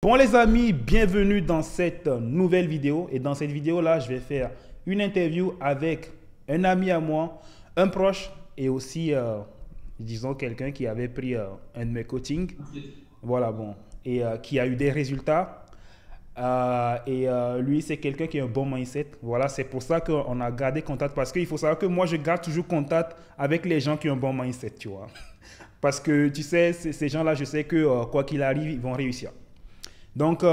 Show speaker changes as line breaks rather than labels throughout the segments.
Bon les amis, bienvenue dans cette nouvelle vidéo. Et dans cette vidéo-là, je vais faire une interview avec un ami à moi, un proche et aussi, disons, quelqu'un qui avait pris un de mes coachings. Voilà, bon. Et qui a eu des résultats. Lui, c'est quelqu'un qui a un bon mindset. Voilà, c'est pour ça qu'on a gardé contact. Parce qu'il faut savoir que moi, je garde toujours contact avec les gens qui ont un bon mindset, tu vois. Parce que, tu sais, ces gens-là, je sais que quoi qu'il arrive, ils vont réussir. Donc,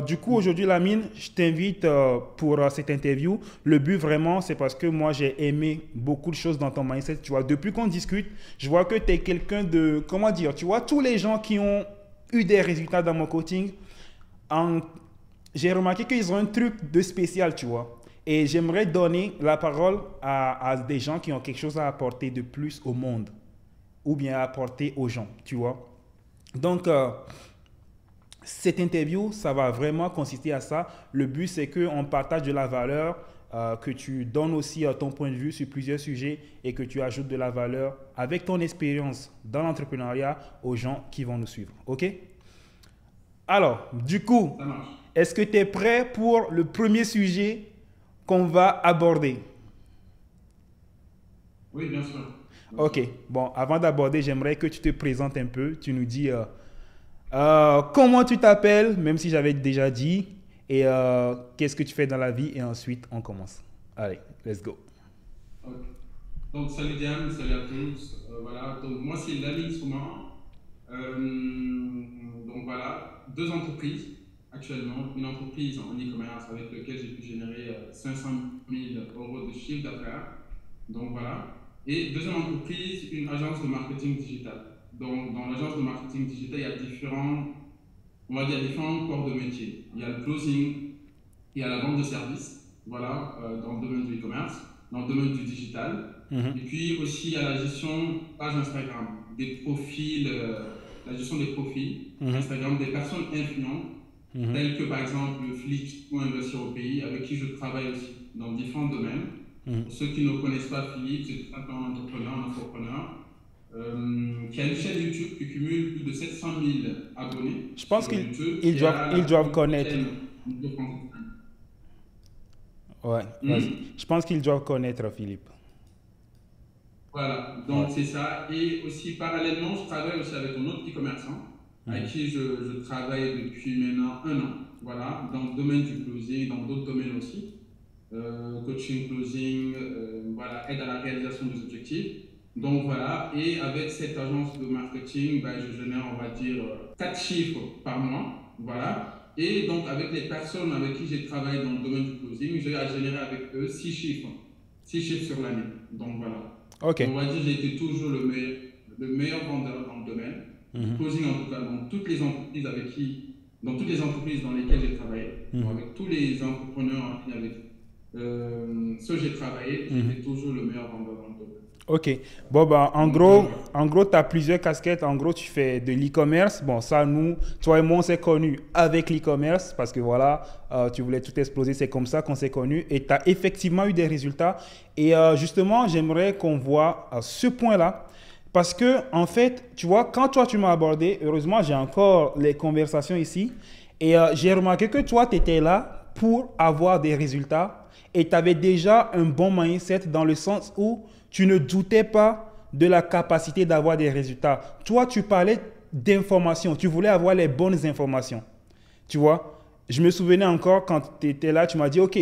du coup, aujourd'hui, Lamine, je t'invite pour cette interview. Le but, vraiment, c'est parce que moi, j'ai aimé beaucoup de choses dans ton mindset. Tu vois, depuis qu'on discute, je vois que tu es quelqu'un de, comment dire, tu vois, tous les gens qui ont eu des résultats dans mon coaching, en- j'ai remarqué qu'ils ont un truc de spécial, tu vois. Et j'aimerais donner la parole à des gens qui ont quelque chose à apporter de plus au monde ou bien à apporter aux gens, tu vois. Donc, cette interview, ça va vraiment consister à ça. Le but, c'est qu'on partage de la valeur, que tu donnes aussi ton point de vue sur plusieurs sujets et que tu ajoutes de la valeur avec ton expérience dans l'entrepreneuriat aux gens qui vont nous suivre. OK? Alors, du coup,
Ça marche.
est-ce que tu es prêt pour le premier sujet qu'on va aborder?
Oui, bien sûr. Bien
OK.
sûr.
Bon, avant d'aborder, j'aimerais que tu te présentes un peu. Tu nous dis comment tu t'appelles, même si j'avais déjà dit, et qu'est-ce que tu fais dans la vie, et ensuite on commence. Allez, let's go.
Ok. Donc, salut Diane, salut à tous. Voilà. Donc, moi, c'est Lamine Souman. Donc, voilà. Deux entreprises actuellement. Une entreprise en e-commerce avec laquelle j'ai pu générer 500 000 euros de chiffre d'affaires. Donc, voilà. Et deuxième entreprise, une agence de marketing digital. Donc, dans l'agence de marketing digital, il y a on va dire différents corps de métier. Il y a le closing, il y a la vente de services, voilà, dans le domaine du e-commerce, dans le domaine du digital. Et
Mhm,
puis aussi, il y a la gestion page Instagram, des profils, la gestion des profils
mhm,
Instagram des personnes influentes,
mhm,
telles que par exemple Philippe ou Investir au pays, avec qui je travaille aussi dans différents domaines.
mhm.
Pour ceux qui ne connaissent pas Philippe, c'est tout simplement un entrepreneur, un infopreneur, qui a une chaîne YouTube qui cumule plus de 700 000 abonnés
Je pense
sur
qu'ils
YouTube,
ils
qui
doivent,
a la
ils doivent
plus grosse
connaître.
chaîne de France.
Ouais, vas-y.
Hmm.
Je pense qu'ils doivent connaître, Philippe.
Voilà,
Ouais.
donc c'est ça. Et aussi, parallèlement, je travaille aussi avec un autre petit commerçant avec
Mhm,
qui je travaille depuis maintenant un an. Voilà, dans le domaine du closing, dans d'autres domaines aussi. Coaching, closing, voilà, aide à la réalisation des objectifs. Donc voilà, et avec cette agence de marketing, ben, je génère, on va dire, 4 chiffres par mois. Voilà. Et donc, avec les personnes avec qui j'ai travaillé dans le domaine du closing, j'ai à générer avec eux 6 chiffres. 6 chiffres sur l'année. Donc voilà.
ok.
Et on va dire que j'ai été toujours le meilleur vendeur dans le domaine du
Mhm,
closing, en tout cas, dans toutes les entreprises dans lesquelles j'ai travaillé, bon,
mhm,
avec tous les entrepreneurs en ligne avec ceux que j'ai travaillé,
mhm.
j'étais toujours le meilleur vendeur dans le domaine.
Ok. Bon, bah,
Donc, voilà.
en gros, tu as plusieurs casquettes. En gros, tu fais de l'e-commerce. Bon, ça, nous, toi et moi, on s'est connus avec l'e-commerce parce que voilà, tu voulais tout exploser. C'est comme ça qu'on s'est connus et tu as effectivement eu des résultats. Et justement, j'aimerais qu'on voit ce point-là parce que, en fait, tu vois, quand toi, tu m'as abordé, heureusement, j'ai encore les conversations ici et j'ai remarqué que toi, tu étais là pour avoir des résultats et tu avais déjà un bon mindset dans le sens où tu ne doutais pas de la capacité d'avoir des résultats. Toi, tu parlais d'informations. Tu voulais avoir les bonnes informations. Tu vois, je me souvenais encore quand tu étais là, tu m'as dit, OK,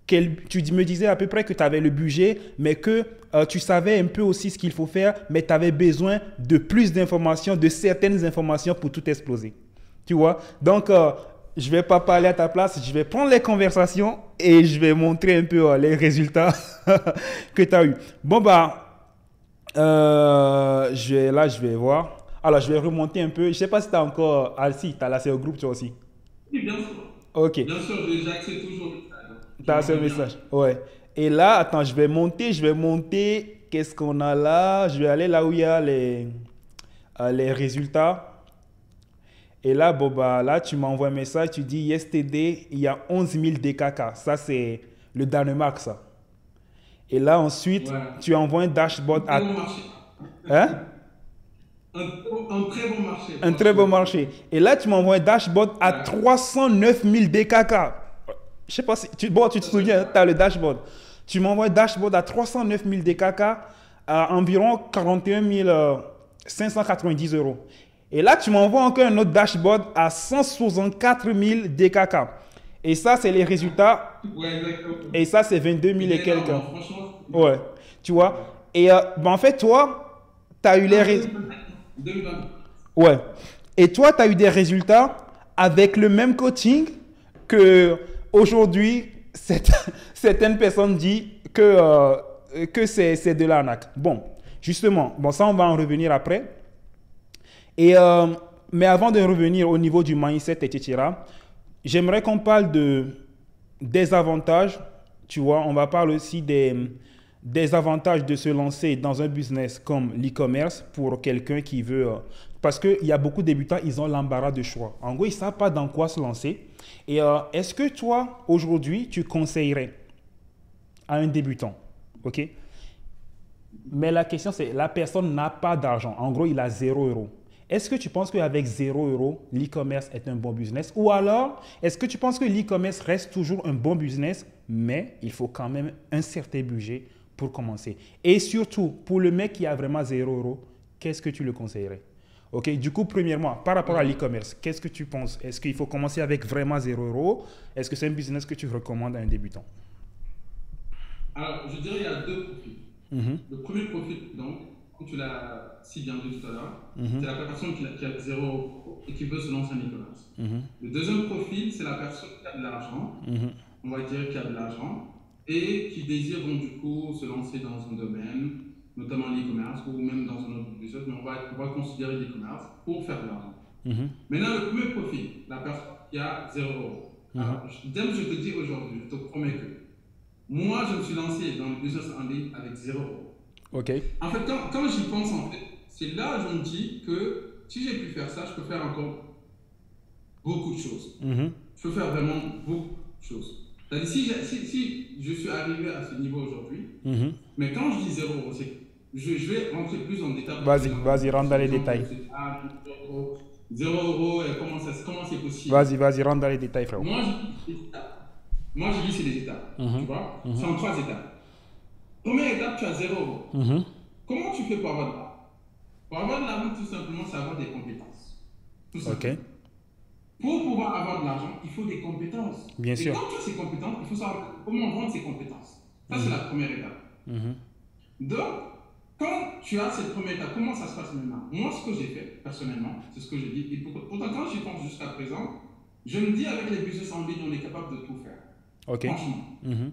tu me disais à peu près que tu avais le budget, mais que tu savais un peu aussi ce qu'il faut faire, mais tu avais besoin de plus d'informations, de certaines informations pour tout exploser. Tu vois, donc je ne vais pas parler à ta place, je vais prendre les conversations et je vais montrer un peu les résultats que tu as eu. Bon, bah, là, je vais voir. Alors, je vais remonter un peu. Je ne sais pas si tu as encore. Ah, si, tu as laissé au groupe, toi aussi.
Oui, bien sûr.
Ok,
Bien sûr, j'accède toujours au message.
tu
Je
as
m'en
laissé un
souviens.
message. Ouais. Et là, attends, je vais monter, je vais monter. Qu'est-ce qu'on a là? Je vais aller là où il y a les résultats. Et là, bon, bah, là, tu m'envoies un message, tu dis, yesterday, il y a 11 000 DKK. Ça, c'est le Danemark, ça. Et là, ensuite,
Ouais.
tu envoies un dashboard
Très
à...
bon marché.
Hein?
Un très bon marché,
Un très bon
franchement.
marché. Et là, tu m'envoies un dashboard à
Ouais,
309 000 DKK. Je sais pas si bon, tu te
ça c'est
souviens, tu
vrai.
as le dashboard. Tu m'envoies un dashboard à 309 000 DKK à environ 41 590 euros. Et là, tu m'envoies encore un autre dashboard à 164 000 DKK. Et ça, c'est les résultats.
Ouais, exactement.
Et ça, c'est 22 000
C'est
et quelques.
énorme, hein. Franchement, c'est
Ouais.
énorme.
Tu
Ouais.
vois? Et ben, en fait, toi, tu as eu les
Ah,
résultats.
2020.
Ouais. Et toi, tu as eu des résultats avec le même coaching que aujourd'hui, certaines personnes disent que c'est de l'arnaque. Bon, justement, bon, ça, on va en revenir après. Et, mais avant de revenir au niveau du mindset, etc., j'aimerais qu'on parle des avantages. Tu vois, on va parler aussi des avantages de se lancer dans un business comme l'e-commerce pour quelqu'un qui veut. Parce qu'il y a beaucoup de débutants, ils ont l'embarras de choix. En gros, ils ne savent pas dans quoi se lancer. Et est-ce que toi, aujourd'hui, tu conseillerais à un débutant, OK? Mais la question, c'est la personne n'a pas d'argent. En gros, il a 0 euros. Est-ce que tu penses qu'avec 0 euros, l'e-commerce est un bon business? Ou alors, est-ce que tu penses que l'e-commerce reste toujours un bon business, mais il faut quand même un certain budget pour commencer? Et surtout, pour le mec qui a vraiment 0 euros, qu'est-ce que tu le conseillerais? Ok, du coup, premièrement, par rapport à
Ok.
l'e-commerce, qu'est-ce que tu penses? Est-ce qu'il faut commencer avec vraiment 0 euros? Est-ce que c'est un business que tu recommandes à un débutant?
Alors, je dirais qu'il y a deux profils.
Mhm,
Le premier profil, donc, comme tu l'as si bien dit tout à l'heure, c'est
mhm,
la personne qui a 0 € et qui veut se lancer en e-commerce.
mhm,
Le deuxième profil, c'est la personne qui a de l'argent,
mhm,
on va dire qui a de l'argent, et qui désire donc du coup se lancer dans un domaine, notamment l'e-commerce, ou même dans un autre business, mais on va considérer l'e-commerce pour faire de l'argent.
mhm,
Maintenant, le premier profil, la personne qui a 0 €.
mhm.
Alors, dès que je te dis aujourd'hui, je te promets que moi, je me suis lancé dans le business en ligne avec 0 €.
Ok.
En fait, quand j'y pense, en fait, c'est là où je me dis que si j'ai pu faire ça, je peux faire encore beaucoup de choses.
Mhm,
Je peux faire vraiment beaucoup de choses. C'est-à-dire, si je suis arrivé à ce niveau aujourd'hui,
mhm.
mais quand je dis 0 €, c'est que je vais rentrer plus en détail pour que
Vas-y,
les gens
vas-y,
comprennent.
rentre
Parce
dans
que
les
les gens
détails.
peuvent se dire, ah, 0 €, 0 €, et comment c'est possible?
Vas-y, vas-y, rentre dans les détails, frérot.
Moi, je dis c'est des étapes. Moi, je dis c'est des étapes. Tu
Mhm,
vois? C'est
mhm,
en 3 étapes. Première étape, tu as 0 €.
mhm.
Comment tu fais pour avoir de l'argent? Pour avoir de l'argent, tout simplement, c'est avoir des compétences. Tout
Ok,
simplement. Pour pouvoir avoir de l'argent, il faut des compétences.
bien
Et
sûr.
quand tu as ces compétences, il faut savoir comment vendre ces compétences. Ça, c'est
Mhm,
la première étape.
mhm,
Donc, quand tu as cette première étape, comment ça se passe maintenant? Moi, ce que j'ai fait, personnellement, c'est ce que je dis. Et pourtant, quand j'y pense jusqu'à présent, je me dis avec les business en ligne, on est capable de tout faire.
ok.
Franchement.
Mhm,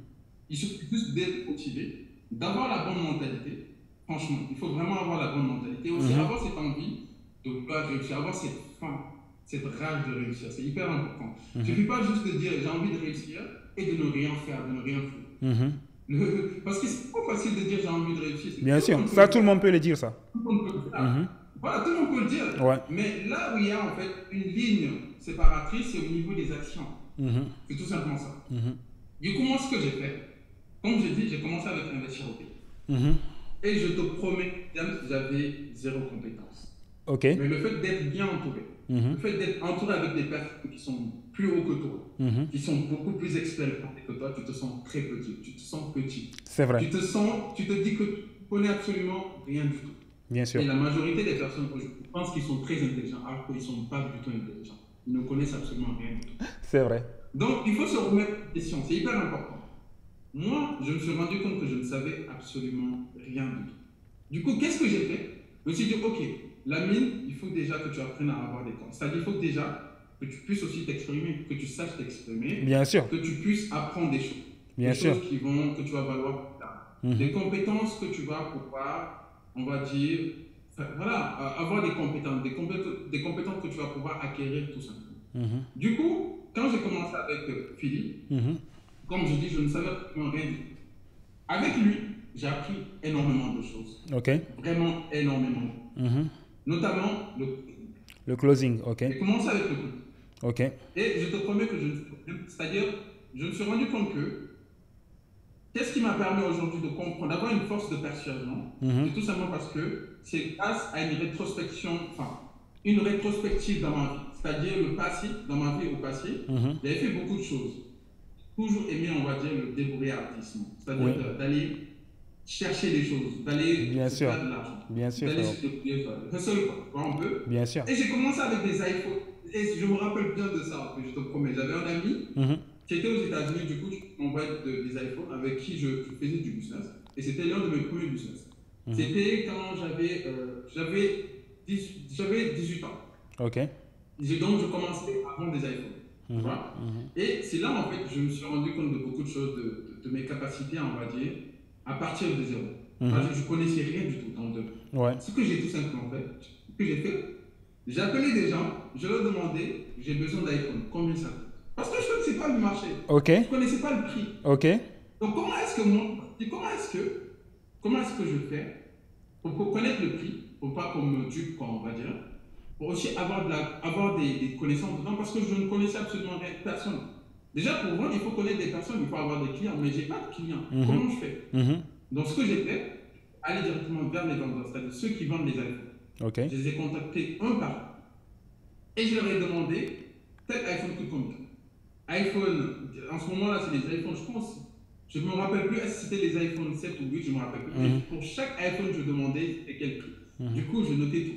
Il suffit juste d'être motivé, d'avoir la bonne mentalité. Franchement, il faut vraiment avoir la bonne mentalité. Aussi
mhm,
avoir cette envie de vouloir réussir, avoir cette faim, cette rage de réussir. C'est hyper important. Il ne
mhm,
suffit pas juste de dire j'ai envie de réussir et de ne rien faire, de ne rien faire.
mhm.
Parce que c'est pas facile de dire j'ai envie de réussir.
Bien
Tout le
sûr,
monde peut
ça,
le
tout le
faire.
monde peut le dire, ça.
Tout le monde peut le faire.
Mhm,
Voilà, tout le monde peut le dire.
ouais.
Mais là où il y a en fait une ligne séparatrice, c'est au niveau des actions.
Mhm,
C'est tout simplement ça.
mhm,
Du coup, moi, ce que j'ai fait, comme j'ai dit, j'ai commencé avec investir au pays.
mhm.
Et je te promets, James, j'avais zéro compétence.
Ok.
Mais le fait d'être bien entouré, le
Mhm,
fait d'être entouré avec des personnes qui sont plus hauts que toi,
mhm.
qui sont beaucoup plus expérimentées que toi, tu te sens très petit, tu te sens petit.
C'est vrai,
Tu te dis que tu ne connais absolument rien du tout.
bien sûr.
Et la majorité des personnes aujourd'hui pensent qu'ils sont très intelligents, alors qu'ils ne sont pas du tout intelligents. Ils ne connaissent absolument rien du tout.
C'est vrai.
Donc, il faut se remettre en question, c'est hyper important. Moi, je me suis rendu compte que je ne savais absolument rien du tout. Du coup, qu'est-ce que j'ai fait? Je me suis dit, ok, la mine, il faut déjà que tu apprennes à avoir des comptes. C'est-à-dire, il faut déjà que tu puisses aussi t'exprimer, que tu saches t'exprimer,
Bien sûr,
que tu puisses apprendre des choses.
bien
Des
sûr.
choses que tu vas valoir plus tard.
Mhm,
Des compétences que tu vas pouvoir, on va dire, voilà, avoir des compétences, des compétences que tu vas pouvoir acquérir tout simplement.
mhm,
Du coup, quand j'ai commencé avec Philippe,
mhm.
comme je dis, je ne savais absolument rien du tout. Avec lui, j'ai appris énormément de choses.
Ok.
Vraiment énormément.
Mhm.
Notamment,
Le closing, ok.
j'ai commencé avec le coup.
Ok.
Et je te promets que c'est-à-dire, je me suis rendu compte que Qu'est-ce qui m'a permis aujourd'hui de comprendre, d'avoir une force de persuasion?
Mhm.
C'est tout simplement parce que c'est grâce à une rétrospection, enfin, une rétrospective dans ma vie. C'est-à-dire le passé, dans ma vie au passé,
Mhm.
j'avais fait beaucoup de choses. Toujours aimé, on va dire, le débrouillardisme. C'est-à-dire
Oui,
d'aller chercher des choses, d'aller
bien
se
sûr.
faire de l'argent,
Bien sûr,
d'aller
frérot.
se débrouiller, hustle, quoi, tu vois, un peu.
Bien sûr.
Et j'ai commencé avec des iPhones. Et je me rappelle bien de ça, je te promets. J'avais un ami
Mhm.
qui était aux États-Unis, du coup, on m'envoie des iPhones avec qui je faisais du business. Et c'était l'un de mes premiers business.
Mhm.
C'était quand j'avais 18 ans.
OK.
Donc, je commençais à vendre des iPhones. Tu
Mhm.
vois.
Mhm.
Et c'est là, en fait, je me suis rendu compte de beaucoup de choses, de mes capacités, on va dire, à partir de zéro. Parce
Mhm.
que je ne connaissais rien du tout dans le domaine.
Ouais.
Ce que j'ai tout simplement fait, ce que j'ai fait, j'ai appelé des gens, je leur demandais, j'ai besoin d'iPhone, combien ça coûte? Parce que je ne connaissais pas le marché, je
OK.
ne connaissais pas le prix.
OK.
Donc comment est-ce que moi, comment est-ce que je fais pour connaître le prix, pour pas qu'on me dupe, quoi, on va dire, pour aussi avoir des connaissances dedans, parce que je ne connaissais absolument personne. Déjà pour vendre, il faut connaître des personnes, il faut avoir des clients, mais j'ai pas de clients.
Mhm.
Comment je fais?
Mhm.
Donc ce que j'ai fait, aller directement vers les vendeurs, c'est-à-dire ceux qui vendent les iPhones.
OK.
Je les ai contactés un par un. Et je leur ai demandé, tel iPhone coûte combien? iPhone, en ce moment-là, c'est les iPhones, je pense. Je ne me rappelle plus, est-ce que c'était les iPhone 7 ou 8, je ne me rappelle plus. Mais
Mhm.
pour chaque iPhone, je demandais c'était quel prix.
Mhm.
Du coup, je notais tout.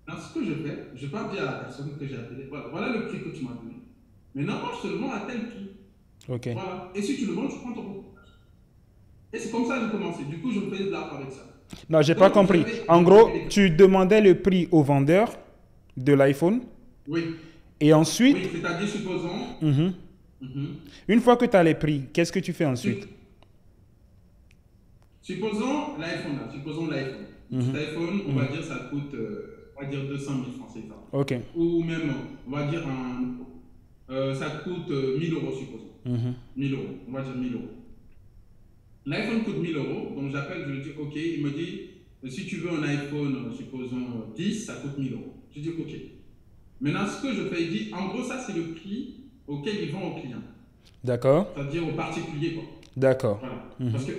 Alors, ce que je fais, je pars dire à la personne que j'ai appelée, voilà le prix que tu m'as donné. Maintenant, moi, je te le vends à tel prix.
OK.
Voilà. Et si tu le vends, tu prends ton pourcentage. Et c'est comme ça que j'ai commencé. Du coup, je me faisais de l'argent avec ça.
Non, j'ai pas
Donc,
compris. En gros, tu demandais le prix au vendeur de l'iPhone
Oui,
et ensuite,
oui, c'est-à-dire, supposons.
mhm,
Mhm.
une fois que tu as les prix, qu'est-ce que tu fais ensuite?
Supposons l'iPhone là, supposons l'iPhone.
Mhm.
Cet iPhone, on va dire, ça coûte, on va dire 200 000 francs CFA.
OK.
Ou même, on va dire, ça coûte 1000 euros, supposons.
Mhm.
1000 euros, on va dire 1000 euros. L'iPhone coûte 1000 euros, donc j'appelle, je lui dis, OK, il me dit, si tu veux un iPhone, supposons 10, ça coûte 1000 euros. Je dis, OK. Maintenant, ce que je fais, il dit, en gros, ça, c'est le prix auquel ils vendent aux clients,
D'accord.
c'est-à-dire aux particuliers, quoi.
D'accord.
Voilà.
Mhm.
Parce que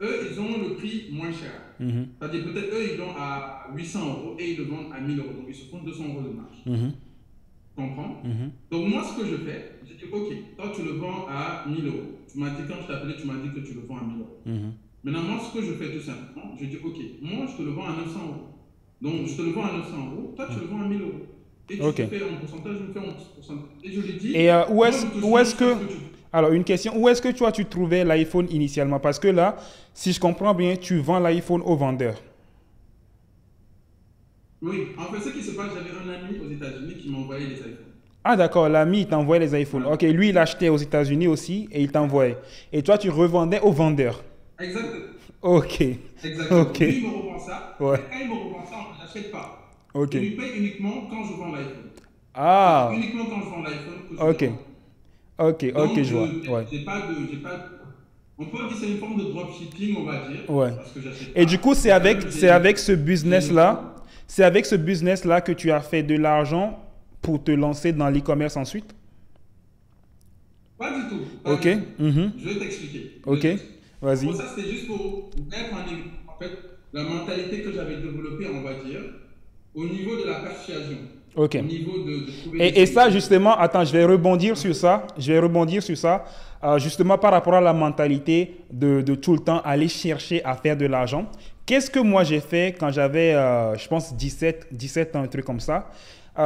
eux, ils ont le prix moins cher.
Mhm.
C'est-à-dire peut-être eux, ils vendent à 800 euros et ils le vendent à 1000 euros. Donc ils se font 200 euros de marge.
Mhm.
Tu comprends?
Mhm.
Donc moi, ce que je fais, je dis, OK, toi, tu le vends à 1000 euros. Tu m'as dit, quand je t'ai appelé, tu m'as dit que tu le vends à 1000 euros.
Mhm.
Maintenant, moi, ce que je fais tout simplement, je dis, OK, moi, je te le vends à 900 euros. Donc je te le vends à 900 euros, toi, tu le vends à 1000 euros. Et tu
OK.
te fais un pourcentage, je me fais un pourcentage. Et je lui dis,
Et où
moi,
est-ce
je te
où est-ce
suis
que...
ce que tu veux.
Alors, une question. Où est-ce que toi, tu trouvais l'iPhone initialement? Parce que là, si je comprends bien, tu vends l'iPhone au vendeur.
Oui, en fait, ce qui se passe, j'avais un ami aux États-Unis qui m'envoyait des iPhones.
Ah, d'accord. L'ami, il t'envoyait les iPhones.
Voilà.
OK, lui, il achetait aux États-Unis aussi et il t'envoyait. Et toi, tu revendais au vendeur.
Exactement.
OK.
Exactement.
OK.
Lui, il me revend ça.
Ouais.
Et quand il me revend ça, je n'achète pas.
OK.
Je lui paye uniquement quand je vends l'iPhone.
Ah,
Uniquement quand je vends l'iPhone que je
OK.
le vends.
OK,
Donc,
OK, je vois. Ouais.
on peut dire que c'est une forme de dropshipping, on va dire.
Ouais.
Parce que j'achète
Et
pas.
du coup, c'est avec ce business-là, c'est avec ce business-là que tu as fait de l'argent pour te lancer dans l'e-commerce ensuite?
Pas du tout. Pas
OK.
du tout.
Mhm.
Je vais t'expliquer.
OK. Vas-y.
Bon, ça, c'était juste pour mettre en fait, la mentalité que j'avais développée, on va dire, au niveau de la persuasion.
OK.
Au niveau de trouver des
Et ça,
solutions.
justement, attends, je vais rebondir sur ça. Je vais rebondir sur ça. Justement, par rapport à la mentalité de tout le temps aller chercher à faire de l'argent. Qu'est-ce que moi j'ai fait quand j'avais, je pense, 17 ans, un truc comme ça.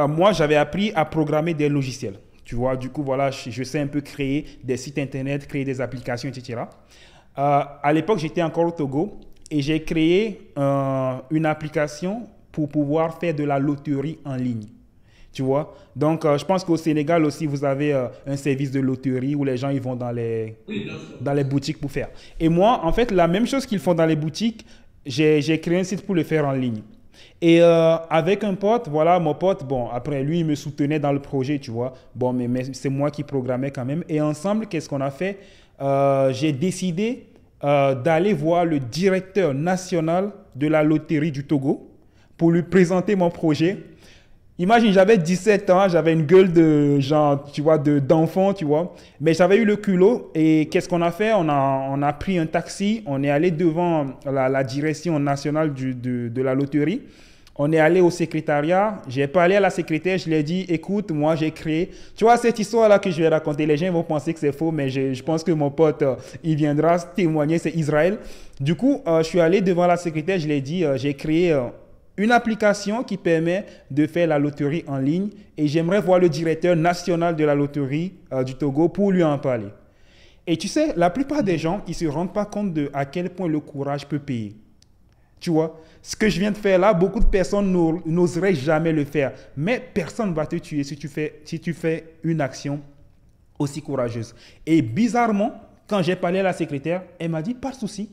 Moi, j'avais appris à programmer des logiciels. Tu vois, du coup, voilà, je sais un peu créer des sites internet, créer des applications, etc. À l'époque, j'étais encore au Togo et j'ai créé une application pour pouvoir faire de la loterie en ligne. Tu vois? Donc, je pense qu'au Sénégal aussi, vous avez un service de loterie où les gens ils vont
Oui, bien sûr.
dans les boutiques pour faire. Et moi, en fait, la même chose qu'ils font dans les boutiques, j'ai créé un site pour le faire en ligne. Et avec un pote, voilà, mon pote, bon, après, lui, il me soutenait dans le projet, tu vois. Bon, mais c'est moi qui programmais quand même. Et ensemble, qu'est-ce qu'on a fait? J'ai décidé d'aller voir le directeur national de la loterie du Togo pour lui présenter mon projet. Imagine, j'avais 17 ans, j'avais une gueule de genre, tu vois, d'enfant, tu vois. Mais j'avais eu le culot et qu'est-ce qu'on a fait? On a pris un taxi, on est allé devant la direction nationale de la loterie. On est allé au secrétariat, j'ai parlé à la secrétaire, je lui ai dit, écoute, moi j'ai créé, tu vois, cette histoire-là que je vais raconter, les gens vont penser que c'est faux, mais je pense que mon pote, il viendra témoigner, c'est Israël. Du coup, je suis allé devant la secrétaire, je lui ai dit, j'ai créé une application qui permet de faire la loterie en ligne et j'aimerais voir le directeur national de la loterie du Togo pour lui en parler. Et tu sais, la plupart des gens, ils ne se rendent pas compte de à quel point le courage peut payer. Tu vois, ce que je viens de faire là, beaucoup de personnes n'oseraient jamais le faire. Mais personne ne va te tuer si tu fais une action aussi courageuse. Et bizarrement, quand j'ai parlé à la secrétaire, elle m'a dit, pas de souci,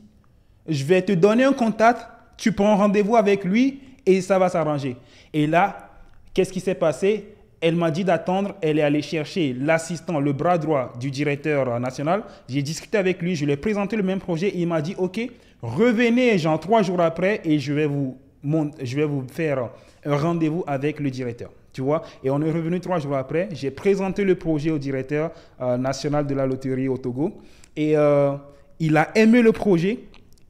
je vais te donner un contact, tu prends rendez-vous avec lui et ça va s'arranger. Et là, qu'est-ce qui s'est passé? Elle m'a dit d'attendre, elle est allée chercher l'assistant, le bras droit du directeur national. J'ai discuté avec lui, je lui ai présenté le même projet et il m'a dit, OK, revenez genre 3 jours après et je vais vous faire un rendez-vous avec le directeur. Tu vois? Et on est revenu 3 jours après. J'ai présenté le projet au directeur national de la loterie au Togo. Et il a aimé le projet,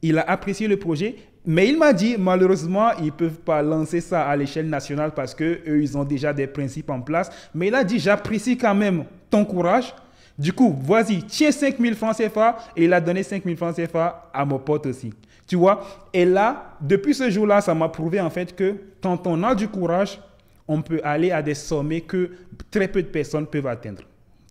il a apprécié le projet. Mais il m'a dit, malheureusement, ils ne peuvent pas lancer ça à l'échelle nationale parce qu'eux, ils ont déjà des principes en place. Mais il a dit, j'apprécie quand même ton courage. Du coup, vas-y, tiens 5 000 francs CFA. Et il a donné 5 000 francs CFA à mon pote aussi. Tu vois? Et là, depuis ce jour-là, ça m'a prouvé en fait que quand on a du courage, on peut aller à des sommets que très peu de personnes peuvent atteindre.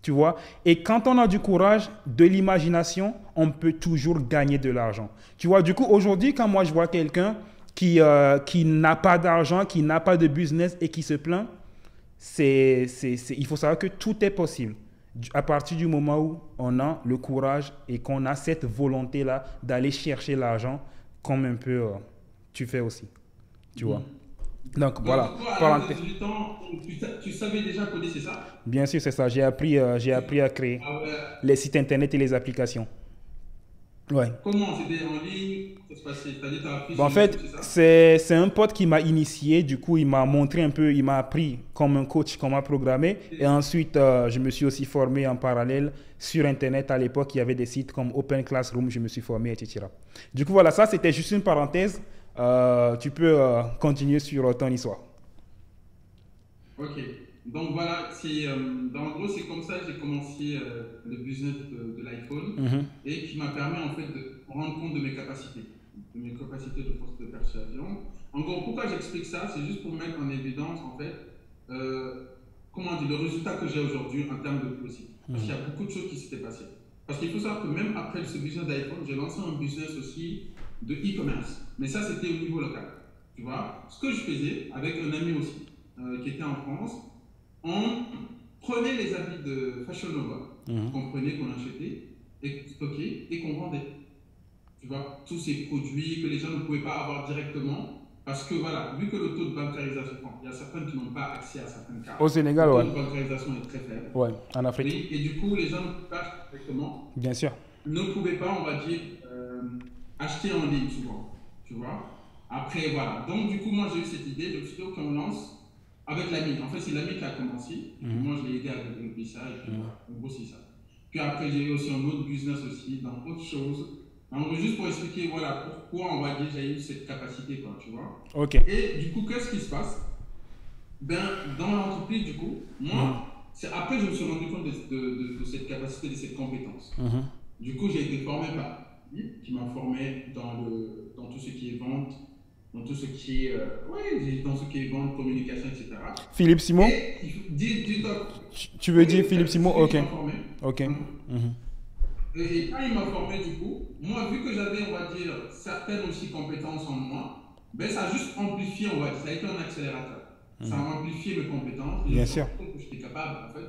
Tu vois? Et quand on a du courage, de l'imagination, on peut toujours gagner de l'argent. Tu vois? Du coup, aujourd'hui, quand moi je vois quelqu'un qui n'a pas d'argent, qui n'a pas de business et qui se plaint, il faut savoir que tout est possible. À partir du moment où on a le courage et qu'on a cette volonté-là d'aller chercher l'argent, comme un peu tu fais aussi. Tu vois? Donc voilà.
Donc, toi, à l'âge de 18 ans, tu savais déjà coder, c'est ça?
Bien sûr, c'est ça. J'ai appris à créer
Ah ouais.
les sites internet et les applications. Ouais.
Comment? C'était en ligne? Ça se passait? T'as dit, t'as appris
Bon,
sur
en
YouTube,
fait,
c'est ça?
c'est un pote qui m'a initié. Du coup, il m'a montré un peu, il m'a appris comme un coach comment programmer. Et ensuite, je me suis aussi formé en parallèle sur Internet. À l'époque, il y avait des sites comme Open Classroom, je me suis formé, etc. Du coup, voilà, ça, c'était juste une parenthèse. Tu peux continuer sur ton histoire.
Ok. Donc voilà, en gros, c'est comme ça que j'ai commencé le business de l'iPhone
Mhm,
et qui m'a permis en fait de me rendre compte de mes capacités de force de persuasion. En gros, pourquoi j'explique ça? C'est juste pour mettre en évidence en fait, euh, comment dire, le résultat que j'ai aujourd'hui en termes de closing. Parce qu'il y a beaucoup de choses qui s'étaient passées. Parce qu'il faut savoir que même après ce business d'iPhone, j'ai lancé un business aussi de e-commerce. Mais ça, c'était au niveau local. Tu vois, ce que je faisais avec un ami aussi, qui était en France, on prenait les habits de Fashion Nova,
mhm.
qu'on prenait, qu'on achetait, et stockait, et qu'on vendait. Tu vois, tous ces produits que les gens ne pouvaient pas avoir directement, parce que voilà, vu que le taux de bancarisation, bon, il y a certaines qui n'ont pas accès à certaines
Au
cartes, le
Sénégal,
taux
ouais.
de bancarisation est très faible.
Ouais, en Afrique.
Oui, et du coup, les gens ne pouvaient pas acheter directement,
Bien sûr.
ne pouvaient pas, on va dire, acheter en ligne souvent. Tu vois. Après, voilà. Donc, du coup, moi, j'ai eu cette idée. Je me suis dit, OK, on lance avec l'ami. En fait, c'est l'ami qui a commencé. Et puis,
Mhm,
moi, je l'ai aidé à développer ça. Et puis,
mhm.
voilà. En gros, c'est ça. Puis après, j'ai eu aussi un autre business aussi, dans autre chose. En gros, juste pour expliquer, voilà, pourquoi, on va dire, j'ai eu cette capacité, quoi, tu vois.
Ok.
Et du coup, qu'est-ce qui se passe? Ben, dans l'entreprise, du coup,
Mhm,
moi, c'est après, je me suis rendu compte de cette capacité, de cette compétence.
mhm.
Du coup, j'ai été formé par lui, qui m'a formé dans tout ce qui est vente, dans tout ce qui est, ouais, dans ce qui est vente, communication, etc.
Philippe Simon?
Et dis-toi,
Tu veux
oui,
dire Philippe
c'est
Simon?
lui
Ok.
qui m'a formé.
Ok. Mhm.
Et quand il m'a formé, du coup, moi, vu que j'avais, on va dire, certaines aussi compétences en moi, ben, ça a juste amplifié, on va dire, ça a été un accélérateur. Ça a
Mhm.
amplifié mes compétences et je me
Bien
suis
sûr.
rendu compte que j'étais capable, en fait,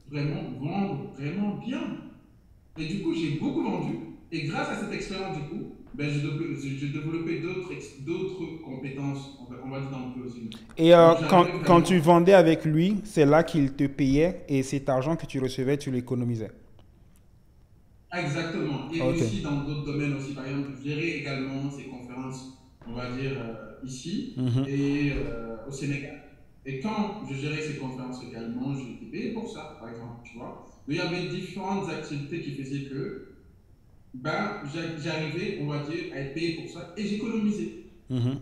vraiment vendre vraiment bien. Et du coup, j'ai beaucoup vendu. Et grâce à cette expérience, du coup, ben, j'ai développé d'autres compétences, on va dire, dans le closing.
Et
Donc,
quand,
j'arrivais
quand tu
vraiment.
vendais avec lui, c'est là qu'il te payait et cet argent que tu recevais, tu l'économisais.
Exactement. Et
Ok.
aussi dans d'autres domaines aussi, par exemple, gérer également ces conférences, on va dire, ici
Mhm.
et au Sénégal. Et quand je gérais ces conférences également, j'étais payé pour ça, par exemple, tu vois. Donc, il y avait différentes activités qui faisaient que ben, j'arrivais, on va dire, à être payé pour ça et j'économisais.
Mhm.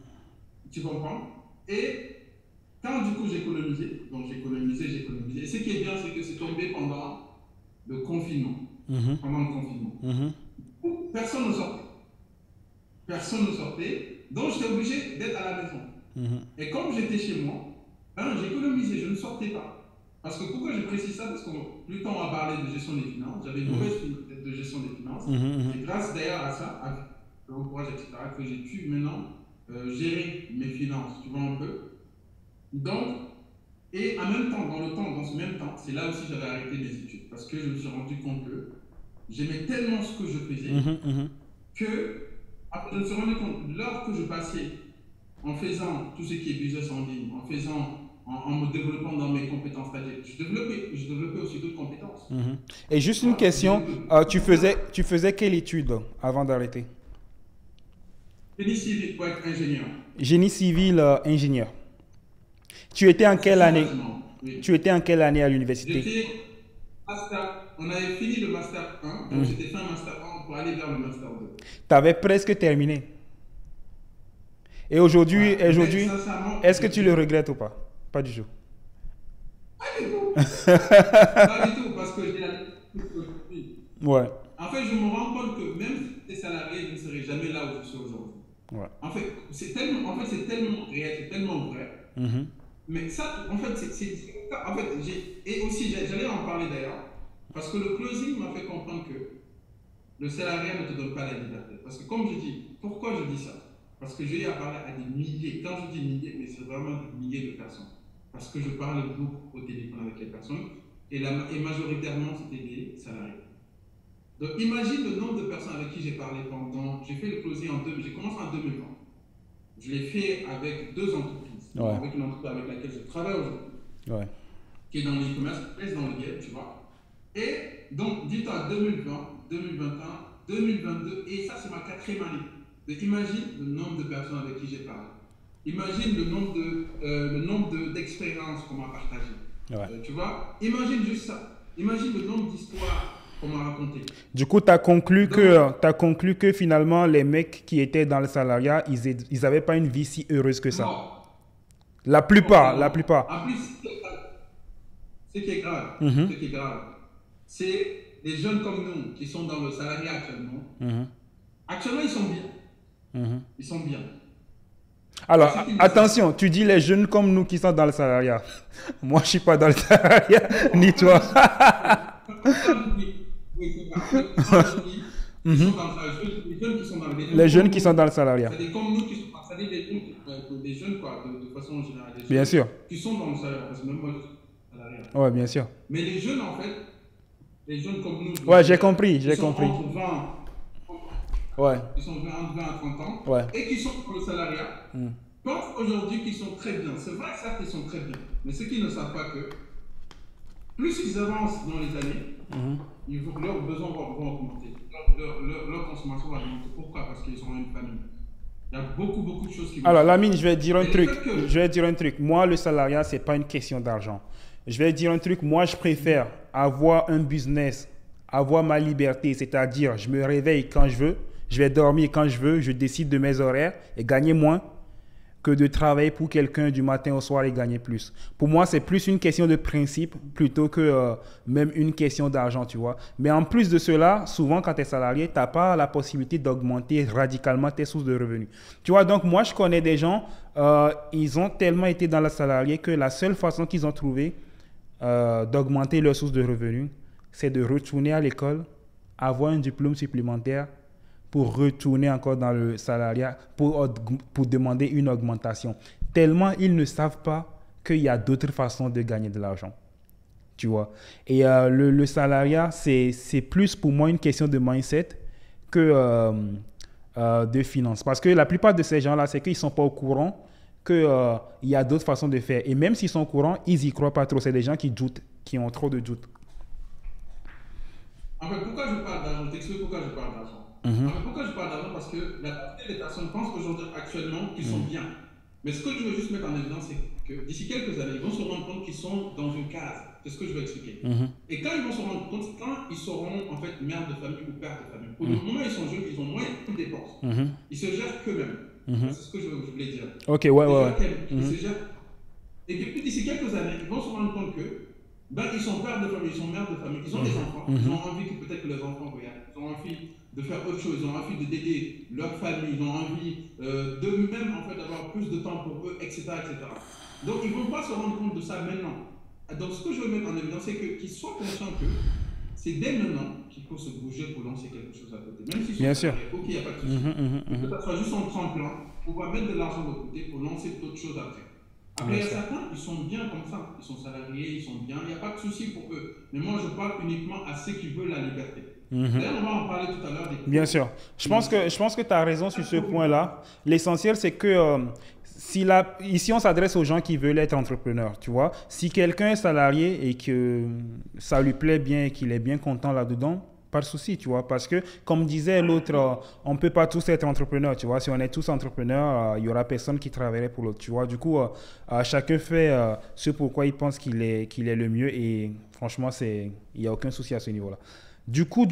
Tu comprends? Et quand du coup j'économisais, donc j'économisais. Et ce qui est bien, c'est que c'est tombé pendant le confinement.
Mhm.
Pendant le confinement.
Mhm.
Personne ne sortait. Personne ne sortait. Donc j'étais obligé d'être à la maison.
Mhm.
Et comme j'étais chez moi, ben, j'économisais, je ne sortais pas. Parce que pourquoi je précise ça? Parce que plus tard on va parler de gestion des finances, j'avais une mauvaise de gestion des finances.
Mhm.
Et grâce d'ailleurs à ça, avec le courage, etc., que j'ai pu maintenant gérer mes finances, tu vois un peu. Donc, et en même temps, dans ce même temps, c'est là aussi que j'avais arrêté mes études. Parce que je me suis rendu compte que j'aimais tellement ce que je faisais
Mhm. Mhm.
que après, je me suis rendu compte, lors que je passais en faisant tout ce qui est business en ligne, en me développant dans mes compétences stagiaires, je développais aussi d'autres compétences.
Mhm. Et juste
Tu
une
vois,
question, tu faisais quelle étude avant d'arrêter?
génie civil pour être ingénieur.
Génie civil, ingénieur. Tu étais en quelle
Gestion
année?
bâtiment,
Tu
oui.
étais en quelle année à l'université?
J'étais master, on avait fini le master 1, donc
Mhm.
j'étais fait un master 1 pour aller vers le master 2.
Tu avais presque terminé. Et
Ouais, mais
aujourd'hui,
sincèrement,
est-ce que tu le regrettes ou pas? Pas du tout.
pas du tout. Pas du tout, parce que j'ai la aujourd'hui.
Ouais,
En fait, je me rends compte que même si j'étais salarié, je ne serais jamais là où je suis aujourd'hui.
ouais.
En fait, c'est tellement réel, c'est tellement vrai.
Mhm.
Mais ça, en fait, en fait, et aussi, j'allais en parler d'ailleurs, parce que le closing m'a fait comprendre que le salariat ne te donne pas la liberté. Parce que comme je dis, pourquoi je dis ça? Parce que j'ai eu à parler à des milliers, quand je dis milliers, mais c'est vraiment des milliers de personnes. Parce que je parle beaucoup au téléphone avec les personnes, et majoritairement, c'était des salariés. Donc imagine le nombre de personnes avec qui j'ai parlé pendant, j'ai fait le closing j'ai commencé en 2020. Je l'ai fait avec deux entreprises. Donc
Ouais,
avec une entreprise avec laquelle je travaille aujourd'hui,
ouais.
qui est dans l'e-commerce, qui est dans le game, tu vois. Et donc, dis-toi 2020, 2021, 2022, et ça c'est ma quatrième année. Donc, imagine le nombre de personnes avec qui j'ai parlé. Imagine le nombre d'expériences qu'on m'a partagées.
Ouais.
Tu vois, imagine juste ça. Imagine le nombre d'histoires qu'on m'a racontées.
Du coup, tu as
Donc,
conclu que finalement, les mecs qui étaient dans le salariat, ils n'avaient pas une vie si heureuse que ça.
non,
La
non,
plupart, la
tellement.
plupart.
En plus, ce qui est grave,
Mhm.
ce qui est grave, c'est les jeunes comme nous qui sont dans le salariat actuellement.
Mhm.
Actuellement, ils sont bien.
Mhm.
Ils sont bien. Mais
Alors,
ce qu'ils ne savent
attention,
pas.
tu dis les jeunes comme nous qui sont dans le salariat. Moi, je suis pas dans le salariat, ni
En fait,
toi.
quand je dis, oui, c'est vrai. En fait, quand je dis, ils sont dans ça, les jeunes qui sont dans les
Les
jeunes
jeunes
comme
qui sont
nous,
dans le salariat.
c'est-à-dire comme nous qui sont, c'est-à-dire des jeunes quoi, de façon générale, des
Bien
jeunes
sûr.
qui sont dans le salariat, parce que même moi, je suis dans le salariat.
Ouais, bien sûr.
Mais les jeunes, en fait, les jeunes comme nous, je veux
Ouais, j'ai
dire,
compris,
qui
j'ai
sont
compris.
entre 20,
Ouais,
qui sont entre 20 à 30 ans,
ouais.
et qui sont dans le salariat,
Mm.
pensent aujourd'hui qu'ils sont très bien. C'est vrai, certes, ils sont très bien. Mais ceux qui ne savent pas que plus ils avancent dans les années,
Mhm.
leurs besoins vont augmenter. Leur consommation va augmenter. Pourquoi? Parce qu'ils ont une famille. Il y a beaucoup, beaucoup de choses qui vont
Alors,
changer.
Lamine, je vais te dire un
Et le
truc.
fait que,
Je vais te dire un truc. Moi, le salariat, c'est pas une question d'argent. Je vais te dire un truc. Moi, je préfère avoir un business, avoir ma liberté, c'est-à-dire, je me réveille quand je veux, je vais dormir quand je veux, je décide de mes horaires et gagner moins que de travailler pour quelqu'un du matin au soir et gagner plus. Pour moi, c'est plus une question de principe plutôt que même une question d'argent, tu vois. Mais en plus de cela, souvent quand tu es salarié, tu n'as pas la possibilité d'augmenter radicalement tes sources de revenus. Tu vois, donc moi, je connais des gens, ils ont tellement été dans le salarié que la seule façon qu'ils ont trouvé d'augmenter leurs sources de revenus, c'est de retourner à l'école, avoir un diplôme supplémentaire pour retourner encore dans le salariat, pour demander une augmentation. Tellement ils ne savent pas qu'il y a d'autres façons de gagner de l'argent. Tu vois. Et le salariat, c'est plus pour moi une question de mindset que de finance. Parce que la plupart de ces gens-là, c'est qu'ils ne sont pas au courant qu'il y a d'autres façons de faire. Et même s'ils sont au courant, ils n'y croient pas trop. C'est des gens qui doutent, qui ont trop de doutes.
en fait, pourquoi je parle d'argent? Je t'explique pourquoi je parle d'argent. En
Mhm.
fait, pourquoi je parle d'argent? Parce que la plupart des personnes pensent aujourd'hui, actuellement, qu'ils sont bien. Mais ce que je veux juste mettre en évidence, c'est que d'ici quelques années, ils vont se rendre compte qu'ils sont dans une case. C'est ce que je vais expliquer. Et quand ils vont se rendre compte, quand ils seront en fait mère de famille ou père de famille, pour le moment ils sont jeunes, ils ont moins de dépenses. Ils se gèrent qu'eux-mêmes. C'est ce que je voulais dire.
Ok, ouais.
Ils se gèrent. Et du coup, d'ici quelques années, ils vont se rendre compte que ils sont pères de famille, ils sont mères de famille, ils ont des enfants, ils ont envie que peut-être que les enfants voyagent, ils ont envie de faire autre chose, ils ont envie d'aider leur famille, ils ont envie d'eux-mêmes en fait d'avoir plus de temps pour eux, etc., etc. Donc ils ne vont pas se rendre compte de ça maintenant. Donc ce que je veux mettre en évidence, c'est qu'ils soient conscients que c'est dès maintenant qu'il faut se bouger pour lancer quelque chose à côté. Même si
Bien sûr.
Ok, il n'y a pas de souci. Que ça soit juste en tremplin, pour pouvoir mettre de l'argent de côté pour lancer d'autres choses après. Après, il y a certains, ils sont bien comme ça. Ils sont salariés, ils sont bien. Il n'y a pas de souci pour eux. Mais moi, je parle uniquement à ceux qui veulent la liberté. D'ailleurs, on va en parler tout à l'heure.
Bien sûr. Je pense que tu as raison sur ce point-là. L'essentiel, c'est que ici, on s'adresse aux gens qui veulent être entrepreneurs, tu vois. Si quelqu'un est salarié et que ça lui plaît bien et qu'il est bien content là-dedans, pas de souci, tu vois, parce que, comme disait l'autre, on ne peut pas tous être entrepreneurs, tu vois. Si on est tous entrepreneurs, il n'y aura personne qui travaillerait pour l'autre, tu vois. Du coup, chacun fait ce pourquoi il pense qu'il est le mieux et franchement, il n'y a aucun souci à ce niveau-là. Du coup,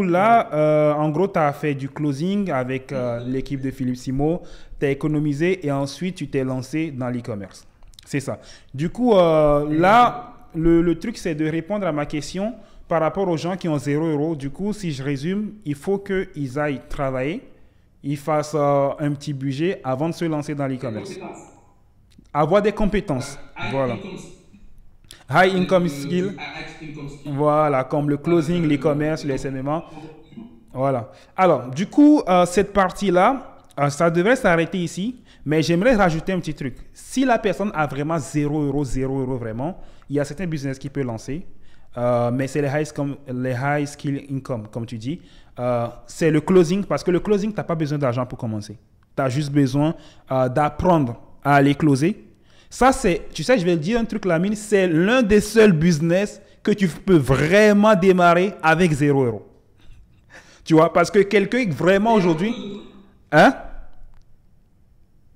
là, en gros, tu as fait du closing avec l'équipe de Philippe Simo, tu as économisé et ensuite, tu t'es lancé dans l'e-commerce. C'est ça. Du coup, là, le truc, c'est de répondre à ma question par rapport aux gens qui ont 0 €. Du coup, si je résume, il faut qu'ils aillent travailler, ils fassent un petit budget avant de se lancer dans l'e-commerce. Avoir des compétences. Voilà. High income skill. Voilà, comme le closing, l'e-commerce, le SMMA. Voilà. Alors, du coup, cette partie-là, ça devrait s'arrêter ici, mais j'aimerais rajouter un petit truc. Si la personne a vraiment 0 €, 0 € vraiment, il y a certains business qui peuvent lancer. Mais c'est les high skill income, comme tu dis. C'est le closing, parce que le closing, tu n'as pas besoin d'argent pour commencer. Tu as juste besoin d'apprendre à aller closer. Ça, tu sais, je vais te dire un truc, Lamine, c'est l'un des seuls business que tu peux vraiment démarrer avec 0 €. Tu vois, parce que quelqu'un vraiment aujourd'hui... Hein?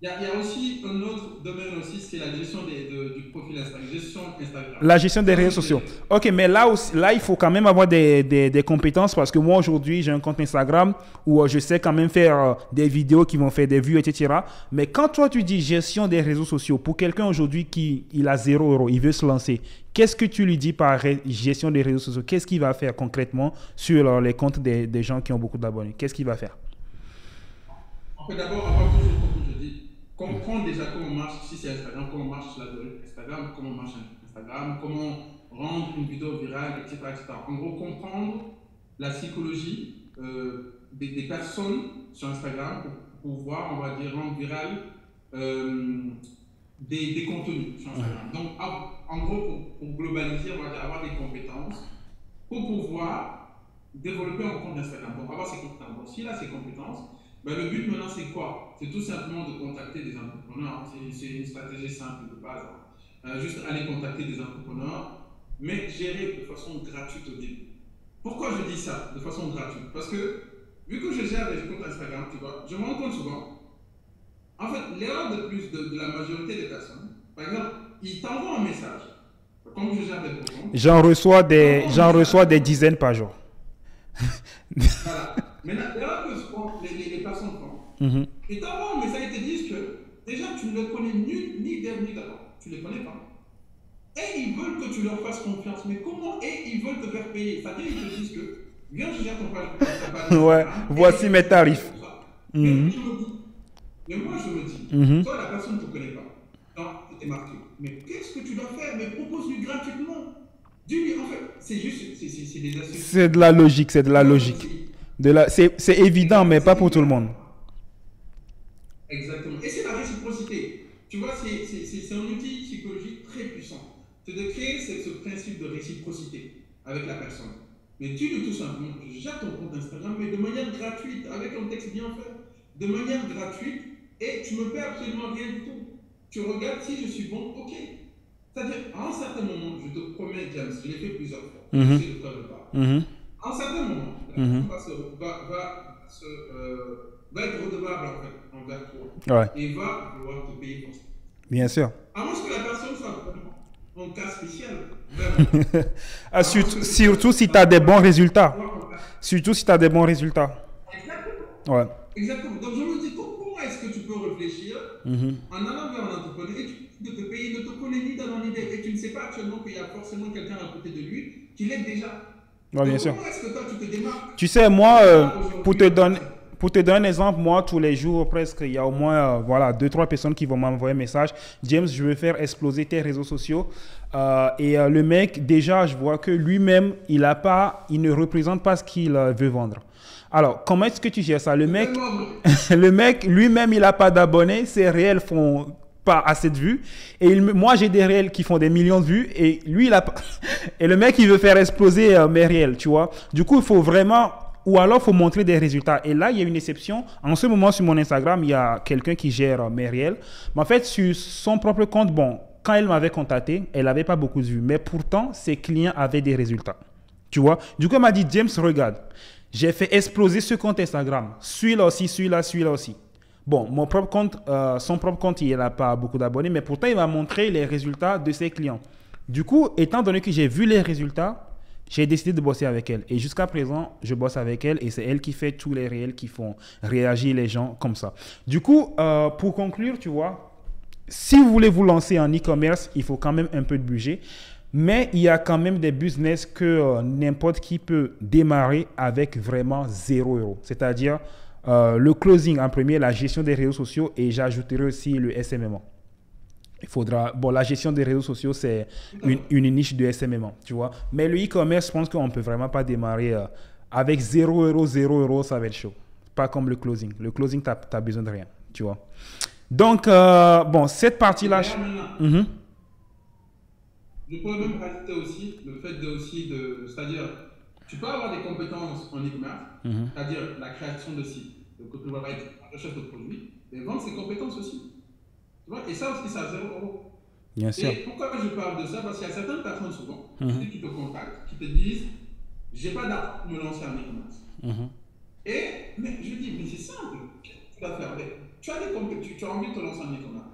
Il y a aussi un autre domaine aussi, c'est la gestion du profil Instagram,
La gestion des réseaux sociaux. Ok, mais là, il faut quand même avoir des compétences parce que moi, aujourd'hui, j'ai un compte Instagram où je sais quand même faire des vidéos qui vont faire des vues, etc. Mais quand toi, tu dis gestion des réseaux sociaux, pour quelqu'un aujourd'hui il a 0 €, il veut se lancer, qu'est-ce que tu lui dis par gestion des réseaux sociaux? Qu'est-ce qu'il va faire concrètement sur les comptes des gens qui ont beaucoup d'abonnés? Qu'est-ce qu'il va faire?
En fait, d'abord, avant toute chose, comme je dis, comprendre déjà comment marche, si c'est Instagram, comment marche l'algorithme Instagram, comment marche Instagram, comment rendre une vidéo virale, etc., etc. En gros, comprendre la psychologie des personnes sur Instagram pour pouvoir, on va dire, rendre viral des contenus sur Instagram. Donc, en gros, pour globaliser, on va dire avoir des compétences pour pouvoir développer un compte Instagram. Donc, avoir ces compétences. Donc, s'il a ces compétences, le but maintenant, c'est quoi? C'est tout simplement de contacter des entrepreneurs. C'est une stratégie simple de base. Juste aller contacter des entrepreneurs, mais gérer de façon gratuite au début. Pourquoi je dis ça de façon gratuite? Parce que, vu que je gère les comptes Instagram, tu vois, je me rends compte souvent, en fait, l'erreur de la majorité des personnes, par exemple, ils t'envoient un message. Comme je gère des comptes.
J'en reçois des dizaines par jour.
Voilà. Maintenant, l'erreur que souvent les personnes font, ils t'envoient un message, ils te disent que déjà tu ne le connais ni d'elle ni d'avant. Tu ne les connais pas. Et ils veulent que tu leur fasses confiance. Mais comment? Et ils veulent te faire payer. C'est-à-dire qu'ils te disent que viens, je gère ton page.
Ouais, voici mes tarifs.
Mais moi, je me dis, toi, la personne ne te connaît pas. Donc, tu es marqué. Mais qu'est-ce que tu dois faire? Mais propose-lui gratuitement. Dis-lui, en fait, c'est juste, c'est des astuces.
C'est de la logique, c'est de la logique. C'est évident, mais pas pour tout le monde.
Exactement. Et c'est la réciprocité. Tu vois, c'est un outil psychologique très puissant. C'est de créer ce principe de réciprocité avec la personne. Mais tu dis tout simplement, je gère ton compte Instagram, mais de manière gratuite, avec un texte bien fait, de manière gratuite, et tu me paies absolument rien du tout. Tu regardes si je suis bon, ok. C'est-à-dire, à un certain moment, je te promets, James, je l'ai fait plusieurs fois, je sais de quoi je parle. À un certain moment, la personne va être redevable en fait, envers toi.
Ouais.
Et va vouloir te payer pour ça.
Bien sûr.
À moins que la personne soit vraiment en cas spécial. Vraiment.
Ah,
À moins que ce soit
surtout si tu as des bons résultats.
vraiment en cas.
Surtout si tu as des bons résultats.
Exactement.
Ouais.
Exactement. Donc je me dis, comment est-ce que tu peux réfléchir
Mhm.
en allant vers un entrepreneur et tu de te payer, il ne te connaît ni dans l'idée et tu ne sais pas actuellement qu'il y a forcément quelqu'un à côté de lui qui l'aide déjà.
Ouais, bien
Donc
sûr.
comment est-ce que toi tu te démarques
Tu sais, moi, pour te
aujourd'hui
donner, pour te donner un exemple, moi, tous les jours, presque, il y a au moins voilà, deux, trois personnes qui vont m'envoyer un message. James, je veux faire exploser tes réseaux sociaux. Le mec, déjà, je vois que lui-même, il ne représente pas ce qu'il veut vendre. Alors, comment est-ce que tu gères ça? Le
C'est
mec,
tellement vrai.
le mec lui-même, il n'a pas d'abonnés. Ses réels font pas assez de vues. Et moi, j'ai des réels qui font des millions de vues. Et lui, il a pas... Et le mec, il veut faire exploser mes réels, tu vois. Du coup, il faut vraiment... Ou alors, il faut montrer des résultats. Et là, il y a une exception. En ce moment, sur mon Instagram, il y a quelqu'un qui gère mes réels. Mais en fait, sur son propre compte, bon, quand elle m'avait contacté, elle n'avait pas beaucoup de vues. Mais pourtant, ses clients avaient des résultats. Tu vois? Du coup, elle m'a dit, James, regarde. J'ai fait exploser ce compte Instagram. Celui-là aussi, celui-là, celui-là aussi. Bon, mon propre compte, son propre compte, il n'a pas beaucoup d'abonnés, mais pourtant, il m'a montré les résultats de ses clients. Du coup, étant donné que j'ai vu les résultats, j'ai décidé de bosser avec elle. Et jusqu'à présent, je bosse avec elle et c'est elle qui fait tous les réels qui font réagir les gens comme ça. Du coup, pour conclure, tu vois, si vous voulez vous lancer en e-commerce, il faut quand même un peu de budget. Mais il y a quand même des business que n'importe qui peut démarrer avec vraiment 0 €. C'est-à-dire le closing en premier, la gestion des réseaux sociaux et j'ajouterai aussi le SMMA. Il faudra, bon, la gestion des réseaux sociaux, c'est
Tout à fait.
une niche de SMMA, tu vois. Mais le e-commerce, je pense qu'on ne peut vraiment pas démarrer avec 0 €, 0 €, ça va être chaud. Pas comme le closing. Le closing, tu as besoin de rien, tu vois. Donc, bon, cette
Et
partie-là...
d'ailleurs, maintenant,
Mhm,
je pourrais même rajouter aussi le fait de, aussi de, c'est-à-dire, tu peux avoir des compétences en e-commerce,
mhm.
c'est-à-dire la création de sites, le copyright, la recherche de produits, et vendre ses compétences aussi. Tu vois, et ça aussi, c'est à 0 €.
Bien sûr.
Et pourquoi je parle de ça? Parce qu'il y a certaines personnes souvent
Mhm,
qui te contactent, qui te disent, j'ai pas d'argent pour me lancer en e-commerce.
mhm.
Et mais je dis, mais c'est simple, qu'est-ce que tu vas faire? Mais tu as, tu as envie de te lancer en e-commerce,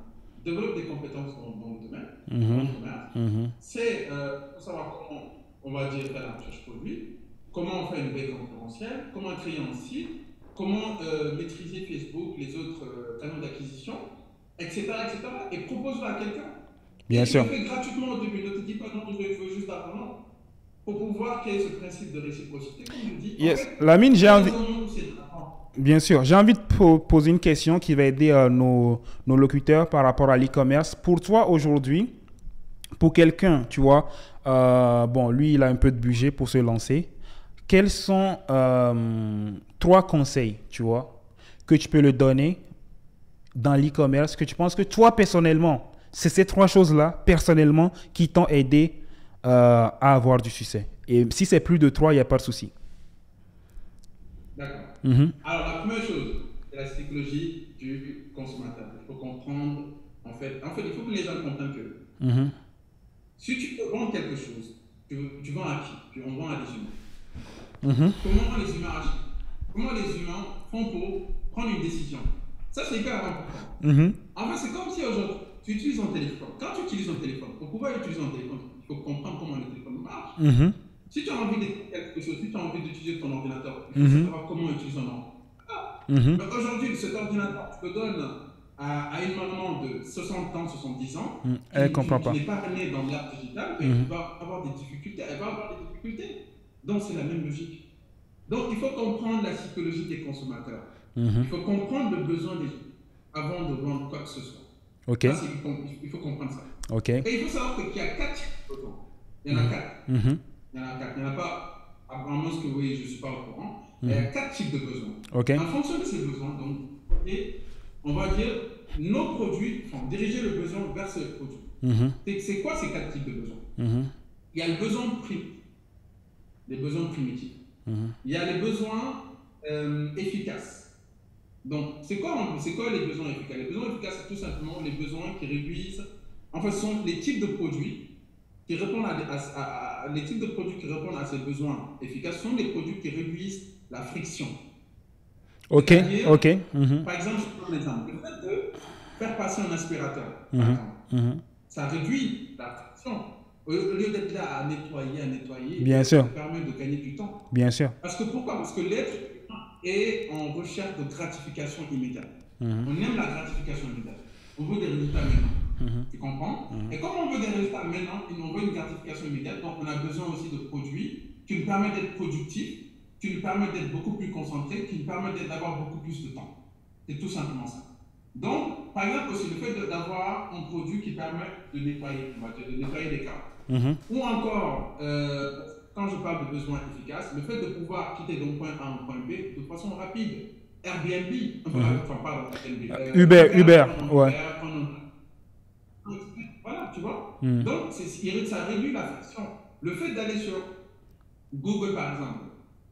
développe des compétences dans le domaine, dans
Mhm,
l'e-commerce.
mhm.
C'est pour savoir comment on va dire faire la recherche produit, comment on fait une veille concurrentielle, comment créer un site, comment maîtriser Facebook, les autres canaux d'acquisition, etc., etc. Et propose-le à quelqu'un.
Bien
Et tu
sûr.
le fais gratuitement au début. Ne te dis pas non, je veux juste d'argent. Non. Pour pouvoir qu'il y ait ce principe de réciprocité, comme je dis, en
Yes.
fait,
Lamine,
on est dans un monde où c'est de l'argent.
bien sûr, j'ai envie de poser une question qui va aider nos locuteurs par rapport à l'e-commerce. Pour toi, aujourd'hui, pour quelqu'un, tu vois, bon, lui, il a un peu de budget pour se lancer. Quels sont trois conseils, tu vois, que tu peux le donner dans l'e-commerce, que tu penses que toi, personnellement, c'est ces trois choses-là, personnellement, qui t'ont aidé à avoir du succès. Et si c'est plus de trois, il n'y a pas de souci.
D'accord.
Mhm,
Alors, la première chose, c'est la psychologie du consommateur. Il faut comprendre, il faut que les gens comprennent que
mhm,
si tu peux vendre quelque chose, tu vends à qui? On vend à des humains.
mhm,
Comment les humains agissent? Comment les humains font pour prendre une décision? Ça, c'est hyper important.
mhm.
En fait, c'est comme si aujourd'hui, tu utilises ton téléphone. Quand tu utilises ton téléphone, pour pouvoir utiliser ton téléphone, il faut comprendre comment le téléphone marche.
Mhm,
Si tu as envie d'écrire quelque chose, si tu as envie d'utiliser ton ordinateur, il faut
mhm,
savoir comment utiliser ton ordinateur.
mhm.
Mais aujourd'hui, cet ordinateur, tu le donnes à une maman de 60 ans, 70 ans,
Elle ne comprend
qui
pas.
n'est pas née dans l'ère digitale, et qui
Mhm,
va avoir des difficultés. Elle va avoir des difficultés. Donc, c'est la même logique. Donc, il faut comprendre la psychologie des consommateurs.
mhm.
Il faut comprendre le besoin des gens avant de vendre quoi que ce soit.
OK,
Ça, il faut comprendre ça.
OK.
Et il faut savoir qu'il y a 4 types de besoins. Il y en a 4.
Mhm,
Il y en a 4. Il n'y en a pas, apparemment, ce que vous voyez, je ne suis pas au courant. Mais il y a
mhm.
4 types de besoins.
OK.
En fonction de ces besoins, donc, et on va dire nos produits, enfin, diriger le besoin vers ce produit.
Mhm,
C'est quoi ces 4 types de besoins?
mhm,
Il y a le besoin les besoins primitifs.
mhm.
Il y a les besoins efficaces. Donc, c'est quoi les besoins efficaces? Les besoins efficaces, c'est tout simplement les besoins qui réduisent, en fait, ce sont les types de produits qui répondent les types de produits qui répondent à ces besoins efficaces sont les produits qui réduisent la friction.
OK,
C'est-à-dire,
OK. Mhm,
par exemple, je prends un exemple, le fait de faire passer un aspirateur, par
mhm,
exemple.
mhm,
ça réduit la friction. Au lieu d'être là à nettoyer,
Bien
ça
sûr.
te permet de gagner du temps.
Bien sûr.
Parce que pourquoi? Parce que l'être humain est en recherche de gratification immédiate.
Mhm.
On aime la gratification immédiate. On veut des résultats maintenant.
Mhm.
Tu comprends?
Mhm.
Et comme on veut des résultats maintenant, et on veut une gratification immédiate, donc on a besoin aussi de produits qui nous permettent d'être productifs, qui nous permettent d'être beaucoup plus concentrés, qui nous permettent d'avoir beaucoup plus de temps. C'est tout simplement ça. Donc, par exemple aussi, le fait d'avoir un produit qui permet de nettoyer, on va dire, de nettoyer les câbles.
Mhm.
Ou encore, quand je parle de besoins efficaces, le fait de pouvoir quitter d'un point A à un point B de façon rapide. Airbnb, enfin, pardon, Airbnb,
Uber,
prendre un
ouais.
Uber, prendre un... Voilà, tu vois.
Mhm.
Donc, ça réduit la friction. Le fait d'aller sur Google, par exemple,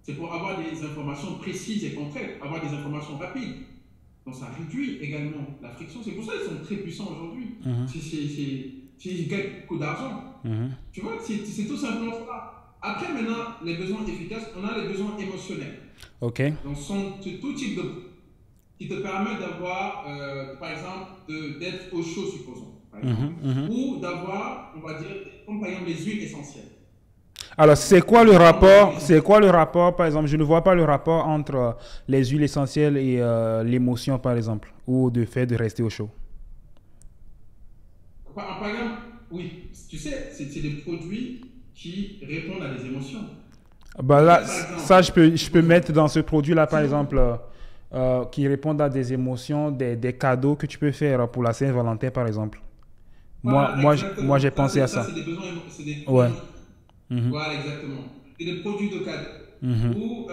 c'est pour avoir des informations précises et concrètes, avoir des informations rapides. Donc, ça réduit également la friction. C'est pour ça qu'ils sont très puissants aujourd'hui.
Mhm.
Ils gagnent beaucoup d'argent.
Mhm.
Tu vois, c'est tout simplement ça. Après, maintenant, les besoins efficaces, on a les besoins émotionnels.
OK.
Donc, c'est tout type de qui te permet d'avoir, par exemple, d'être au chaud, supposons, par exemple,
Mhm. Mhm.
ou d'avoir, on va dire, comme par exemple les huiles essentielles.
Alors, c'est quoi le
Prendre des huiles
rapport, c'est
essentielles.
quoi le rapport, par exemple, je ne vois pas le rapport entre les huiles essentielles et l'émotion, par exemple, ou le fait de rester au chaud.
Par exemple, oui, tu sais, c'est des produits qui répondent à des émotions.
Bah
Le
là,
fait, par exemple,
ça, je peux
supposons,
mettre dans ce produit-là, par
si vous,
exemple, qui répondent à des émotions, des cadeaux que tu peux faire pour la Saint-Valentin, par exemple.
voilà,
Moi, j'ai
exactement.
pensé à
Ça,
ça.
c'est des besoins, c'est des besoins
Ouais.
émotionnels.
Mhm.
Voilà, exactement. C'est des produits de cadeau.
Mhm.
Ou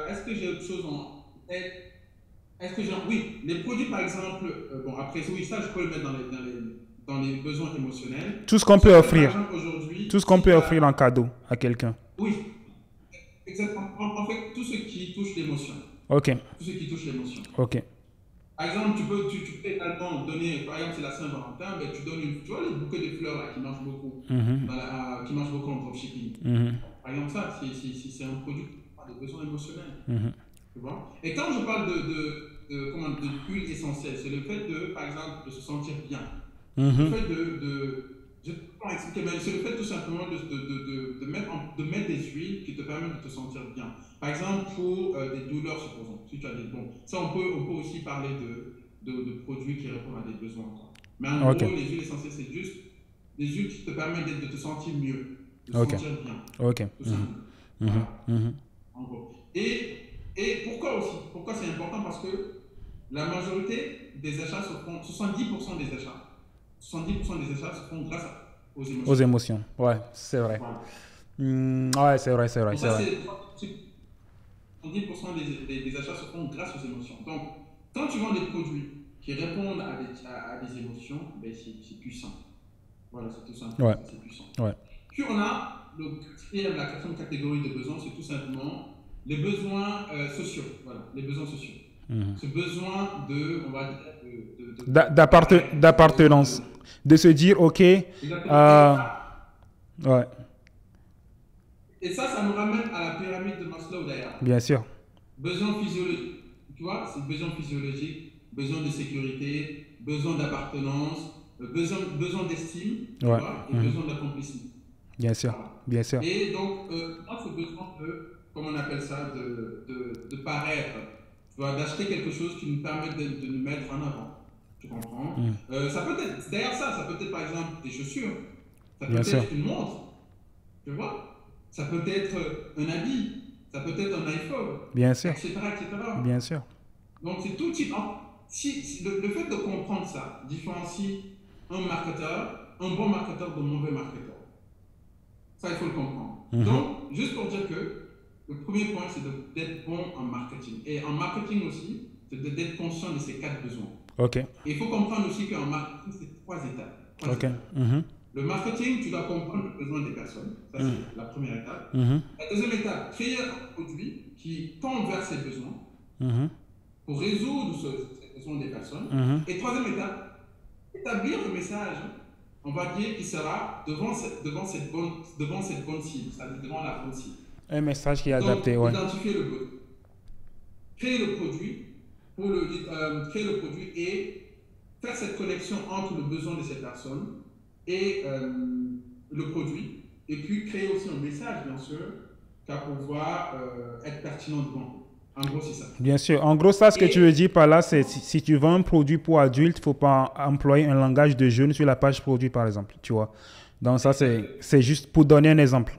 est-ce que j'ai autre chose en tête? Est-ce que j'ai... Oui, les produits, par exemple, bon, après, oui, ça, je peux le mettre dans les besoins émotionnels.
Tout ce qu'on peut
Sauf que, par
offrir.
exemple,
Tout
aujourd'hui,
ce qu'on
si
peut
tu
offrir en
as...
cadeau à quelqu'un.
Oui, exactement. En fait, tout ce qui touche l'émotion.
Ok.
Tout ce qui touche l'émotion.
Ok.
Par exemple, tu peux également donner, par exemple, c'est la Saint-Valentin, ben, tu donnes tu vois les bouquets de fleurs là, qui marchent beaucoup,
Mhm.
qui marchent beaucoup en dropshipping.
Mhm.
Par exemple, ça, c'est un produit qui a des besoins émotionnels.
Mhm.
Tu vois. Et quand je parle comment, de huile essentielle, c'est le fait de, par exemple, de se sentir bien. Le
Mhm.
fait je ne peux pas expliquer, mais c'est le fait tout simplement de mettre des huiles qui te permettent de te sentir bien. Par exemple, pour des douleurs, supposons, si tu as des bons. Ça, on peut aussi parler de produits qui répondent à des besoins, quoi. Mais en
Ok.
gros, les huiles essentielles, c'est juste des huiles qui te permettent de te sentir mieux, de te
Ok.
sentir bien,
Ok.
tout
Mhm.
simplement.
Mhm.
Voilà,
Mhm.
en gros. Et pourquoi aussi? Pourquoi c'est important? Parce que la majorité des achats se font, 70% des achats, 70% des achats se font grâce aux
Aux
émotions.
émotions. Ouais, c'est vrai.
Voilà.
Ouais, c'est vrai, c'est vrai,
Donc
c'est
ça,
vrai.
c'est 70% des achats se font grâce aux émotions. Donc, quand tu vends des produits qui répondent à des émotions, ben c'est puissant. Voilà, c'est tout simplement
Ouais.
ça, c'est puissant.
Ouais.
Puis on a la quatrième catégorie de besoins, c'est tout simplement les besoins sociaux. Voilà, les besoins sociaux.
Mhm.
Ce besoin on va dire, de paraître, ce besoin
D'appartenance. De se dire, ok,
exactement.
ouais,
Et ça nous ramène à la pyramide de Maslow d'ailleurs.
bien sûr.
Besoin physiologique, tu vois, c'est besoin physiologique, besoin de sécurité, besoin d'appartenance, besoin d'estime, tu
Ouais.
vois, et
Mhm.
besoin d'accomplissement.
Bien sûr.
Voilà.
Bien sûr.
Et donc, moi, ce besoin comment on appelle ça, de paraître, tu vois, d'acheter quelque chose qui nous permet de nous mettre en avant. Tu comprends?
Mhm.
Ça peut être, derrière ça peut être par exemple des chaussures, ça peut
Bien sûr.
être une montre, tu vois? Ça peut être un habit, ça peut être un iPhone,
Bien sûr.
etc., etc.
Bien sûr.
Donc, c'est tout type. Si le fait de comprendre ça différencie un marketeur, un bon marketeur d'un mauvais marketeur. Ça, il faut le comprendre.
Mhm.
Donc, juste pour dire que le premier point, c'est d'être bon en marketing. Et en marketing aussi, c'est d'être conscient de ces 4 besoins.
Ok.
Et il faut comprendre aussi qu'en marketing, c'est 3 étapes.
Ok. Mhm.
Le marketing, tu dois comprendre le besoin des personnes. Ça,
Mhm.
c'est la première étape.
Mhm.
La deuxième étape, créer un produit qui tend vers ces besoins
Mhm.
pour résoudre ces besoins des personnes.
Mhm.
Et troisième étape, établir le message, on va dire, qui sera devant cette bonne cible, c'est-à-dire devant la bonne cible.
Un message qui est
Donc,
adapté, ouais.
identifier le besoin, créer le produit, créer le produit et faire cette connexion entre le besoin de cette personne et le produit, et puis créer aussi un message, bien sûr, qu'à pouvoir être pertinent devant. En gros, c'est ça.
Bien sûr. En gros, ça, ce que tu veux
Et
dire par là, c'est si tu vends un produit pour adultes, il ne faut pas employer un langage de jeune sur la page produit, par exemple. Tu vois. Donc, ça,
exactement.
c'est juste pour donner un exemple.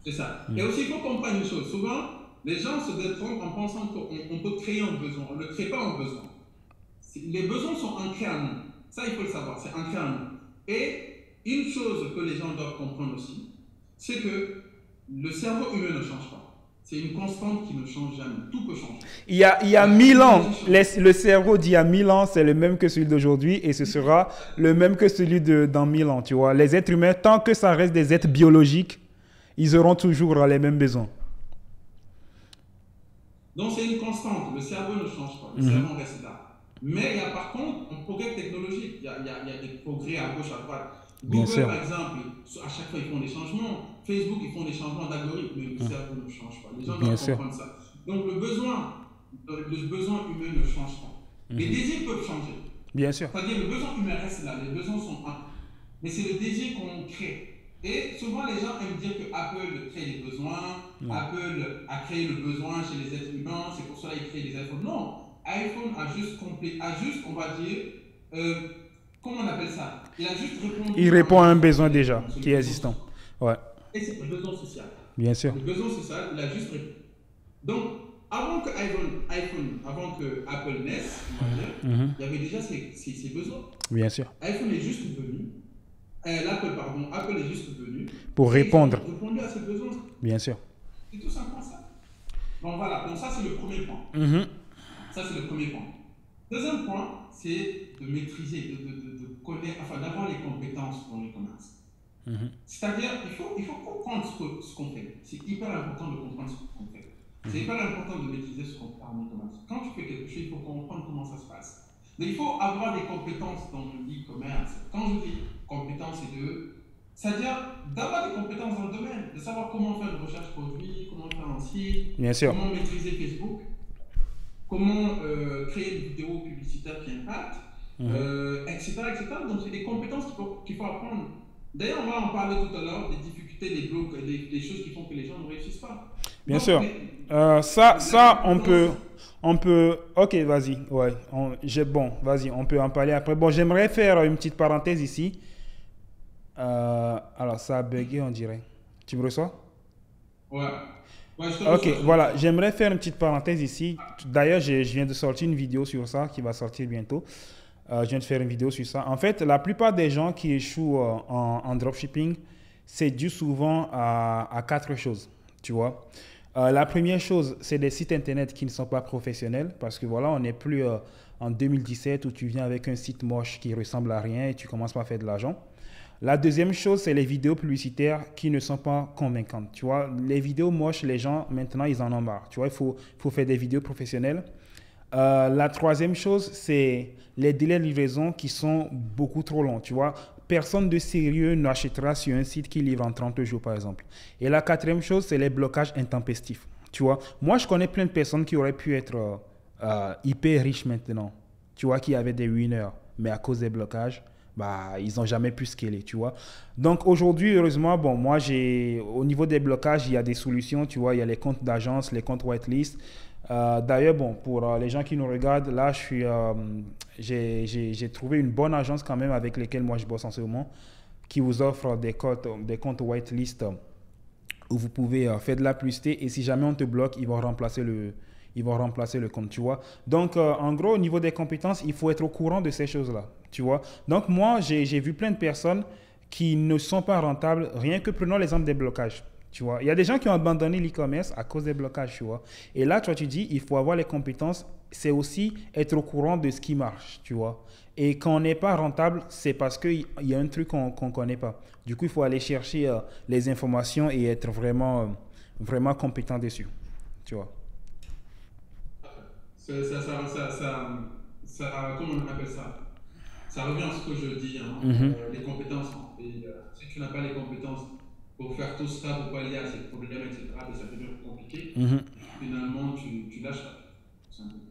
C'est ça. Et aussi, il faut comprendre une chose. Souvent, les gens se détrompent en pensant qu'on peut créer un besoin. On ne crée pas un besoin. Les besoins sont ancrés en nous. Ça, il faut le savoir. C'est ancré en nous. Et une chose que les gens doivent comprendre aussi, c'est que le cerveau humain ne change pas. C'est une constante qui ne change jamais. Tout peut changer.
Il y a
La
1000 ans,
technologie change.
le cerveau d'il y a 1000 ans, c'est le même que celui d'aujourd'hui et ce sera le même que celui de dans 1000 ans, tu vois. Les êtres humains, tant que ça reste des êtres biologiques, ils auront toujours les mêmes besoins.
Donc c'est une constante, le cerveau ne change pas, le
Mhm.
cerveau reste là. Mais il y a par contre un progrès technologique, il y a des progrès à gauche, à droite.
Bien
Google
sûr.
par exemple, à chaque fois ils font des changements, Facebook ils font des changements d'algorithme, mais le
Mhm.
cerveau ne change pas. Les gens
Bien
doivent
sûr.
comprendre ça. Donc le besoin humain ne change pas. Les
Mhm.
désirs peuvent changer.
Bien sûr.
C'est-à-dire le besoin humain reste là, les besoins sont un. Mais c'est le désir qu'on crée. Et souvent les gens aiment dire que Apple crée les besoins,
Non.
Apple a créé le besoin chez les êtres humains, c'est pour cela qu'il crée les iPhones. Non, iPhone a juste, on va dire, euh, comment on appelle ça? Il a juste
Il
répondu à
répond
un
à un
besoin
besoin
de l'être
déjà
humain, c'est le
qui est
besoin
existant.
social.
Ouais,
Et c'est le besoin social.
bien sûr.
Le besoin social, il a juste répondu. Donc, avant que Apple naisse, on va dire,
Mhm.
il y avait déjà ces besoins.
Bien sûr.
iPhone est juste venu, Apple est juste venu
Pour
et ils ont
répondre.
répondu à ces besoins.
Bien sûr.
C'est tout simplement ça. Donc voilà, donc ça c'est le premier point.
Mhm.
Ça c'est le premier point. Deuxième point, c'est de maîtriser, de connaître, enfin d'avoir les compétences dans le commerce.
Mhm.
C'est-à-dire, il faut comprendre ce qu'on fait. C'est hyper important de comprendre ce qu'on fait. C'est hyper important de maîtriser ce qu'on fait en e-commerce. Quand tu fais quelque chose, il faut comprendre comment ça se passe. Mais il faut avoir des compétences dans l'e-commerce. Quand je dis compétences, c'est-à-dire d'avoir des compétences dans le domaine, de savoir comment faire une recherche produit, comment faire un site,
Bien sûr.
comment maîtriser Facebook, comment créer une vidéo publicitaire qui impacte,
Mhm.
etc., etc. Donc, c'est des compétences qu'il faut apprendre. D'ailleurs, on va en parler tout à l'heure, des difficultés, des blocs, des choses qui font que les gens ne réussissent pas.
Bien
Donc,
sûr.
la
Ça,
compétence,
on peut. Ok, vas-y. Ouais. Bon, vas-y, on peut en parler après. Bon, j'aimerais faire une petite parenthèse ici. Alors, ça a bugué, on dirait. Tu me reçois?
ouais. Ouais, je te
Ok,
reçois, je te
voilà.
reçois.
J'aimerais faire une petite parenthèse ici. D'ailleurs, je viens de sortir une vidéo sur ça qui va sortir bientôt. Je viens de faire une vidéo sur ça. En fait, la plupart des gens qui échouent en dropshipping, c'est dû souvent à quatre choses. Tu vois. La première chose, c'est des sites internet qui ne sont pas professionnels parce que voilà, on n'est plus en 2017 où tu viens avec un site moche qui ressemble à rien et tu commences par faire de l'argent. La deuxième chose, c'est les vidéos publicitaires qui ne sont pas convaincantes. Tu vois, les vidéos moches, les gens, maintenant, ils en ont marre. Tu vois, il faut faire des vidéos professionnelles. La troisième chose, c'est les délais de livraison qui sont beaucoup trop longs. Tu vois, personne de sérieux n'achètera sur un site qui livre en 30 jours, par exemple. Et la quatrième chose, c'est les blocages intempestifs. Tu vois, moi, je connais plein de personnes qui auraient pu être hyper riches maintenant. Tu vois, qui avaient des winners, mais à cause des blocages, bah, ils n'ont jamais pu scaler, tu vois. Donc aujourd'hui, heureusement, bon, moi, au niveau des blocages, il y a des solutions, tu vois, il y a les comptes d'agence, les comptes whitelist. D'ailleurs, bon, pour les gens qui nous regardent, là, j'ai trouvé une bonne agence quand même avec lesquelles moi je bosse en ce moment, qui vous offre des comptes whitelist où vous pouvez faire de la publicité et si jamais on te bloque, ils vont remplacer le compte, tu vois. Donc, en gros, au niveau des compétences, il faut être au courant de ces choses-là, tu vois. Donc, moi, j'ai vu plein de personnes qui ne sont pas rentables, rien que prenons l'exemple des blocages. Tu vois, il y a des gens qui ont abandonné l'e-commerce à cause des blocages, tu vois. Et là, toi, tu dis, il faut avoir les compétences. C'est aussi être au courant de ce qui marche, tu vois. Et quand on n'est pas rentable, c'est parce qu'il y a un truc qu'on ne connaît pas. Du coup, il faut aller chercher les informations et être vraiment compétent dessus, tu vois.
comment on appelle ça? Ça revient à ce que je dis, hein,
Mhm,
les compétences. Et si tu n'as pas les compétences pour faire tout ça, pour pallier à ces problèmes, etc., ben, ça devient compliqué.
mhm.
Finalement, tu lâches la. Tout simplement.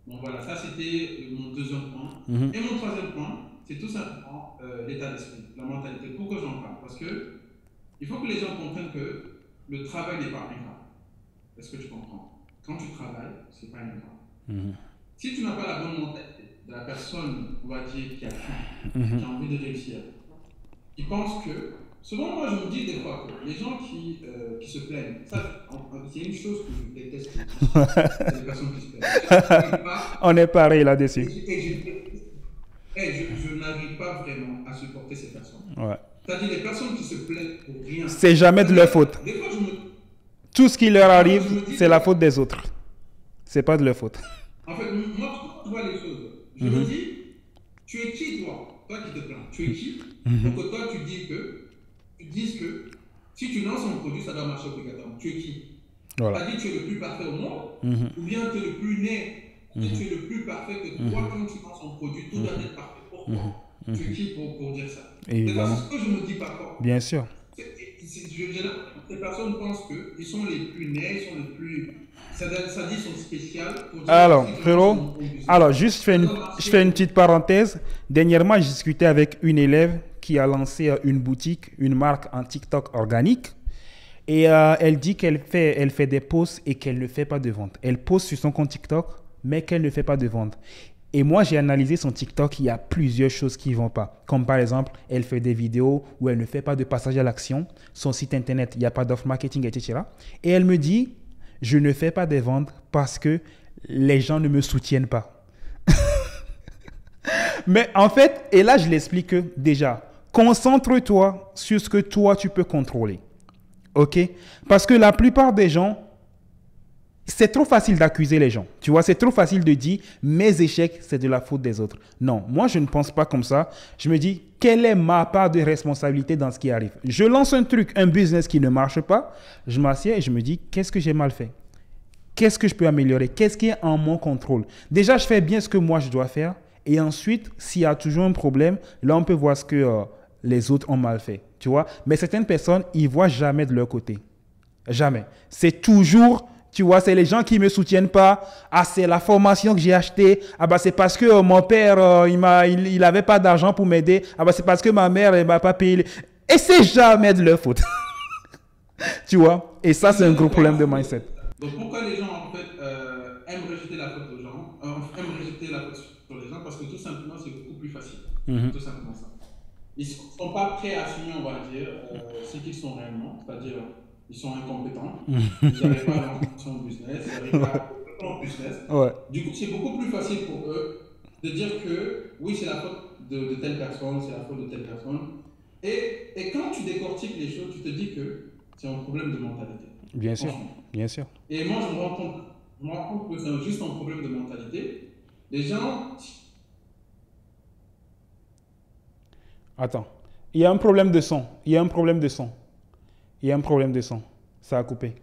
Bon, voilà, ça c'était mon deuxième point.
Mhm.
Et mon troisième point, c'est tout simplement l'état d'esprit, la mentalité. Pourquoi j'en parle? Parce que il faut que les gens comprennent que le travail n'est pas ingrat. Est-ce que tu comprends? Quand tu travailles, c'est pas ingrat. Si tu n'as pas la bonne mentalité de la personne, on va dire, qui a faim, qui a envie de réussir, qui pense que, souvent moi je me dis des fois que les gens qui se plaignent, ça c'est une chose que je déteste, c'est les personnes qui se plaignent.
On est pareil là-dessus.
Et je n'arrive pas vraiment à supporter ces personnes.
Ouais.
C'est-à-dire les personnes qui se plaignent pour rien.
C'est jamais de leur faute.
Des fois,
tout ce qui leur arrive, c'est la faute des autres. C'est pas de leur faute.
En fait, moi, je vois les choses. Je me dis, tu es qui toi? Toi qui te plains, tu es qui? Pour que toi, tu dises que si tu lances un produit, ça doit marcher obligatoirement. Tu es qui?
Voilà.
C'est-à-dire que tu es le plus parfait au monde, ou bien tu es le plus né, tu es le plus parfait que toi, quand tu lances un produit, tout doit être parfait. Pourquoi? Tu es qui pour dire ça?
Évidemment.
C'est ce que je me dis parfois.
Bien sûr.
Les personnes pensent qu'ils sont les plus nés, ils sont les plus. Ça dit qu'ils sont spéciales.
Alors, frérot, juste je fais une petite parenthèse. Dernièrement, j'ai discuté avec une élève qui a lancé une boutique, une marque en TikTok organique. Et elle dit qu'elle fait des posts et qu'elle ne fait pas de vente. Elle poste sur son compte TikTok, mais qu'elle ne fait pas de vente. Et moi, j'ai analysé son TikTok, il y a plusieurs choses qui ne vont pas. Comme par exemple, elle fait des vidéos où elle ne fait pas de passage à l'action. Son site internet, il n'y a pas d'offre marketing, etc. Et elle me dit, je ne fais pas des ventes parce que les gens ne me soutiennent pas. Mais en fait, et là, je l'explique que déjà, concentre-toi sur ce que toi, tu peux contrôler. OK? Parce que la plupart des gens, c'est trop facile d'accuser les gens. Tu vois, c'est trop facile de dire mes échecs, c'est de la faute des autres. Non, moi, je ne pense pas comme ça. Je me dis, quelle est ma part de responsabilité dans ce qui arrive? Je lance un truc, un business qui ne marche pas. Je m'assieds et je me dis, qu'est-ce que j'ai mal fait? Qu'est-ce que je peux améliorer? Qu'est-ce qui est en mon contrôle? Déjà, je fais bien ce que moi, je dois faire. Et ensuite, s'il y a toujours un problème, là, on peut voir ce que les autres ont mal fait. Tu vois? Mais certaines personnes, ils ne voient jamais de leur côté. Jamais. C'est toujours... Tu vois, c'est les gens qui ne me soutiennent pas. Ah, c'est la formation que j'ai achetée. Ah, bah, c'est parce que mon père, il avait pas d'argent pour m'aider. Ah, bah, c'est parce que ma mère, elle m'a pas payé. Et c'est jamais de leur faute. Tu vois? Et ça, c'est un gros problème de mindset.
Donc, pourquoi les gens, en fait, aiment rejeter la faute aux gens, aiment rejeter la faute sur les gens? Parce que tout simplement, c'est beaucoup plus facile. Tout simplement ça. Ils ne sont pas prêts à assumer, on va dire, ce qu'ils sont réellement. C'est-à-dire... Ils sont incompétents, ils n'arrivent pas à lancer un business, ils n'arrivent pas à lancer un business.
Ouais.
Du coup, c'est beaucoup plus facile pour eux de dire que oui, c'est la faute de telle personne, c'est la faute de telle personne. Et quand tu décortiques les choses, tu te dis que c'est un problème de mentalité.
Bien sûr, bien sûr.
Et moi, je me rends compte que c'est juste un problème de mentalité. Les gens...
Attends, il y a un problème de son, il y a un problème de son. Il y a un problème de son. Ça a coupé.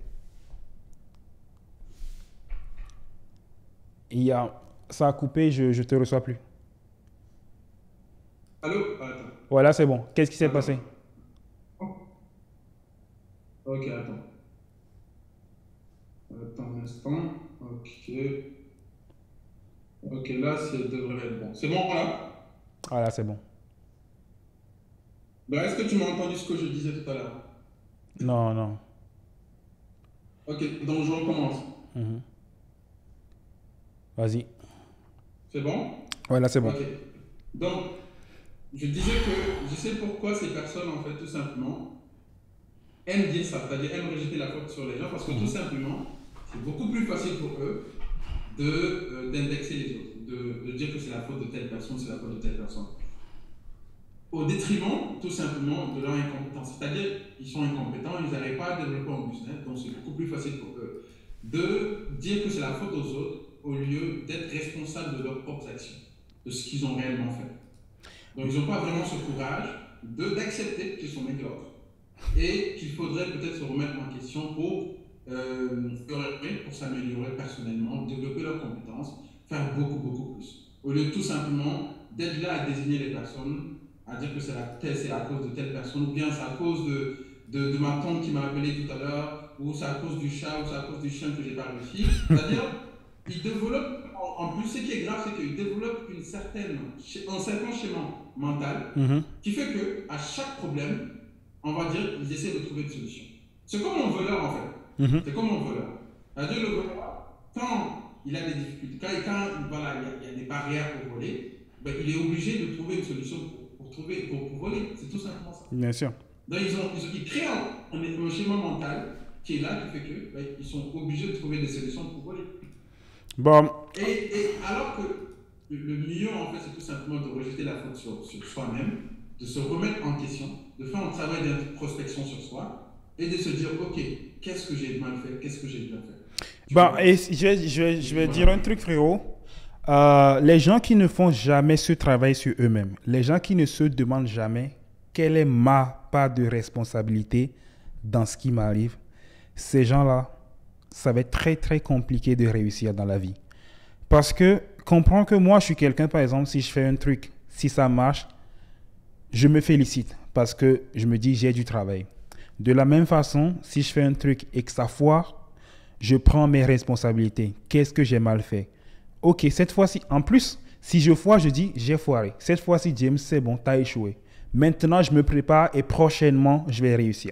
Ça a coupé, je ne te reçois plus.
Allô? Attends.
Voilà, c'est bon. Qu'est-ce qui s'est passé?
Ok, attends. Attends un instant. Ok. Ok, là, ça devrait être bon. C'est bon, là?
Voilà, c'est bon.
Ben, est-ce que tu m'as entendu ce que je disais tout à l'heure?
Non, non.
Ok, donc je recommence.
Vas-y.
C'est bon?
Ouais, là c'est bon.
Ok. Donc, je disais que je sais pourquoi ces personnes, en fait, tout simplement, aiment dire ça, c'est-à-dire aiment rejeter la faute sur les gens, parce que tout simplement, c'est beaucoup plus facile pour eux d'indexer les autres, de dire que c'est la faute de telle personne, c'est la faute de telle personne. Au détriment, tout simplement, de leur incompétence. C'est-à-dire, ils sont incompétents, ils n'arrivent pas à développer un business, donc c'est beaucoup plus facile pour eux de dire que c'est la faute aux autres au lieu d'être responsables de leurs propres actions, de ce qu'ils ont réellement fait. Donc, ils n'ont pas vraiment ce courage d'accepter qu'ils sont médiocres et qu'il faudrait peut-être se remettre en question pour s'améliorer personnellement, développer leurs compétences, faire beaucoup, beaucoup plus. Au lieu tout simplement d'être là à désigner les personnes, à dire que c'est à cause de telle personne, ou bien c'est à cause de ma tante qui m'a appelé tout à l'heure, ou c'est à cause du chat, ou c'est à cause du chien que j'ai pas réussi. C'est-à-dire, ils développent, en plus ce qui est grave, c'est qu'ils développent un certain schéma mental
Mhm.
qui fait qu'à chaque problème, on va dire, ils essaient de trouver une solution. C'est comme un voleur en fait.
Mhm.
C'est comme un voleur. C'est-à-dire le voleur, quand il a des difficultés, quand voilà, il y a des barrières pour voler, ben, il est obligé de trouver une solution pour voler. C'est tout simplement ça.
Bien sûr.
Donc ils créent un schéma mental qui est là, qui fait que ben, ils sont obligés de trouver des solutions pour voler.
Bon,
Et alors que le mieux, en fait, c'est tout simplement de rejeter la faute sur soi-même, de se remettre en question, de faire un travail d'introspection sur soi et de se dire, OK, qu'est-ce que j'ai mal fait, qu'est-ce que j'ai bien fait. Tu
bon,
vois?
et je vais dire
Voilà.
un truc, frérot. Les gens qui ne font jamais ce travail sur eux-mêmes, les gens qui ne se demandent jamais quelle est ma part de responsabilité dans ce qui m'arrive, ces gens-là, ça va être très très compliqué de réussir dans la vie. Parce que comprends que moi, je suis quelqu'un, par exemple, si je fais un truc, si ça marche, je me félicite parce que je me dis j'ai du travail. De la même façon, si je fais un truc et que ça foire, je prends mes responsabilités. Qu'est-ce que j'ai mal fait? Ok, cette fois-ci, en plus, si je foire, je dis j'ai foiré. Cette fois-ci, James, c'est bon, t'as échoué. Maintenant, je me prépare et prochainement, je vais réussir.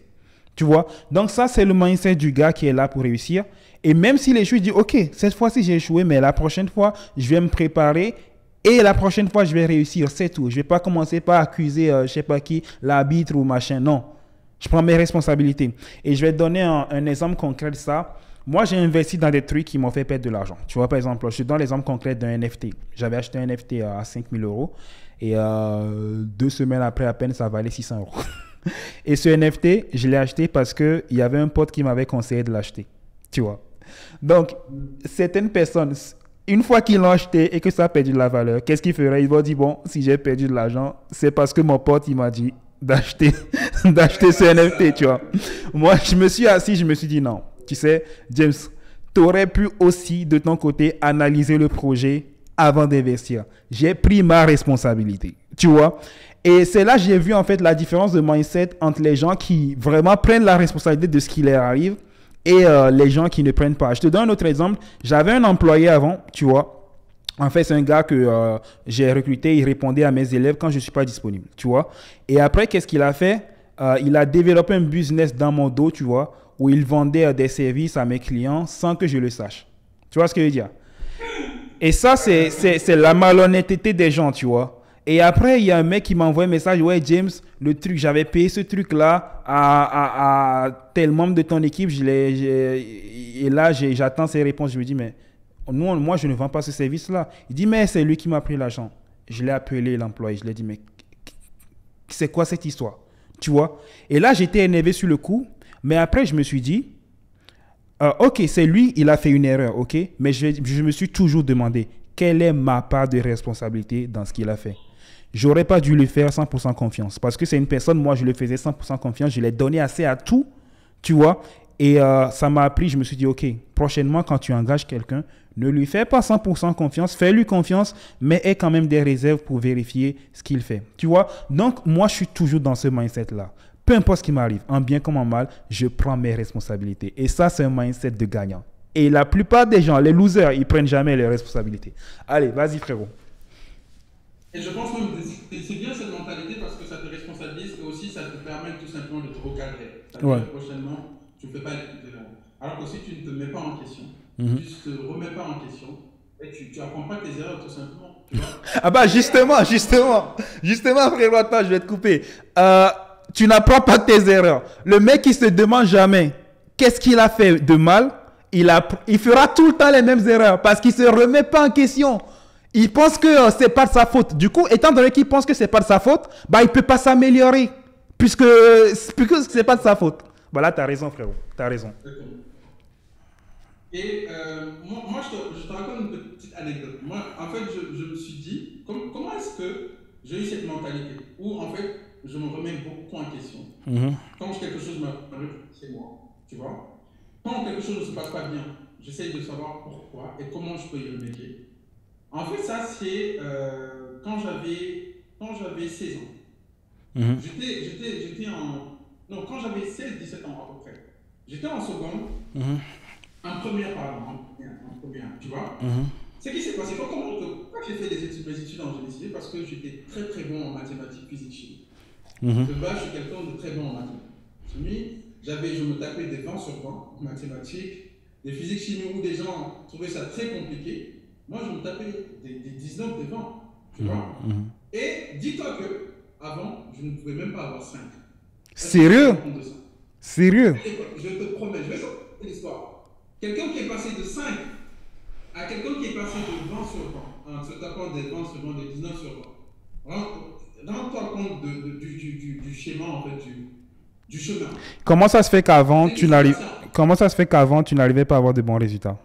Tu vois? Donc ça, c'est le mindset du gars qui est là pour réussir. Et même s'il échoue, il dit, OK, cette fois-ci, j'ai échoué, mais la prochaine fois, je vais me préparer et la prochaine fois, je vais réussir. C'est tout. Je ne vais pas commencer par accuser, je ne sais pas qui, l'arbitre ou machin. Non. Je prends mes responsabilités. Et je vais te donner un exemple concret de ça. Moi, j'ai investi dans des trucs qui m'ont fait perdre de l'argent. Tu vois, par exemple, je te donne l'exemple concret d'un NFT. J'avais acheté un NFT à 5 000 euros et 2 semaines après, à peine, ça valait 600 euros. Et ce NFT, je l'ai acheté parce qu'il y avait un pote qui m'avait conseillé de l'acheter. Tu vois. Donc, certaines personnes, une fois qu'ils l'ont acheté et que ça a perdu de la valeur, qu'est-ce qu'ils feraient? Ils vont dire, bon, si j'ai perdu de l'argent, c'est parce que mon pote, il m'a dit d'acheter d'acheter ce
C'est
NFT, tu
ça.
vois. Moi, je me suis assis, je me suis dit, non, tu sais, James, tu aurais pu aussi, de ton côté, analyser le projet avant d'investir. J'ai pris ma responsabilité, tu vois. Et c'est là que j'ai vu en fait la différence de mindset entre les gens qui vraiment prennent la responsabilité de ce qui leur arrive et les gens qui ne prennent pas. Je te donne un autre exemple. J'avais un employé avant, tu vois. En fait, c'est un gars que j'ai recruté. Il répondait à mes élèves quand je ne suis pas disponible, tu vois. Et après, qu'est-ce qu'il a fait? Il a développé un business dans mon dos, tu vois, où il vendait des services à mes clients sans que je le sache. Tu vois ce que je veux dire? Et ça, c'est la malhonnêteté des gens, tu vois. Et après, il y a un mec qui m'a envoyé un message. Ouais, James, le truc, j'avais payé ce truc-là à tel membre de ton équipe. Et là, j'attends ses réponses. Je me dis, mais moi, je ne vends pas ce service-là. Il dit, mais c'est lui qui m'a pris l'argent. Je l'ai appelé l'employé. Je lui ai dit, mais c'est quoi cette histoire? Tu vois? Et là, j'étais énervé sur le coup. Mais après, je me suis dit, ok, c'est lui, il a fait une erreur, ok? Mais je me suis toujours demandé, quelle est ma part de responsabilité dans ce qu'il a fait? J'aurais pas dû le faire 100% confiance. Parce que c'est une personne, moi, je le faisais 100% confiance. Je l'ai donné assez à tout, tu vois? Et ça m'a appris, je me suis dit, ok, prochainement, quand tu engages quelqu'un, ne lui fais pas 100% confiance, fais-lui confiance, mais aie quand même des réserves pour vérifier ce qu'il fait. Tu vois? Donc, moi, je suis toujours dans ce mindset-là. Peu importe ce qui m'arrive, en bien comme en mal, je prends mes responsabilités. Et ça, c'est un mindset de gagnant. Et la plupart des gens, les losers, ils prennent jamais les responsabilités. Allez, vas-y, frérot.
Et je pense même que c'est bien cette mentalité parce que ça te responsabilise et aussi ça te permet tout simplement de te recadrer. C'est-à-dire
Ouais.
que prochainement, tu ne fais pas d'erreur. Alors que si tu ne te mets pas en question, tu
Mhm.
ne te remets pas en question, et tu n'apprends pas tes erreurs tout simplement. Tu vois?
Ah bah
Et
justement, frérot, attends, je vais te couper. Tu n'apprends pas tes erreurs. Le mec qui se demande jamais qu'est-ce qu'il a fait de mal, il fera tout le temps les mêmes erreurs parce qu'il ne se remet pas en question. Il pense que c'est pas de sa faute. Du coup, étant donné qu'il pense que c'est pas de sa faute, bah il peut pas s'améliorer puisque c'est pas de sa faute. Bah là, t'as raison, frérot. T'as raison.
Et moi je te raconte une petite anecdote. Moi, en fait, je me suis dit, comment est-ce que j'ai eu cette mentalité où, en fait, je me remets beaucoup en question.
Mhm.
Quand quelque chose m'arrive, c'est moi, tu vois. Quand quelque chose ne se passe pas bien, j'essaye de savoir pourquoi et comment je peux y remédier. En fait, ça, c'est quand j'avais 16 ans.
Mhm.
J'étais en... Non, quand j'avais 16 17 ans à peu près. J'étais en seconde,
Mhm.
en première, pardon, en première, tu vois.
Mhm.
Ce qui s'est passé, pourquoi j'ai fait mes études en génie civil? Parce que j'étais très très bon en mathématiques, physique, chimie.
Mhm.
De base, je suis quelqu'un de très bon en mathématiques. Chimie, je me tapais des 20 sur 20 en mathématiques, des physiques, chimie où des gens trouvaient ça très compliqué. Moi, je me tapais des 19, des 20, tu
Mhm.
vois.
Mhm.
Et dis-toi que, avant, je ne pouvais même pas avoir 5. Est-ce que tu te
Sérieux?
rends compte de ça?
Sérieux?
Je te promets, je vais te raconter l'histoire. Quelqu'un qui est passé de 5 à quelqu'un qui est passé de 20 sur 20, en se tapant des 20 sur 20, des 19 sur 20. Rends-toi compte du schéma, en fait, du chemin.
Comment ça se fait qu'avant,
C'est qui s'est passé?
comment ça se fait qu'avant, tu n'arrivais pas à avoir de bons résultats?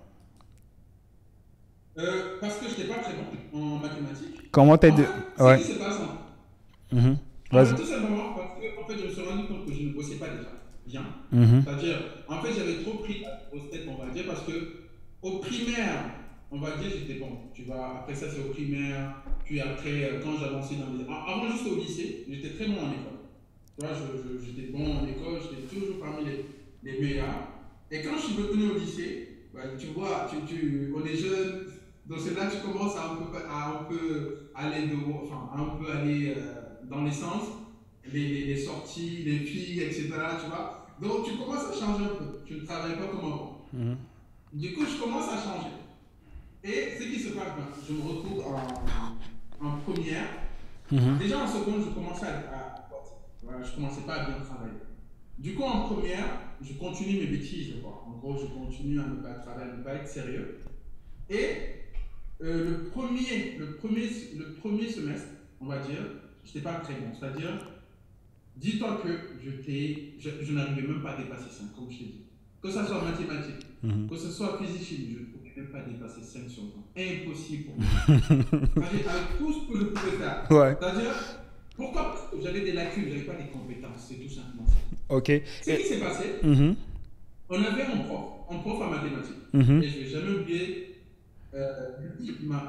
Parce que je n'étais pas très bon en mathématiques.
Comment t'es
En
de...
fait, ce
Ouais.
qui se passe,
Mhm.
en
Vas-y.
fait, tout simplement parce que en fait, je me suis rendu compte que je ne bossais pas déjà bien.
Mhm.
C'est-à-dire, en fait, j'avais trop pris la grosse tête, on va dire, parce que au primaire, on va dire, j'étais bon. Tu vois, après ça, c'est au primaire. Puis après, quand j'avançais dans les. Avant, juste au lycée, j'étais très bon en école. Tu vois, j'étais bon en école, j'étais toujours parmi les meilleurs. Et quand je suis revenu au lycée, bah, tu vois, on est jeune. Donc c'est là que tu commences à un peu aller, enfin, à un peu aller dans les sens, les sorties, les filles, etc. Tu vois. Donc tu commences à changer un peu. Tu ne travailles pas comme avant.
Mhm.
Du coup, je commence à changer. Et ce qui se passe, ben, je me retrouve en première.
Mhm.
Déjà en seconde, je commençais voilà, je commençais pas à bien travailler. Du coup, en première, je continue mes bêtises, quoi. En gros, je continue à ne pas travailler, à ne pas être sérieux. Et le premier semestre, on va dire, je n'étais pas très bon. C'est-à-dire, dis-toi que je n'arrivais même pas à dépasser 5, comme je t'ai dit. Que ce soit mathématiques,
Mhm.
que ce soit physique chimie, je ne pouvais même pas dépasser 5 sur 20. Impossible pour moi. C'est-à-dire, avec tout ce que je pouvais faire.
Ouais.
C'est-à-dire, pourquoi? Parce que j'avais des lacunes, je n'avais pas des compétences, c'est tout simplement ça.
Ok.
Ce qui s'est passé,
Mhm.
on avait un prof en mathématiques.
Mhm.
Et je ne vais jamais oublier,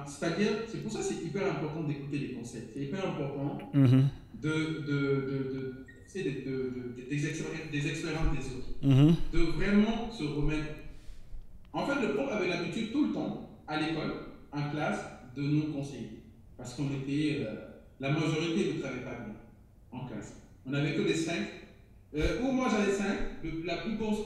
c'est-à-dire, c'est pour ça que c'est hyper important d'écouter les conseils. C'est hyper important
Mhm.
des expériences des autres.
Mhm.
De vraiment se remettre. En fait, le prof avait l'habitude tout le temps, à l'école, en classe, de nous conseiller. Parce qu'on était. La majorité ne travaillait pas bien en classe. On n'avait que des 5. Où moi j'avais 5, la plus grosse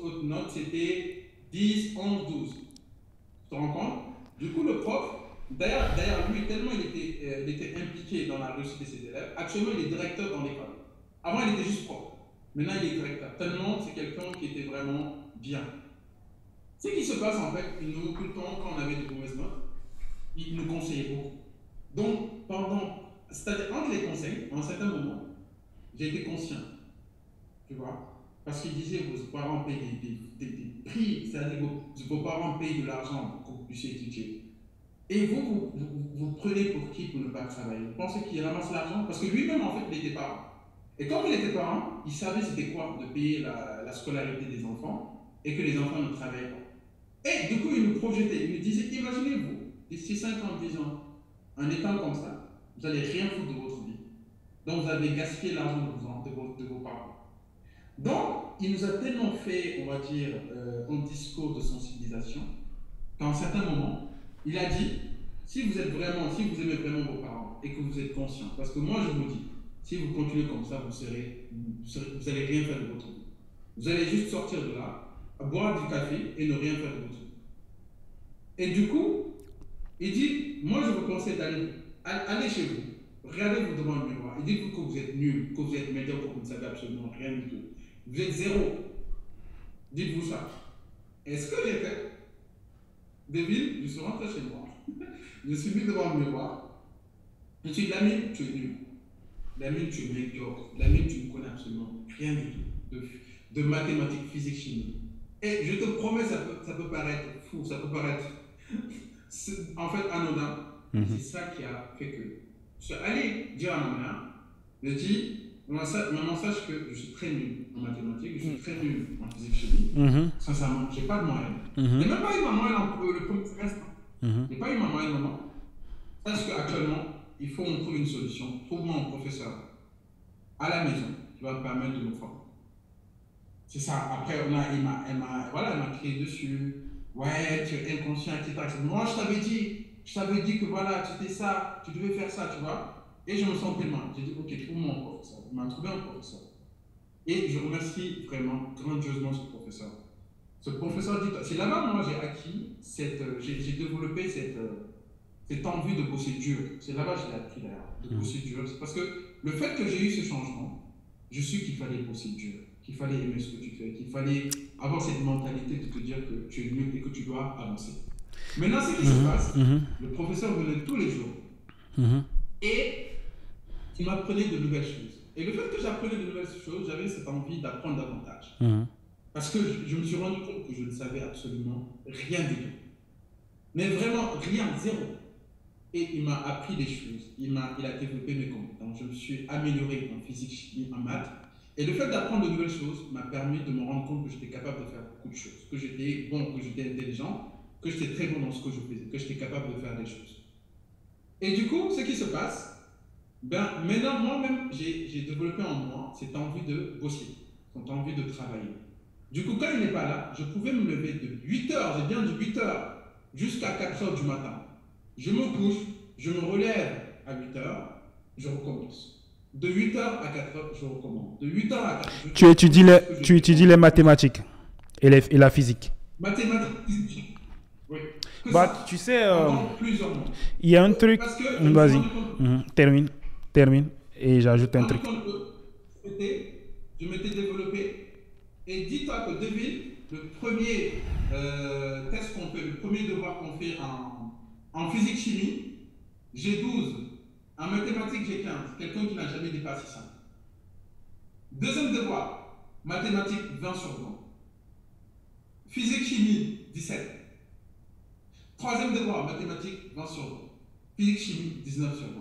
haute note c'était 10, 11, 12. Tu te rends compte? Du coup, le prof, d'ailleurs lui, tellement il était impliqué dans la réussite de ses élèves, actuellement il est directeur dans l'école. Avant il était juste prof. Maintenant il est directeur. Tellement c'est quelqu'un qui était vraiment bien. Ce qui se passe en fait, tout le temps, quand on avait de mauvaises notes, il nous conseillait beaucoup. Donc, c'est-à-dire entre les conseils, à un certain moment, j'ai été conscient, tu vois, parce qu'il disait vos parents payent des prix, c'est-à-dire vos parents payent de l'argent pour que vous puissiez étudier. Et vous prenez pour qui pour ne pas travailler? Vous pensez qu'il ramasse l'argent? Parce que lui-même, en fait, il était parent. Et comme il était parent, il savait c'était quoi de payer la scolarité des enfants et que les enfants ne travaillaient pas. Et du coup, il nous projetait, il nous disait, imaginez-vous, d'ici 50, 10 ans, en étant comme ça, vous n'allez rien foutre de votre vie. Donc vous avez gaspillé l'argent de vos parents. Donc, il nous a tellement fait, on va dire, un discours de sensibilisation, qu'à un certain moment, il a dit, si vous aimez vraiment vos parents et que vous êtes conscient, parce que moi je vous dis, si vous continuez comme ça, vous allez rien faire de votre vie. Vous allez juste sortir de là, boire du café et ne rien faire de votre vie. Et du coup, il dit, moi je vous conseille aller chez vous, regardez-vous devant le miroir et dites-vous que vous êtes nul, que vous êtes médiocre, que vous ne savez absolument rien du tout. Vous êtes zéro. Dites-vous ça. Et ce que j'ai fait, David, je suis rentré chez moi. Je suis mis devant le miroir. Je me suis dit, Lamine, tu es nul. Lamine, tu es médiocre. Lamine, tu ne connais absolument rien du tout de mathématiques, physique, chimie. Et je te promets, ça peut paraître fou, ça peut paraître en fait anodin.
Mhm.
C'est ça qui a fait que je suis allé dire à ma mère, je dis, maman, sache que je suis très nul en mathématiques, je suis très nul en physique chimie.
Mhm.
Sincèrement, j'ai pas de moyenne.
Mhm.
J'ai même pas eu ma moyenne le premier semestre.
Mhm.
J'ai pas eu ma moyenne, maman. Parce qu'actuellement, il faut qu'on trouve une solution. Trouve-moi un professeur à la maison qui va me permettre de me former. C'est ça. Après, elle m'a crié dessus. ouais, tu es inconscient, etc. Moi, je t'avais dit que voilà, tu étais ça, tu devais faire ça, tu vois. Et je me sentais mal. J'ai dit, ok, trouve-moi un professeur. Il m'a trouvé un professeur. Et je remercie vraiment grandiosement ce professeur. Ce professeur dit, c'est là-bas, moi, j'ai acquis j'ai développé cette envie de bosser dur. C'est là-bas que je l'ai appris d'ailleurs, de bosser dur. C'est parce que le fait que j'ai eu ce changement, je suis qu'il fallait bosser dur, qu'il fallait aimer ce que tu fais, qu'il fallait avoir cette mentalité de te dire que tu es mieux et que tu dois avancer. Maintenant, ce qui se passe, le professeur venait tous les jours et il m'apprenait de nouvelles choses. Et le fait que j'apprenais de nouvelles choses, j'avais cette envie d'apprendre davantage. Parce que je me suis rendu compte que je ne savais absolument rien du tout. Mais vraiment rien, zéro. Et il m'a appris des choses, il a développé mes compétences, je me suis amélioré en physique, chimie, en maths. Et le fait d'apprendre de nouvelles choses m'a permis de me rendre compte que j'étais capable de faire beaucoup de choses, que j'étais bon, que j'étais intelligent, que j'étais très bon dans ce que je faisais, que j'étais capable de faire des choses. Et du coup, ce qui se passe, ben, maintenant, moi-même, j'ai développé en moi cette envie de bosser, cette envie de travailler. Du coup, quand il n'est pas là, je pouvais me lever de 8 heures, j'ai bien dit 8 heures, jusqu'à 4 heures du matin. Je me couche, je me relève à 8 heures, je recommence. De 8 heures à 4 heures, je recommence. De 8 heures à 4 heures,
Tu étudies les mathématiques et la physique.
Mathématiques, physique. Oui. Que
Bah,
ça.
tu sais,
Pendant plusieurs mois.
il y a un truc.
Parce que je me suis
Vas-y.
rendu compte
Termine. Et j'ajoute un truc.
je m'étais développé. Et dis-toi que depuis le premier test qu'on fait, le premier devoir qu'on fait en physique-chimie, j'ai 12. En mathématiques, j'ai 15. Quelqu'un qui n'a jamais dépassé ça. Deuxième devoir, mathématiques 20 sur 20. Physique-chimie 17. Troisième devoir, mathématiques 20 sur 20. Physique-chimie 19 sur 20.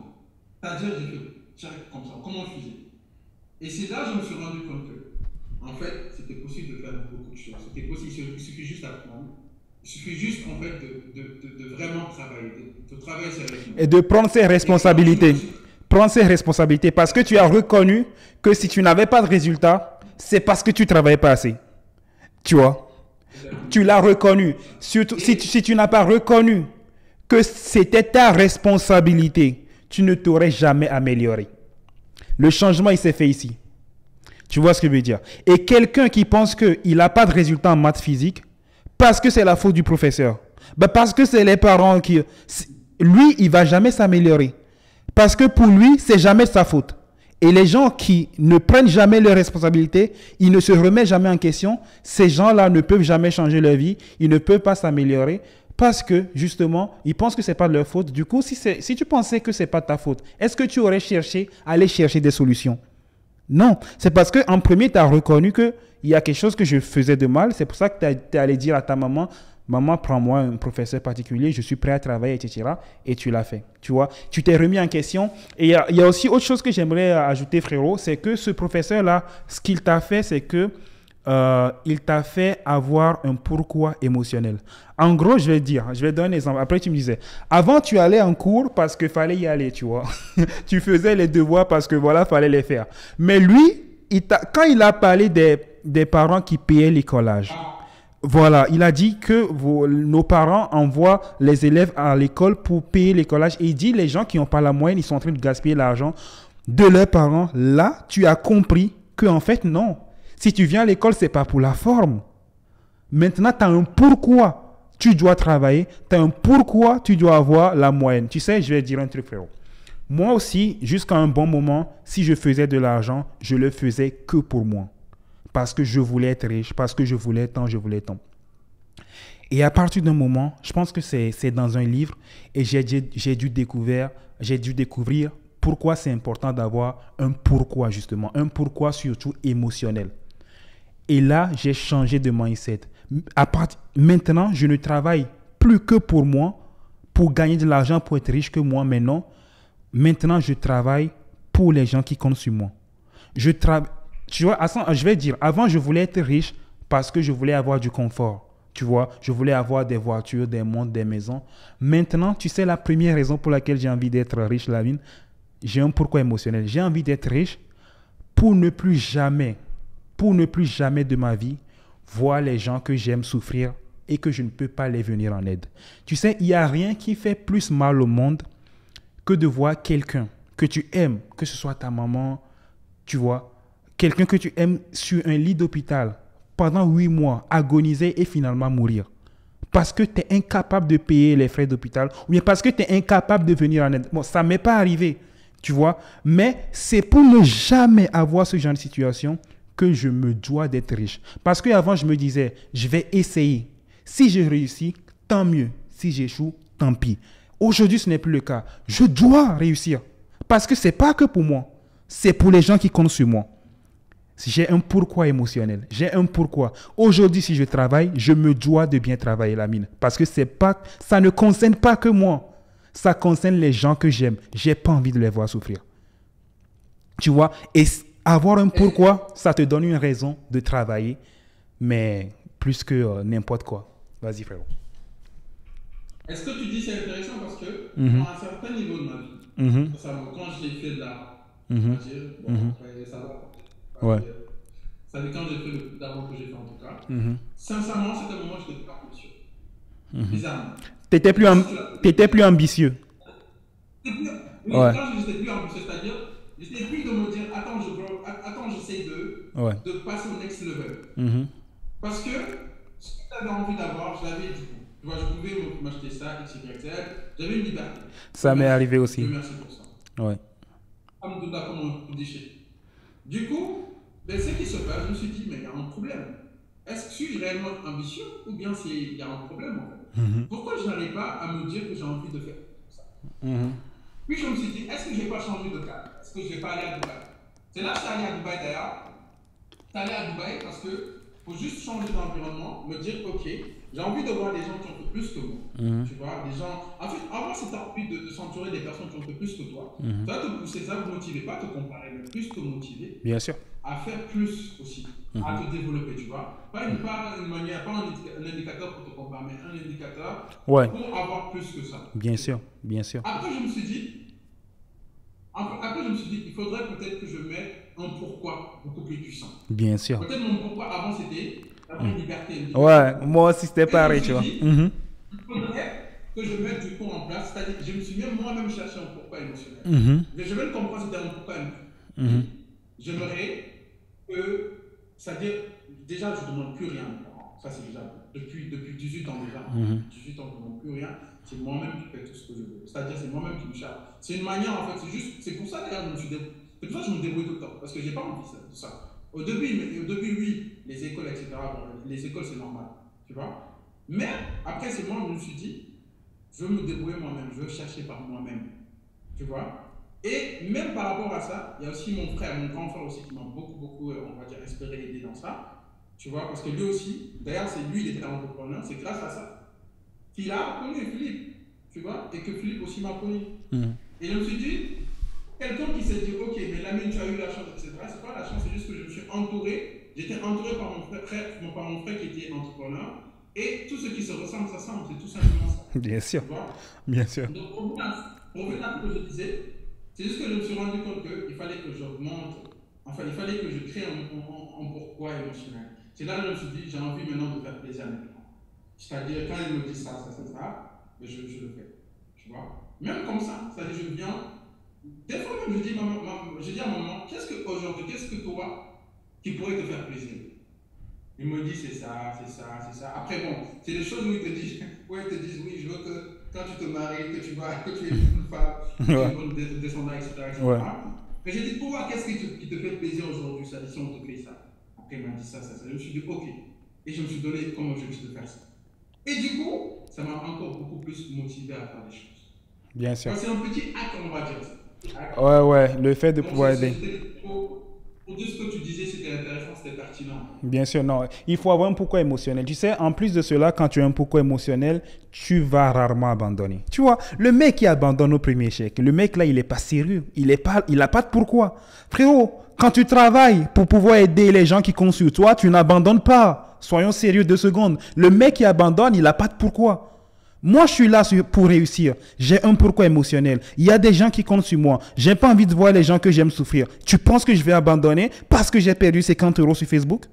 C'est-à-dire, j'ai fait direct comme ça, comme on faisait. Et c'est là que je me suis rendu compte que, en fait, c'était possible de faire beaucoup de choses. C'était possible, il suffit juste d'apprendre. Il suffit juste, en fait, de vraiment travailler, de travailler sérieusement.
Et de prendre ses responsabilités. Prendre ses responsabilités. Parce que tu as reconnu que si tu n'avais pas de résultat, c'est parce que tu ne travaillais pas assez. Tu vois? Tu l'as reconnu. Surtout, si tu n'as pas reconnu que c'était ta responsabilité, tu ne t'aurais jamais amélioré. Le changement, il s'est fait ici. Tu vois ce que je veux dire? Et quelqu'un qui pense qu'il n'a pas de résultat en maths physique, parce que c'est la faute du professeur, ben parce que c'est les parents qui... Lui, il ne va jamais s'améliorer. Parce que pour lui, c'est jamais de sa faute. Et les gens qui ne prennent jamais leurs responsabilités, ils ne se remettent jamais en question, ces gens-là ne peuvent jamais changer leur vie, ils ne peuvent pas s'améliorer parce que, justement, ils pensent que ce n'est pas de leur faute. Du coup, si tu pensais que ce n'est pas de ta faute, est-ce que tu aurais cherché à aller chercher des solutions? Non. C'est parce qu'en premier, tu as reconnu qu'il y a quelque chose que je faisais de mal. C'est pour ça que tu es allé dire à ta maman, maman, prends-moi un professeur particulier, je suis prêt à travailler, etc. Et tu l'as fait. Tu vois, tu t'es remis en question. Et il y a aussi autre chose que j'aimerais ajouter, frérot, c'est que ce professeur-là, ce qu'il t'a fait, c'est que il t'a fait avoir un pourquoi émotionnel. En gros, je vais donner un exemple. Après, tu me disais, avant, tu allais en cours parce qu'il fallait y aller, tu vois. Tu faisais les devoirs parce que voilà, il fallait les faire. Mais lui, quand il a parlé des parents qui payaient l'écolage, voilà, il a dit que nos parents envoient les élèves à l'école pour payer l'écolage. Et il dit, les gens qui n'ont pas la moyenne, ils sont en train de gaspiller l'argent de leurs parents. Là, tu as compris qu'en fait, non. Si tu viens à l'école, ce n'est pas pour la forme. Maintenant, tu as un pourquoi tu dois travailler. Tu as un pourquoi tu dois avoir la moyenne. Tu sais, je vais dire un truc, frérot. Moi aussi, jusqu'à un bon moment, si je faisais de l'argent, je le faisais que pour moi. Parce que je voulais être riche, parce que je voulais tant. Et à partir d'un moment, je pense que c'est dans un livre, et j'ai dû découvrir pourquoi c'est important d'avoir un pourquoi, justement. Un pourquoi surtout émotionnel. Et là, j'ai changé de mindset. Maintenant, je ne travaille plus que pour moi, pour gagner de l'argent, pour être riche que moi. Mais non, maintenant, je travaille pour les gens qui comptent sur moi. Tu vois, je vais dire, avant, je voulais être riche parce que je voulais avoir du confort. Tu vois, je voulais avoir des voitures, des montres, des maisons. Maintenant, tu sais la première raison pour laquelle j'ai envie d'être riche, Lavine? J'ai un pourquoi émotionnel. J'ai envie d'être riche pour ne plus jamais de ma vie voir les gens que j'aime souffrir et que je ne peux pas les venir en aide. Tu sais, il n'y a rien qui fait plus mal au monde que de voir quelqu'un que tu aimes, que ce soit ta maman, tu vois, quelqu'un que tu aimes sur un lit d'hôpital pendant 8 mois, agoniser et finalement mourir. Parce que tu es incapable de payer les frais d'hôpital ou bien parce que tu es incapable de venir en aide. Bon, ça ne m'est pas arrivé, tu vois, mais c'est pour ne jamais avoir ce genre de situation que je me dois d'être riche. Parce qu'avant, je me disais, je vais essayer. Si je réussis, tant mieux. Si j'échoue, tant pis. Aujourd'hui, ce n'est plus le cas. Je dois réussir. Parce que ce n'est pas que pour moi. C'est pour les gens qui comptent sur moi. J'ai un pourquoi émotionnel. J'ai un pourquoi. Aujourd'hui, si je travaille, je me dois de bien travailler la mine. Parce que ça ne concerne pas que moi. Ça concerne les gens que j'aime. Je n'ai pas envie de les voir souffrir. Tu vois? Et avoir un pourquoi, ça te donne une raison de travailler. Mais plus que n'importe quoi. Vas-y, frérot.
Est-ce que tu dis c'est intéressant parce que à un certain niveau de ma vie, quand j'ai fait de l'art, on va dire, bon, après, ça va.
Ouais.
Ça fait quand j'ai fait le plus d'argent que j'ai fait en tout cas. Sincèrement, c'était un moment où j'étais plus ambitieux. Bizarrement.
T'étais plus ambitieux.
Oui,
Ouais.
quand j'étais plus ambitieux, c'est-à-dire, j'étais plus de me dire, attends, j'essaie de passer au next level. Parce que ce que j'avais envie d'avoir, je l'avais du coup. Tu vois, je pouvais m'acheter ça, X, Y, Z. J'avais une liberté.
Ça m'est arrivé aussi.
Merci pour ça.
Ouais.
Alhamdoulilah, comme on dit chez. Du coup, ben, ce qui se passe, je me suis dit, mais il y a un problème. Est-ce que je suis réellement ambitieux ou bien il y a un problème en fait? Pourquoi je n'arrive pas à me dire que j'ai envie de faire ça? Puis je me suis dit, est-ce que je n'ai pas changé de cadre? Est-ce que je ne vais pas aller à Dubaï? C'est là que je suis allé à Dubaï d'ailleurs. Je suis allé à Dubaï parce que faut juste changer d'environnement, me dire, ok, j'ai envie de voir des gens qui ont fait plus que moi. Tu vois, des gens. En fait, avoir cette envie de s'entourer des personnes qui ont fait plus que toi, ça va te pousser, ça va te motiver, pas te comparer, mais plus te motiver.
Bien sûr.
À faire plus aussi, à te développer, tu vois. Pas une manière, pas un indicateur pour te comparer, mais un indicateur pour avoir plus que ça.
Bien sûr, bien sûr.
Après, je me suis dit, il faudrait peut-être que je mette un pourquoi beaucoup plus puissant.
Bien sûr.
Peut-être mon pourquoi avant c'était d'avoir une liberté.
Ouais, moi aussi c'était pareil, tu vois.
Il faudrait que je mette du coup en place, c'est-à-dire que je me suis même moi-même cherché un pourquoi émotionnel. Mais je vais le comprendre, c'était un pourquoi émotionnel. J'aimerais que, c'est-à-dire, déjà je ne demande plus rien. Ça c'est déjà depuis 18 ans déjà. 18 ans je ne demande plus rien. C'est moi-même qui fais tout ce que je veux. C'est-à-dire c'est moi-même qui me charge. C'est une manière en fait, c'est pour ça d'ailleurs c'est pour ça que je me débrouille tout le temps. Parce que j'ai pas envie de ça. Au début, oui, les écoles, etc. Les écoles c'est normal. Tu vois. Mais après c'est moi, je me suis dit, je veux me débrouiller moi-même, je veux chercher par moi-même. Tu vois. Et même par rapport à ça, il y a aussi mon grand frère aussi qui m'a beaucoup, on va dire, inspiré et aidé dans ça. Tu vois, parce que lui aussi, d'ailleurs, c'est lui, il était entrepreneur, c'est grâce à ça qu'il a connu Philippe, tu vois, et que Philippe aussi m'a connu. Et je me suis dit, quelqu'un qui s'est dit, ok, mais Lamine, tu as eu la chance, etc. C'est pas la chance, c'est juste que je me suis entouré, j'étais entouré par mon frère qui était entrepreneur, et tout ce qui se ressemble, ça semble, c'est tout simplement ça.
Bien sûr.
Tu vois.
Bien sûr.
Donc, pour revenir à ce que je disais, c'est juste que je me suis rendu compte qu'il fallait que j'augmente, enfin, il fallait que je crée un pourquoi émotionnel. C'est là que je me suis dit, j'ai envie maintenant de faire plaisir à mes parents. C'est-à-dire, quand ils me disent ça, mais je le fais. Tu vois. Même comme ça, c'est-à-dire, je viens. Des fois même, je dis à maman, qu'est-ce que toi, qui pourrait te faire plaisir? Il me dit, c'est ça. Après, bon, c'est des choses où ils te disent, oui, je veux que quand tu te maries, que tu es une femme, que tu es une bonne descendante, etc. Mais j'ai dit, toi, qu'est-ce qui te fait plaisir aujourd'hui, ça, si on te fait ça? Après, il m'a dit ça. Je me suis dit, ok. Et je me suis donné comme objectif de faire ça. Et du coup, ça m'a encore beaucoup plus motivé à faire des choses.
Bien sûr.
C'est un petit hack, on va dire ça.
Ouais, le fait de pouvoir aider.
Pour dire ce que tu disais, c'était intéressant, c'était pertinent.
Bien sûr, non. Il faut avoir un pourquoi émotionnel. Tu sais, en plus de cela, quand tu as un pourquoi émotionnel, tu vas rarement abandonner. Tu vois, le mec qui abandonne au premier échec, le mec là, il n'est pas sérieux. Il n'a pas de pourquoi. Frérot, quand tu travailles pour pouvoir aider les gens qui comptent sur toi, tu n'abandonnes pas. Soyons sérieux 2 secondes. Le mec qui abandonne, il n'a pas de pourquoi. Moi, je suis là pour réussir. J'ai un pourquoi émotionnel. Il y a des gens qui comptent sur moi. J'ai pas envie de voir les gens que j'aime souffrir. Tu penses que je vais abandonner parce que j'ai perdu 50 € sur Facebook?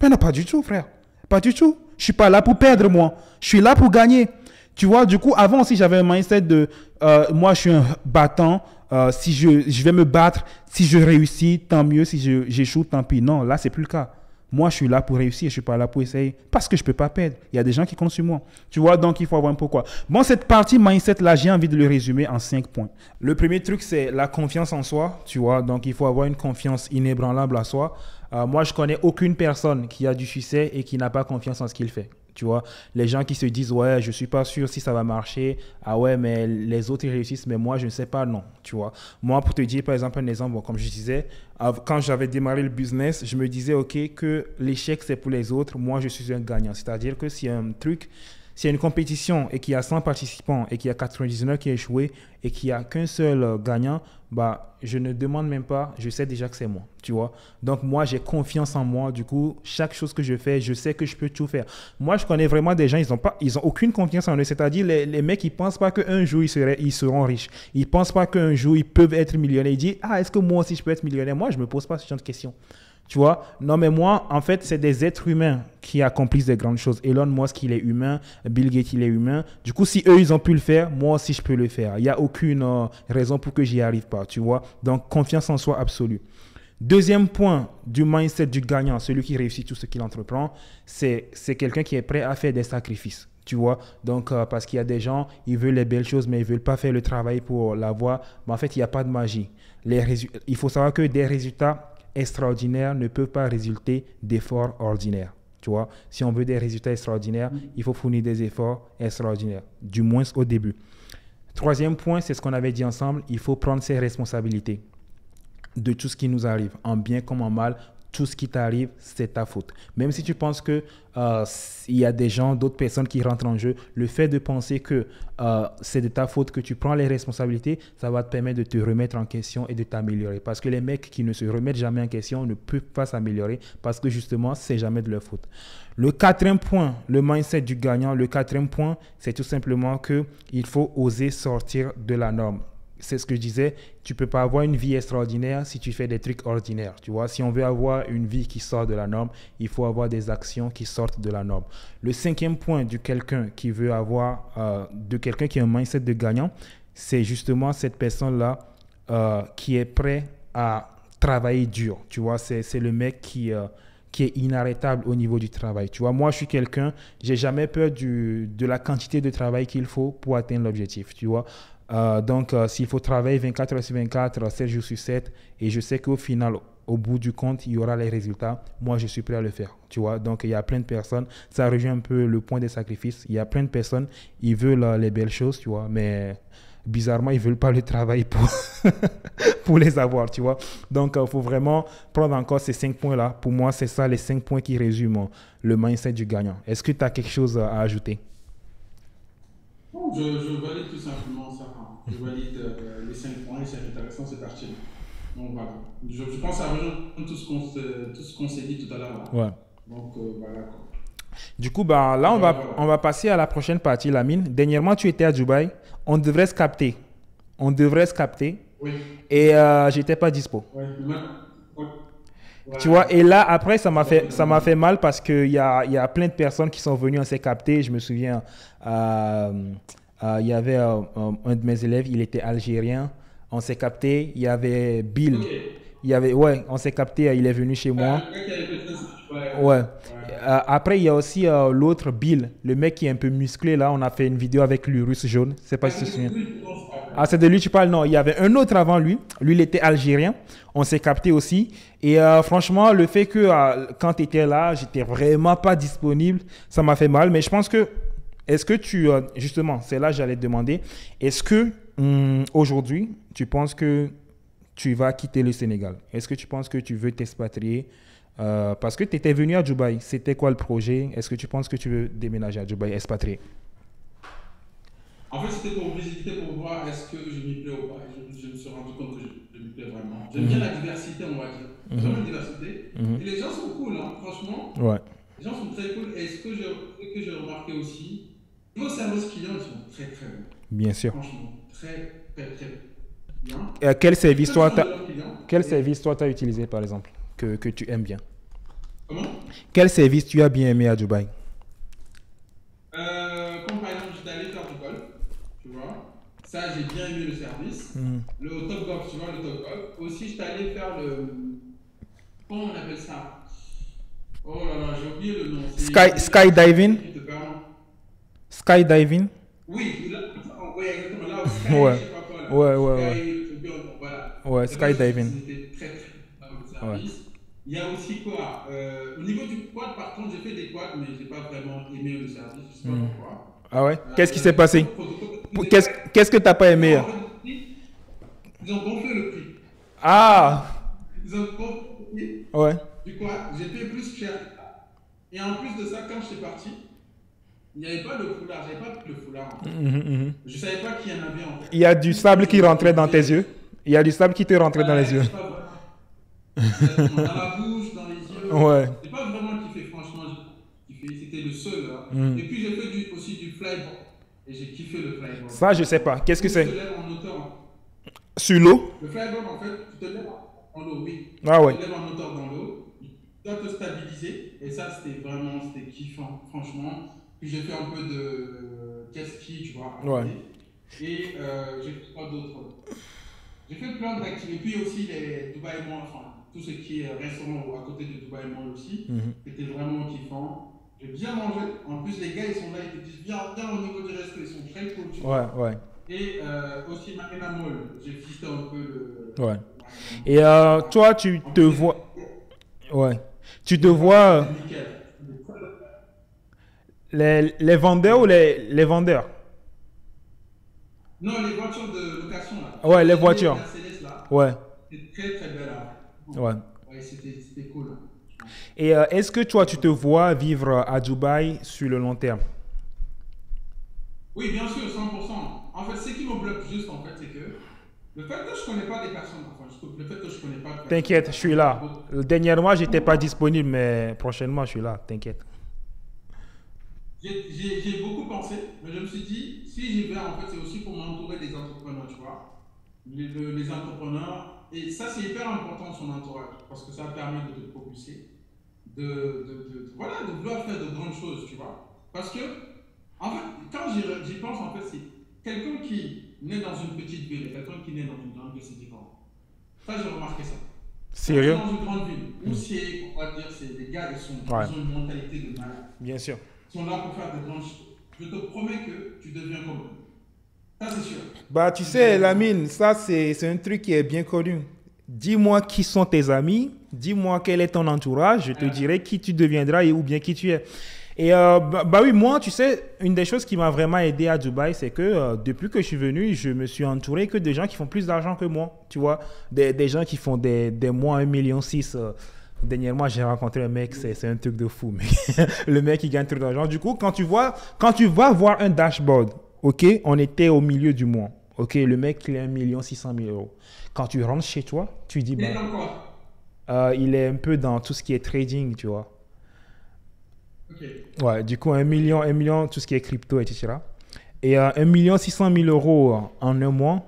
Mais non, pas du tout, frère. Pas du tout. Je suis pas là pour perdre, moi. Je suis là pour gagner. Tu vois, du coup, avant aussi, j'avais un mindset de moi, je suis un battant. Si je vais me battre, si je réussis, tant mieux. Si j'échoue, tant pis. Non, là, c'est plus le cas. Moi, je suis là pour réussir. Je suis pas là pour essayer parce que je peux pas perdre. Il y a des gens qui comptent sur moi. Tu vois, donc il faut avoir un pourquoi. Bon, cette partie mindset-là, j'ai envie de le résumer en 5 points. Le premier truc, c'est la confiance en soi. Tu vois, donc il faut avoir une confiance inébranlable en soi. Moi, je connais aucune personne qui a du succès et qui n'a pas confiance en ce qu'il fait. Tu vois, les gens qui se disent, ouais, je suis pas sûr si ça va marcher. Ah ouais, mais les autres, ils réussissent, mais moi, je ne sais pas, non. Tu vois, moi, pour te dire, par exemple, un exemple, bon, comme je disais, quand j'avais démarré le business, je me disais, OK, que l'échec, c'est pour les autres. Moi, je suis un gagnant. C'est-à-dire que s'il y a un truc, s'il y a une compétition et qu'il y a 100 participants et qu'il y a 99 qui ont échoué et qu'il n'y a qu'un seul gagnant, bah, je ne demande même pas, je sais déjà que c'est moi, tu vois. Donc, moi, j'ai confiance en moi. Du coup, chaque chose que je fais, je sais que je peux tout faire. Moi, je connais vraiment des gens, ils ont aucune confiance en eux. C'est-à-dire, les mecs, ils ne pensent pas qu'un jour, ils seront riches. Ils ne pensent pas qu'un jour, ils peuvent être millionnaires. Ils disent, est-ce que moi aussi, je peux être millionnaire? Moi, je ne me pose pas ce genre de questions. Tu vois, non, mais moi, en fait, c'est des êtres humains qui accomplissent des grandes choses. Elon Musk, il est humain. Bill Gates, il est humain. Du coup, si eux, ils ont pu le faire, moi aussi, je peux le faire. Il n'y a aucune raison pour que j'y arrive pas, tu vois. Donc, confiance en soi absolue. Deuxième point du mindset du gagnant, celui qui réussit tout ce qu'il entreprend, c'est quelqu'un qui est prêt à faire des sacrifices. Tu vois, donc parce qu'il y a des gens, ils veulent les belles choses, mais ils ne veulent pas faire le travail pour l'avoir. Mais en fait, il n'y a pas de magie. Il faut savoir que des résultats extraordinaires ne peuvent pas résulter d'efforts ordinaires. Tu vois, si on veut des résultats extraordinaires, il faut fournir des efforts extraordinaires, du moins au début. Troisième point, c'est ce qu'on avait dit ensemble, il faut prendre ses responsabilités de tout ce qui nous arrive, en bien comme en mal. Tout ce qui t'arrive, c'est ta faute. Même si tu penses qu'il y a des gens, d'autres personnes qui rentrent en jeu, le fait de penser que c'est de ta faute, que tu prends les responsabilités, ça va te permettre de te remettre en question et de t'améliorer. Parce que les mecs qui ne se remettent jamais en question ne peuvent pas s'améliorer parce que justement, c'est jamais de leur faute. Le quatrième point, le mindset du gagnant, le quatrième point, c'est tout simplement qu'il faut oser sortir de la norme. C'est ce que je disais, tu ne peux pas avoir une vie extraordinaire si tu fais des trucs ordinaires. Tu vois, si on veut avoir une vie qui sort de la norme, il faut avoir des actions qui sortent de la norme. Le cinquième point de quelqu'un qui veut avoir, de quelqu'un qui a un mindset de gagnant, c'est justement cette personne-là qui est prêt à travailler dur. Tu vois, c'est le mec qui est inarrêtable au niveau du travail. Tu vois, moi, je suis quelqu'un, j'ai jamais peur de la quantité de travail qu'il faut pour atteindre l'objectif. Tu vois. Donc, s'il faut travailler 24 heures sur 24, 7 jours sur 7, et je sais qu'au final, au bout du compte, il y aura les résultats, moi, je suis prêt à le faire. Tu vois, donc, il y a plein de personnes, ça rejoint un peu le point des sacrifices. Il y a plein de personnes, ils veulent les belles choses, tu vois, mais bizarrement, ils ne veulent pas le travail pour les avoir, tu vois. Donc, il faut vraiment prendre encore ces 5 points-là. Pour moi, c'est ça les 5 points qui résument le mindset du gagnant. Est-ce que tu as quelque chose à ajouter?
Je valide tout simplement ça, hein. Je valide les 5 points et c'est intéressant, c'est pertinent. Donc voilà. Je pense à rejoindre tout ce qu'on s'est dit tout à l'heure, là.
Ouais.
Donc voilà quoi.
Du coup, bah, là,
Voilà,
on
voilà.
va passer à la prochaine partie, Lamine. Dernièrement, tu étais à Dubaï. On devrait se capter. On devrait se capter.
Oui,
Et j'étais pas dispo.
oui, ouais,
Tu
ouais,
vois, et là, après, ça m'a
exactement.
fait mal parce qu'il y a plein de personnes qui sont venues, on s'est capté. Je me souviens, il y avait un de mes élèves, il était algérien. On s'est capté. Il y avait Bill.
Ok.
Ouais, on s'est capté. Il est venu chez
Ah,
moi.
le gars qui a été très ouais,
Ouais.
ouais.
Après, il y a aussi l'autre Bill, le mec qui est un peu musclé là. On a fait une vidéo avec lui, russe jaune. Je sais pas
Ah,
si tu te
c'est
souviens.
lui dont je
Ah,
parle.
c'est de lui que tu parles? Non, il y avait un autre avant lui. Lui, il était algérien. On s'est capté aussi. Et franchement, le fait que quand tu étais là, j'étais vraiment pas disponible, ça m'a fait mal. Mais je pense que, est-ce que justement, c'est là que j'allais te demander, est-ce que aujourd'hui, tu penses que tu vas quitter le Sénégal? Est-ce que tu penses que tu veux t'expatrier? Parce que tu étais venu à Dubaï. C'était quoi le projet? Est-ce que tu penses que tu veux déménager à Dubaï, expatrier?
En fait, c'était pour visiter, pour voir est-ce que je m'y plais ou pas. Et je me suis rendu compte que je m'y plais vraiment. J'aime bien
Mhm,
la diversité, on va dire. Il y a
mhm,
vraiment une diversité.
mhm.
Et les gens sont cool, hein, franchement.
Ouais,
Les gens sont très cool. Et ce que j'ai remarqué aussi, niveau service client, ils sont très très bons.
bien sûr.
Franchement, très très très bien.
Quel
Ils prennent
service
très
toi,
soin de leurs clients.
quel
Et
service toi t'as utilisé par exemple que tu aimes bien?
comment?
Quel service tu as bien aimé à Dubaï?
Ça, j'ai bien aimé le service.
Mhm.
Le Top Golf, tu vois, le Top Golf. Aussi, j'étais allé faire le. Comment on appelle ça? Oh là là, j'ai oublié le nom. C'est des
Skydiving.
activités qui te permettent.
Skydiving.
Oui, là, oui, exactement. Là, au Sky,
Ouais.
je sais pas quoi, là.
Ouais, ouais, ouais.
Sky, voilà.
Ouais,
Et ben,
skydiving.
c'était très, très bien le
Ouais.
service. Il y a aussi quoi? Au niveau du quad, par contre, j'ai fait des quads, mais j'ai pas vraiment aimé le service. Je sais pas
Mhm.
pourquoi.
Ah ouais? Qu'est-ce
Il y
qui s'est
avait trop
passé?
de protocoles.
Qu'est-ce que t'as pas
Non,
aimé?
en fait, ils ont gonflé le prix.
Ah!
Ils ont gonflé le prix
Ouais.
du quad. J'ai payé plus cher. Et en plus de ça, quand je suis parti, il n'y avait pas le foulard. J'avais pas le foulard en fait.
Mhm, mhm.
Je savais pas qu'il y en avait en fait.
Il y a du
Du coup,
sable qui rentrait dans tes yeux. Il y a du sable qui te rentrait dans les
ouais,
yeux.
c'est pas vraiment. Exactement. Dans la bouche, dans les yeux.
Ouais.
C'est pas vraiment kiffé, franchement. J'ai kiffé. C'était le seul. Là.
Mhm.
Et puis j'ai fait aussi du flyboard. Et j'ai kiffé le flyboard.
Ça, je sais pas. Qu'est-ce que
Où tu te
c'est?
lèves en hauteur.
Sur l'eau?
Le flyboard, en fait, tu te lèves en l'eau, oui.
Ah
Tu
ouais.
te lèves en hauteur dans l'eau. Tu dois te stabiliser. Et ça, c'était kiffant, franchement. Puis j'ai fait un peu de jet ski, tu vois, à
Ouais.
côté. Et j'ai fait quoi d'autre? J'ai fait plein d'activités. Et puis aussi les Dubaï Mall, enfin, tout ce qui est restaurant à côté de Dubaï Mall aussi.
Mhm.
C'était vraiment kiffant. J'ai bien mangé. En plus, les gars, ils sont là, ils te disent, viens au niveau du resto, ils sont très cool, tu
Ouais,
vois.
ouais,
Et aussi Marina Mall, j'ai visité un peu
ouais.
Marina
Et
Mall. C'était
toi,
pas.
tu
En
te
plus,
vois. Ouais. Tu te
les voitures,
vois
c'était nickel.
les vendeurs ou les vendeurs?
Non, les voitures de location là.
Ouais, les
J'ai loué une
voitures.
Mercedes là.
Ouais,
C'était très très belle là.
ouais.
Ouais, c'était cool, hein, franchement.
Et est-ce que toi, tu te vois vivre à Dubaï sur le long terme?
Oui, bien sûr, 100%. En fait, ce qui me bloque juste, en fait, c'est que le fait que je connais pas des personnes, enfin, le fait que je connais pas de personnes,
T'inquiète, je
ça
suis
me bloque
là.
beaucoup.
Dernièrement, j'étais pas disponible, mais prochainement, je suis là. T'inquiète.
J'ai beaucoup pensé, mais je me suis dit, si j'y vais, en fait, c'est aussi pour m'entourer des entrepreneurs, tu vois. Les entrepreneurs, et ça, c'est hyper important, son entourage, parce que ça permet de te propulser, voilà, de vouloir faire de grandes choses, tu vois. Parce que, en fait, quand j'y pense, en fait, c'est quelqu'un qui naît dans une petite ville et quelqu'un qui naît dans une grande ville, c'est différent. Ça, j'ai remarqué ça. Quand tu es
Sérieux?
dans une grande ville, où
Hmm.
c'est, on va dire, c'est des gars,
Ouais,
ils ont une mentalité de malade.
bien sûr.
Ils sont là pour faire de grandes choses. Je te promets que tu deviens comme eux. Ça, c'est sûr.
Bah, tu
Tu
sais,
deviens comme eux.
Lamine, ça, c'est un truc qui est bien connu. Dis-moi qui sont tes amis, dis-moi quel est ton entourage, je te
Ouais.
dirai qui tu deviendras et ou bien qui tu es. Et oui, moi, tu sais, une des choses qui m'a vraiment aidé à Dubaï, c'est que depuis que je suis venu, je me suis entouré que de gens qui font plus d'argent que moi. Tu vois, des gens qui font des mois 1,6 million. Dernièrement, j'ai rencontré un mec, c'est un truc de fou, mec. Le mec, il gagne trop d'argent. Du coup, quand tu vas voir un dashboard, ok, on était au milieu du mois. Ok, le mec, il est 1,6 million. Quand tu rentres chez toi, tu dis,
Il est
bah,
dans quoi?
il est un peu dans tout ce qui est trading, tu vois.
Ok.
Ouais, du coup, 1 million, tout ce qui est crypto, etc. Et 1,6 million en un mois,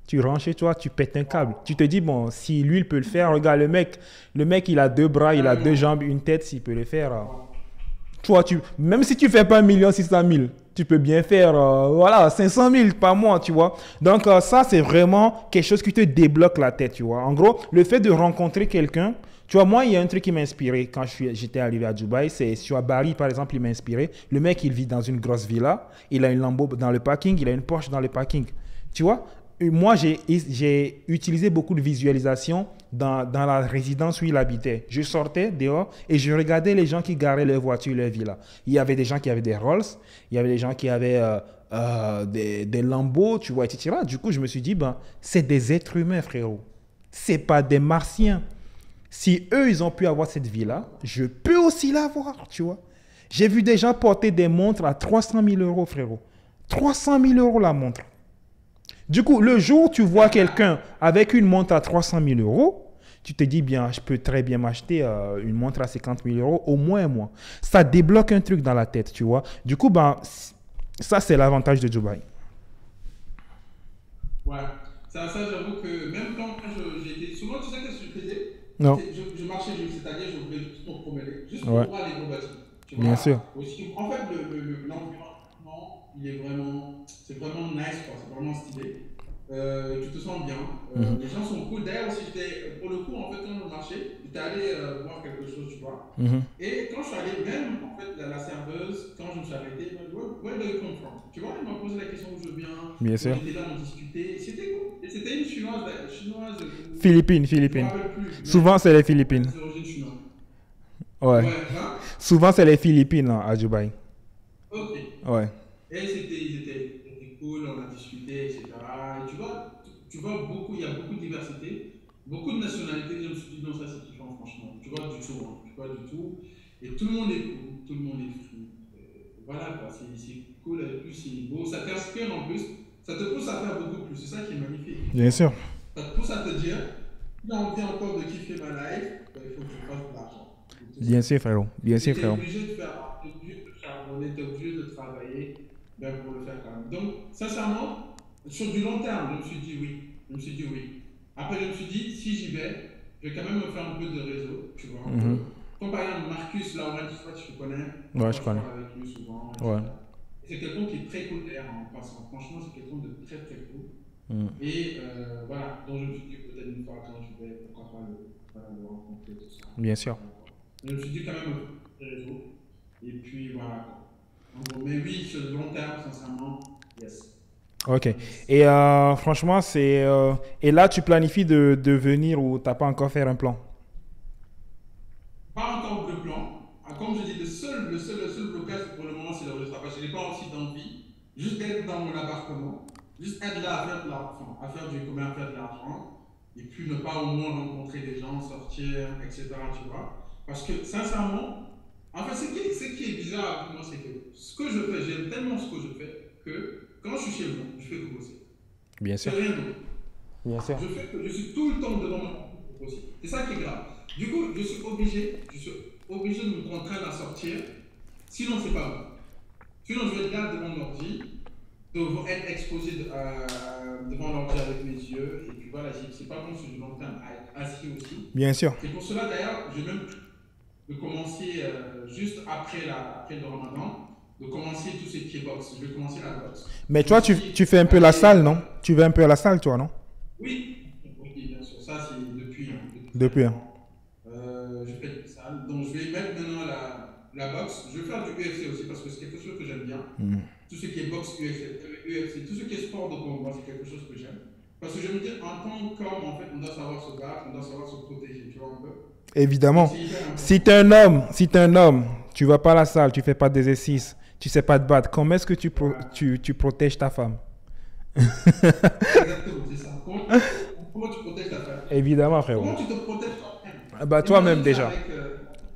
tu rentres chez toi, tu pètes un câble. Tu te dis, bon, si lui, il peut le faire, regarde, le mec, il a deux bras, il a deux
Carrément.
jambes, une tête, s'il peut le faire. Toi, même si tu fais pas 1,6 million, tu peux bien faire, voilà, 500 000 par mois, tu vois. Donc, ça, c'est vraiment quelque chose qui te débloque la tête, tu vois. En gros, le fait de rencontrer quelqu'un, tu vois, moi, il y a un truc qui m'a inspiré quand j'étais arrivé à Dubaï, c'est sur Bali, par exemple, il m'a inspiré. Le mec, il vit dans une grosse villa, il a une Lambo dans le parking, il a une Porsche dans le parking. Tu vois, et moi, j'ai utilisé beaucoup de visualisation dans la résidence où il habitait. Je sortais dehors et je regardais les gens qui garaient leurs voitures, leurs villas. Il y avait des gens qui avaient des Rolls, il y avait des gens qui avaient des Lambeaux, tu vois, etc. Du coup, je me suis dit, ben, c'est des êtres humains, frérot. C'est pas des martiens. Si eux, ils ont pu avoir cette vie-là, je peux aussi l'avoir, tu vois. J'ai vu des gens porter des montres à 300 000 euros, frérot. 300 000 euros la montre. Du coup, le jour où tu vois quelqu'un avec une montre à 300 000 euros, tu te dis bien, je peux très bien m'acheter une montre à 50 000 euros au moins un mois. Ça débloque un truc dans la tête, tu vois. Du coup, ben, ça, c'est l'avantage de Dubaï.
Ouais. Ça j'avoue que même quand j'étais. Souvent, tu sais ce que je faisais?
Non,
Je marchais, c'est-à-dire, je voulais juste me promener, juste pour
ouais,
voir les beaux bâtiments. Tu
bien sûr.
vois? Aussi, en fait, l'environnement, c'est vraiment nice, quoi. C'est vraiment stylé. Tu te sens bien.
Mhm.
Les gens sont cool. D'ailleurs, aussi, pour le coup, en fait, quand je marchais, j'étais allé voir quelque chose, tu vois.
Mhm.
Et quand je suis allé, même en fait, la serveuse, quand je me suis arrêté, elle m'a dit, where do you come from? Tu vois, elle m'a posé la question où je viens.
Bien
On
sûr.
était là, on discutait. C'était cool. Et c'était une chinoise,
Philippines,
je me
Philippines.
rappelle plus,
Souvent, c'est les
mais
Philippines.
des origines chinoises.
Ouais.
Ouais, hein?
Souvent, c'est les Philippines hein, à Dubaï.
Ok.
Ouais.
Et ils étaient cool, on a discuté, etc. Et tu vois beaucoup, il y a beaucoup de diversité, beaucoup de nationalités. Je me suis dit, non, ça c'est différent, franchement. Tu vois du tout, hein. Tu vois du tout. Et tout le monde est cool, tout le monde est free. Voilà, quoi, c'est cool, et plus c'est beau. Ça t'inspire en plus, ça te pousse à faire beaucoup plus. C'est ça qui est magnifique, tu
Bien sûr.
vois. Ça te pousse à te dire, j'ai envie encore de kiffer ma life, ben, il faut que je fasse de l'argent. C'est tout
Bien
simple.
sûr, frérot. Bien
Et
sûr,
tu es
frérot.
obligé de faire, t'es obligé de charbonner, tu es obligé de travailler ben, pour le faire quand même. Donc, sincèrement, sur du long terme, je me suis dit oui. Je me suis dit oui. Après, je me suis dit, si j'y vais, je vais quand même me faire un peu de réseau, tu vois, un
Mhm.
peu. Comme par exemple Marcus Laurent, je sais pas si tu le connais,
Ouais,
parfois
je
je
connais.
parle avec lui souvent,
Ouais.
etc. Et c'est quelqu'un qui est très cool d'ailleurs en passant. Franchement, c'est quelqu'un de très très cool.
Mhm.
Et voilà, donc je me suis dit peut-être une fois quand je vais, pourquoi pas voilà, le rencontrer, tout ça.
Bien sûr.
Voilà, quoi. Je me suis dit quand même un réseau. Et puis voilà. En gros, mais oui, sur le long terme, sincèrement, yes.
Ok.
Yes.
Et franchement, c'est. Et là, tu planifies de venir ou t'as pas encore fait un plan?
Pas encore de plan. Ah, comme je dis, le seul blocage pour le moment, c'est le travail. Je n'ai pas aussi d'envie. Juste être dans mon appartement. Juste être là à faire de l'argent, à faire du commerce, à faire de l'argent. Et puis ne pas au moins rencontrer des gens, sortir, etc. Tu vois. Parce que sincèrement, en fait, ce qui est bizarre avec moi, c'est que ce que je fais, j'aime tellement ce que je fais que quand je suis chez moi, je fais que bosser.
Bien
Je
sûr.
fais rien d'autre.
Bien sûr.
Je suis tout le temps devant mon computer pour bosser. C'est ça qui est grave. Du coup, je suis obligé de me contraindre à sortir, sinon c'est pas bon. Sinon je vais être là devant mon ordi, devant être exposé devant l'ordi avec mes yeux, et puis voilà, c'est pas bon sur du long terme, à être assis aussi.
Bien sûr.
C'est pour cela d'ailleurs, j'ai même de commencer juste après le ramadan, de commencer tout ce qui est boxe. Je vais commencer la boxe.
Mais
Je me
toi,
suis
tu
dit,
fais un peu la
allez,
salle, non? Tu vas un peu à la salle, toi, non?
oui, oui, bien sûr, ça c'est depuis, hein, depuis très
Depuis. Hein.
longtemps. Je fais du salle, donc je vais mettre maintenant la boxe. Je vais faire du UFC aussi parce que c'est quelque chose que j'aime bien.
Mhm.
Tout ce qui est boxe UFC, tout ce qui est sport de combat, c'est quelque chose que j'aime. Parce que je me dis, en tant qu'homme, en fait, on doit savoir se battre, on doit savoir se protéger, tu vois un peu. Donc
Évidemment.
c'est hyper
Si
important.
t'es un homme, si t'es un homme, tu vas pas à la salle, tu fais pas d'exercice, tu sais pas te battre, comment est-ce que
Voilà.
tu protèges ta femme?
Exactement, c'est ça. Comment tu protèges ta femme?
Évidemment, frérot.
Comment tu te protèges toi-même?
Ah bah, toi-même
Imagine ça
déjà.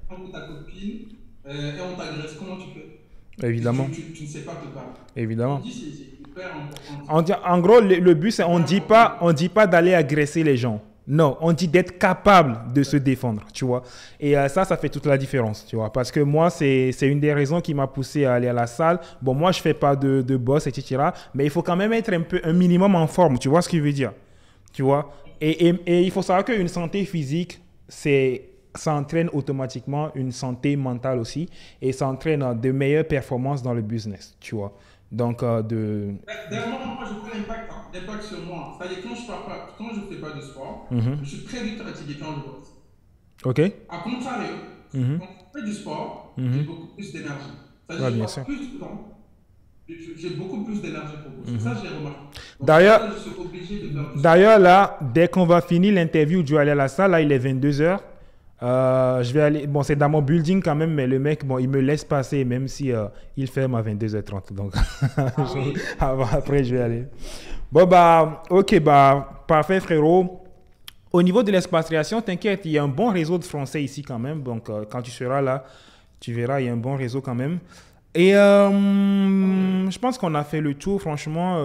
avec ta copine et on t'agresse, comment tu fais?
Évidemment.
Tu ne sais pas te battre. Je me
Évidemment.
dis, c'est hyper important
On
ça.
dit- en gros, le but, c'est
C'est hyper
on
important.
dit pas d'aller agresser les gens. Non, on dit d'être capable de se défendre, tu vois. Et ça fait toute la différence, tu vois. Parce que moi, c'est une des raisons qui m'a poussé à aller à la salle. Bon, moi, je fais pas de boss, etc. Mais il faut quand même être un minimum en forme, tu vois ce que je veux dire, tu vois. Et il faut savoir qu'une santé physique, ça entraîne automatiquement une santé mentale aussi. Et ça entraîne de meilleures performances dans le business, tu vois. Donc,
D'ailleurs, moi, je vois l'impact sur moi. C'est-à-dire, quand je fais pas de sport,
Mhm.
je suis très vite fatigué quand je boxe.
OK.
A contrario,
Mhm.
quand je fais du sport, j'ai
Mhm.
beaucoup plus d'énergie. C'est-à-dire,
Ouais,
je
bien
passe
sûr.
plus de temps, j'ai beaucoup plus d'énergie pour bosser. Ça,
Mhm.
j'ai remarqué. Donc, c'est pour ça
D'ailleurs,
que je suis obligé de faire du sport.
d'ailleurs, là, dès qu'on va finir l'interview, je vais aller à la salle. Là, il est 22 h. Je vais aller. Bon, c'est dans mon building quand même, mais le mec, bon, il me laisse passer, même si il ferme à 22 h 30. Donc,
Ah oui,
après, je vais aller. Bon, bah, ok, bah, parfait, frérot. Au niveau de l'expatriation, t'inquiète, il y a un bon réseau de Français ici quand même. Donc, quand tu seras là, tu verras, il y a un bon réseau quand même. Et
tant mieux.
je pense qu'on a fait le tour, franchement.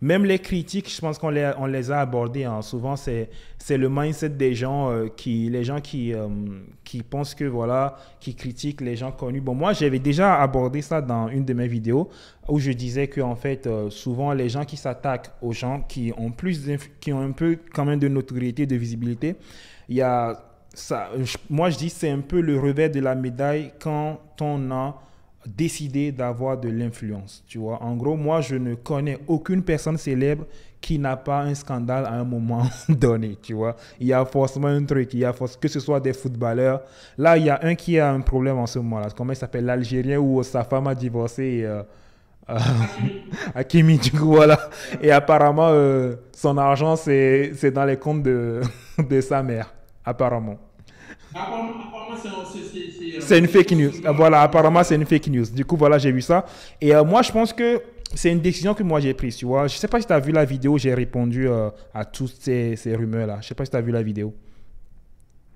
Même les critiques, je pense on les a abordées, hein. Souvent, c'est le mindset des gens, les gens qui pensent que, voilà, qui critiquent les gens connus. Bon, moi, j'avais déjà abordé ça dans une de mes vidéos où je disais que, en fait, souvent, les gens qui s'attaquent aux gens qui ont un peu quand même de notoriété, de visibilité, il y a ça. Moi, je dis c'est un peu le revers de la médaille quand on a décider d'avoir de l'influence, tu vois. En gros, moi, je ne connais aucune personne célèbre qui n'a pas un scandale à un moment donné, tu vois. Il y a forcément un truc, que ce soit des footballeurs. Là, il y a un qui a un problème en ce moment-là. Comment il s'appelle? L'Algérien où sa femme a divorcé euh, Hakimi, du coup, voilà. Et apparemment, son argent, c'est dans les comptes de sa mère, apparemment.
Apparemment,
C'est une fake
fausse
news.
rumeur.
Voilà, apparemment, c'est une fake news. Du coup, voilà, j'ai vu ça. Et moi, je pense que c'est une décision que moi j'ai prise, tu vois. Je sais pas si tu as vu la vidéo, j'ai répondu à toutes ces rumeurs-là. Je sais pas si tu as vu la vidéo.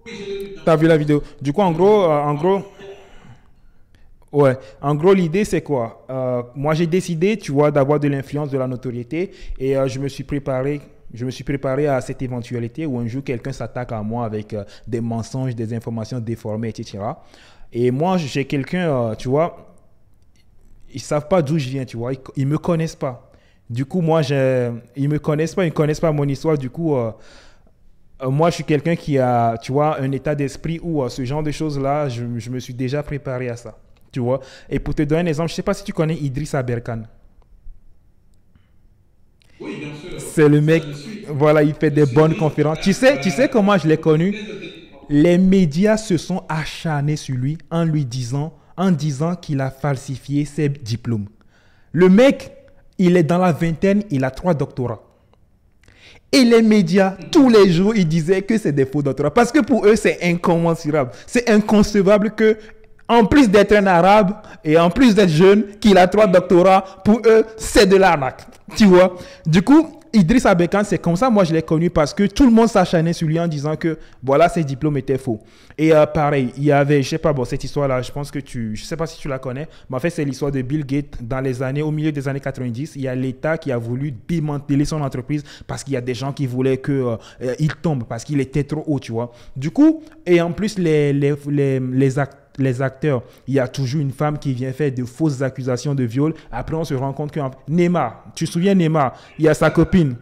Oui, je l'ai vu, bien
Tu as
sûr.
vu la vidéo. Du coup, ouais. En gros, l'idée, c'est quoi? Moi, j'ai décidé, tu vois, d'avoir de l'influence, de la notoriété. Et je me suis préparé à cette éventualité où un jour, quelqu'un s'attaque à moi avec des mensonges, des informations déformées, etc. Et moi, j'ai quelqu'un, tu vois, ils savent pas d'où je viens, tu vois. Ils me connaissent pas. Du coup, ils me connaissent pas, ils connaissent pas mon histoire. Du coup, moi, je suis quelqu'un qui a, tu vois, un état d'esprit où ce genre de choses-là, je me suis déjà préparé à ça, tu vois. Et pour te donner un exemple, je sais pas si tu connais Idriss Aberkan.
Oui, bien sûr.
C'est le
Ça,
mec,
je suis.
voilà, il fait
Je
des
suis
bonnes
Idriss
conférences.
Abdel.
Tu sais comment je l'ai connu?
Très intelligent.
Les médias se sont acharnés sur lui en disant qu'il a falsifié ses diplômes. Le mec, il est dans la vingtaine, il a 3 doctorats. Et les médias, tous les jours, ils disaient que c'est des faux doctorats. Parce que pour eux, c'est incommensurable. C'est inconcevable que, en plus d'être un arabe et en plus d'être jeune, qu'il a 3 doctorats, pour eux, c'est de l'arnaque. Tu vois? Du coup, Idriss Abekan, c'est comme ça, moi je l'ai connu parce que tout le monde s'acharnait sur lui en disant que voilà, ses diplômes étaient faux. Et pareil, il y avait, je sais pas, bon, cette histoire-là, je sais pas si tu la connais, mais en fait, c'est l'histoire de Bill Gates au milieu des années 90. Il y a l'État qui a voulu démanteler son entreprise parce qu'il y a des gens qui voulaient qu'il tombe parce qu'il était trop haut, tu vois. Du coup, et en plus, les acteurs, il y a toujours une femme qui vient faire de fausses accusations de viol. Après, on se rend compte que Neymar, tu te souviens Neymar, il y a sa copine.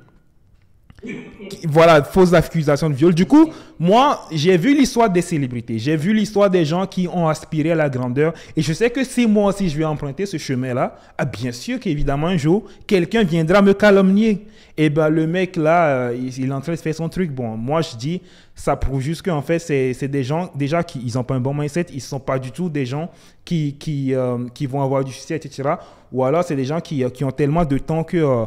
Voilà, fausses accusations de viol. Du coup, moi, j'ai vu l'histoire des célébrités. J'ai vu l'histoire des gens qui ont aspiré à la grandeur. Et je sais que si moi aussi je vais emprunter ce chemin-là, bien sûr qu'évidemment, un jour, quelqu'un viendra me calomnier. Et ben, le mec là, il est en train de faire son truc. Bon, moi, je dis, ça prouve juste qu'en fait, c'est des gens, déjà, qui ils n'ont pas un bon mindset. Ils ne sont pas du tout des gens qui vont avoir du succès, etc. Ou alors, c'est des gens qui ont tellement de temps que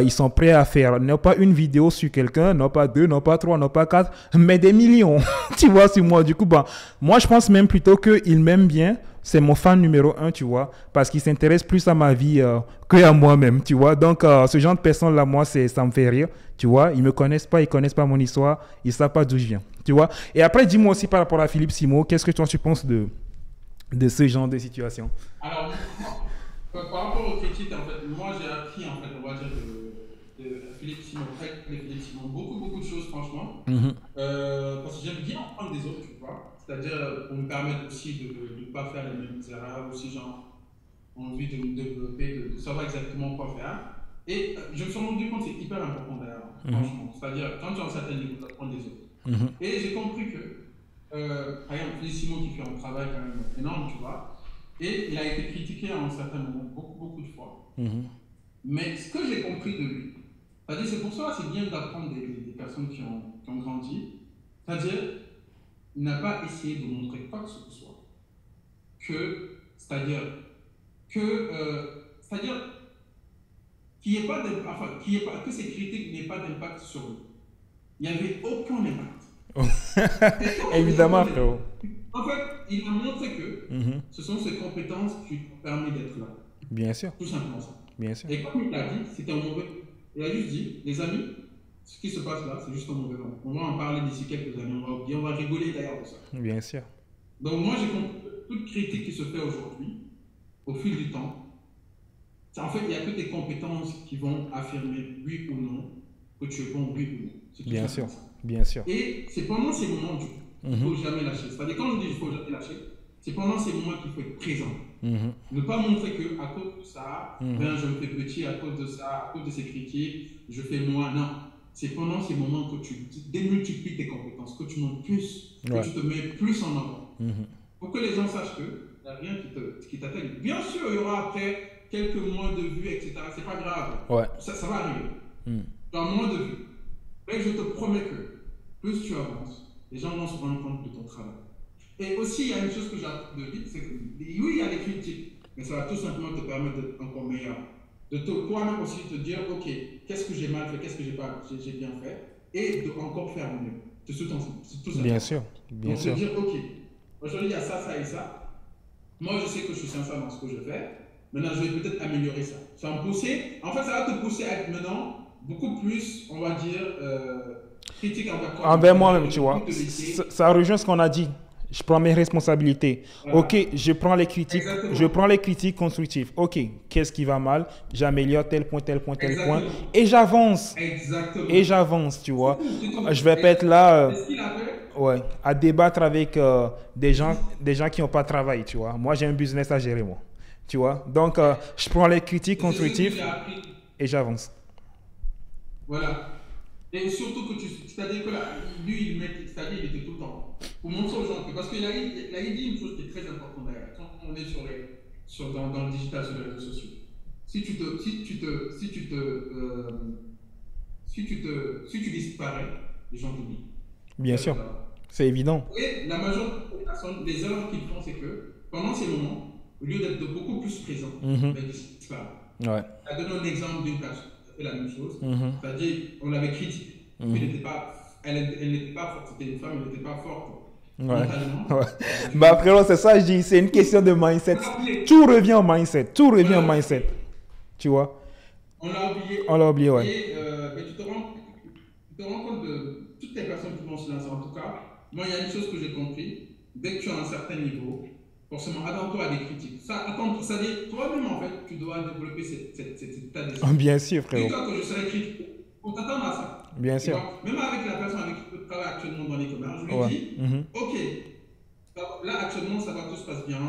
ils sont prêts à faire non pas une vidéo sur quelqu'un, non pas deux, non pas trois, non pas quatre, mais des millions, tu vois, sur moi. Du coup, bah, moi, je pense même plutôt qu'il m'aime bien. C'est mon fan numéro un, tu vois, parce qu'il s'intéresse plus à ma vie que à moi-même, tu vois. Donc, ce genre de personnes-là, moi, ça me fait rire, tu vois. Ils me connaissent pas, ils connaissent pas mon histoire, ils savent pas d'où je viens, tu vois. Et après, dis-moi aussi par rapport à Philippe Simo, qu'est-ce que toi, tu penses de ce genre de situation?
Alors, par rapport aux critiques, en fait, moi j'ai appris, en fait, on va dire, de Philippe Simon, de Philippe Simon, beaucoup, beaucoup de choses, franchement.
Mhm,
Parce que j'aime bien apprendre des autres, tu vois. C'est-à-dire, pour me permettre aussi de ne pas faire les mêmes erreurs, aussi, genre, envie de me développer, de savoir exactement quoi faire. Et je me suis rendu compte que c'est hyper important d'ailleurs,
mhm,
franchement. C'est-à-dire, quand tu as un certain niveau, d'apprendre des autres.
mhm,
Et j'ai compris que, par exemple, Philippe Simon qui fait un travail quand même énorme, tu vois. Et il a été critiqué à un certain moment, beaucoup, beaucoup de fois.
mhm.
Mais ce que j'ai compris de lui, c'est-à-dire, c'est pour ça que c'est bien d'apprendre des personnes qui ont grandi. C'est-à-dire, il n'a pas essayé de montrer quoi que ce soit. C'est-à-dire, c'est-à-dire, qu'il n'y ait pas enfin, que ces critiques n'aient pas d'impact sur lui. Il n'y avait aucun impact. Et quand je dis aucun
Évidemment,
impact,
frérot.
en fait, il a montré que
Mhm.
ce sont ses compétences qui lui ont permis d'être là.
Bien sûr,
Tout simplement ça.
bien sûr.
Et comme il l'a dit, c'était un mauvais. Il a juste dit, les amis, ce qui se passe là, c'est juste un mauvais moment. On va en parler d'ici quelques années, on va rigoler d'ailleurs de ça.
Bien sûr.
Donc moi, j'ai compris que toute critique qui se fait aujourd'hui, au fil du temps, en fait, il n'y a que tes compétences qui vont affirmer oui ou non que tu es bon, oui ou non. C'est tout
Bien sûr.
simplement ça.
Bien sûr.
Et c'est pendant ces moments du coup, il ne
Mhm,
faut jamais lâcher. C'est-à-dire, quand je dis il ne faut jamais lâcher, c'est pendant ces moments qu'il faut être présent.
mhm,
Ne pas montrer que à cause de ça,
mhm.
ben, je me fais petit, à cause de ça, à cause de ces critiques, je fais moins. Non. C'est pendant ces moments que tu démultiplies tes compétences, que tu montes plus, que
Ouais.
tu te mets plus en avant.
Mhm,
Pour que les gens sachent que Il n'y a rien qui t'atteigne. Bien sûr, il y aura après quelques mois de vues, etc. C'est pas grave.
Ouais.
Ça va arriver.
Mm.
Tu as un mois de vues. Mais je te promets que plus tu avances, les gens vont se rendre compte de ton travail. Et aussi, il y a une chose que j'ai appris de vite, c'est que oui, il y a des critiques, mais ça va tout simplement te permettre d'être encore meilleur. De toi-même aussi te dire, ok, qu'est-ce que j'ai mal fait, qu'est-ce que j'ai bien fait, et de encore faire mieux. C'est tout simplement.
Bien sûr, bien
Donc,
sûr.
se dire, ok, aujourd'hui, il y a ça, ça et ça. Moi, je sais que je suis sincère dans ce que je fais. Maintenant, je vais peut-être améliorer ça. Ça va me pousser. En fait, ça va te pousser à être maintenant beaucoup plus, on va dire, critique envers toi.
Envers moi-même, tu vois. Ça rejoint ce qu'on a dit. Je prends mes responsabilités.
Voilà.
Ok, je prends les critiques.
Exactement.
Je prends les critiques constructives. Ok, qu'est-ce qui va mal? J'améliore tel point, tel point, tel
Exactement.
point. Et j'avance.
Exactement.
Et j'avance, tu vois. Je vais pas être là
C'est ce qu'il a fait.
ouais, à débattre avec des gens qui n'ont pas de travail, tu vois. Moi, j'ai un business à gérer, moi. Tu vois. Donc, je prends les critiques
C'est ce que
constructives
j'ai appris.
et j'avance.
Voilà. Et surtout que c'est-à-dire que là, lui, c'est-à-dire il était tout le temps. Pour montrer aux gens que, parce qu'il a dit une chose qui est très importante d'ailleurs, quand on est dans le digital, sur les réseaux sociaux. Si tu disparais, les gens t'oublient.
Bien sûr. C'est évident.
Et la majorité des personnes, les erreurs qu'ils font, c'est que pendant ces moments, au lieu d'être beaucoup plus présent, ils disparaissent.
Ouais.
Tu as donné un exemple d'une personne qui a fait la même chose.
Mhm.
C'est-à-dire, on l'avait critiquée. Elle n'était pas forte, c'était une femme, elle n'était pas forte.
Ouais.
Mentalement.
Ouais. Bah, frérot, c'est ça, je dis, c'est une question de mindset. Tout revient au mindset. Tout revient au mindset. Tu vois?
On l'a oublié.
On l'a oublié, ouais.
Et mais tu te rends compte de toutes les personnes qui vont se lancer. En tout cas, moi, il y a une chose que j'ai compris. Dès que tu as un certain niveau, forcément, attends-toi à des critiques. C'est-à-dire, toi-même, en fait, tu dois développer cet état d'esprit.
Bien sûr, frérot.
Dis-toi que je serai critique. On t'attend à ça.
Bien sûr.
Même avec la personne avec qui tu travailles actuellement dans les commerces, je lui
Ouais.
dis, ok, là actuellement ça va, tout se passe bien.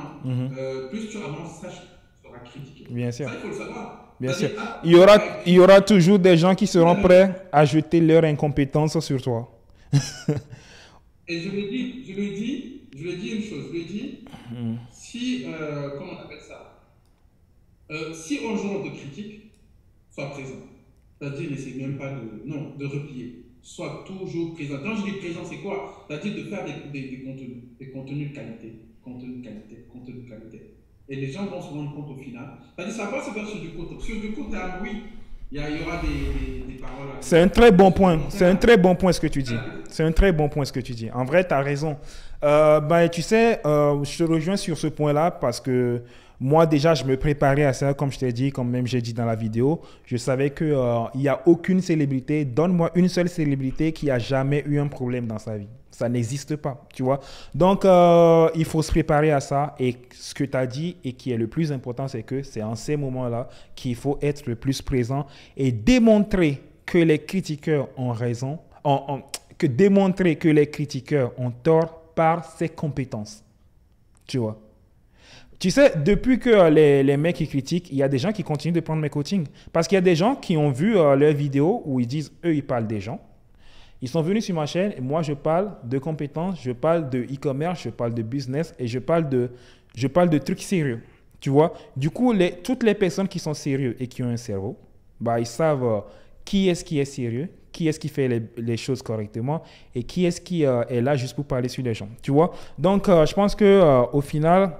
Plus tu avances, sache que tu seras critiqué.
Bien sûr.
Ça, il faut le savoir.
Bien sûr.
C'est-à-dire,
Il y aura toujours des gens qui seront prêts à jeter leur incompétence sur toi.
Et je lui ai dit une chose. Je lui ai dit, si, comment on appelle ça, si un jour on te critique, sois présent. C'est-à-dire, n'essaie même pas de replier. Sois toujours présent. Quand je dis présent, c'est quoi? C'est-à-dire de faire des contenus de qualité. Contenus de qualité. Et les gens vont se rendre compte au final. C'est-à-dire, ça va pas se faire sur du court. Sur du court terme, oui, il y aura des paroles.
C'est un très bon point. C'est un très bon point ce que tu dis. C'est un très bon point ce que tu dis. En vrai, tu as raison. Tu sais, je te rejoins sur ce point-là parce que moi, déjà, je me préparais à ça, comme je t'ai dit, comme même j'ai dit dans la vidéo. Je savais qu'il n'y a aucune célébrité. Donne-moi une seule célébrité qui a jamais eu un problème dans sa vie. Ça n'existe pas, tu vois. Donc, il faut se préparer à ça. Et ce que tu as dit et qui est le plus important, c'est que c'est en ces moments-là qu'il faut être le plus présent et démontrer que les critiqueurs ont raison, démontrer que les critiqueurs ont tort par ses compétences, tu vois. Tu sais, depuis que les mecs qui critiquent, il y a des gens qui continuent de prendre mes coachings. Parce qu'il y a des gens qui ont vu leurs vidéos où ils disent, eux, ils parlent des gens. Ils sont venus sur ma chaîne et moi, je parle de compétences, je parle de e-commerce, je parle de business et je parle de trucs sérieux. Tu vois? Du coup, toutes les personnes qui sont sérieuses et qui ont un cerveau, bah, ils savent qui est sérieux, qui est-ce qui fait les choses correctement et qui est-ce qui est là juste pour parler sur les gens. Tu vois? Donc, je pense qu'au final,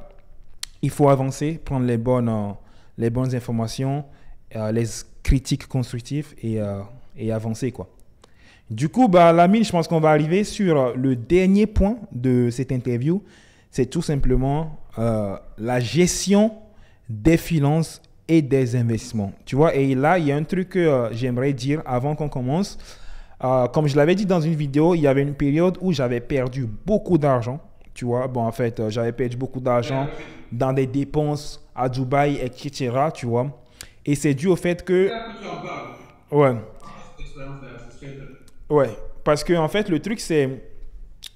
il faut avancer, prendre les bonnes informations, les critiques constructives et avancer, quoi. Du coup, Lamine, je pense qu'on va arriver sur le dernier point de cette interview. C'est tout simplement la gestion des finances et des investissements. Tu vois, et là, il y a un truc que j'aimerais dire avant qu'on commence. Comme je l'avais dit dans une vidéo, il y avait une période où j'avais perdu beaucoup d'argent. Tu vois, bon, en fait, j'avais perdu beaucoup d'argent dans des dépenses à Dubaï, etc. Tu vois, et c'est dû au fait que... Ouais. Ouais, parce que en fait, le truc, c'est...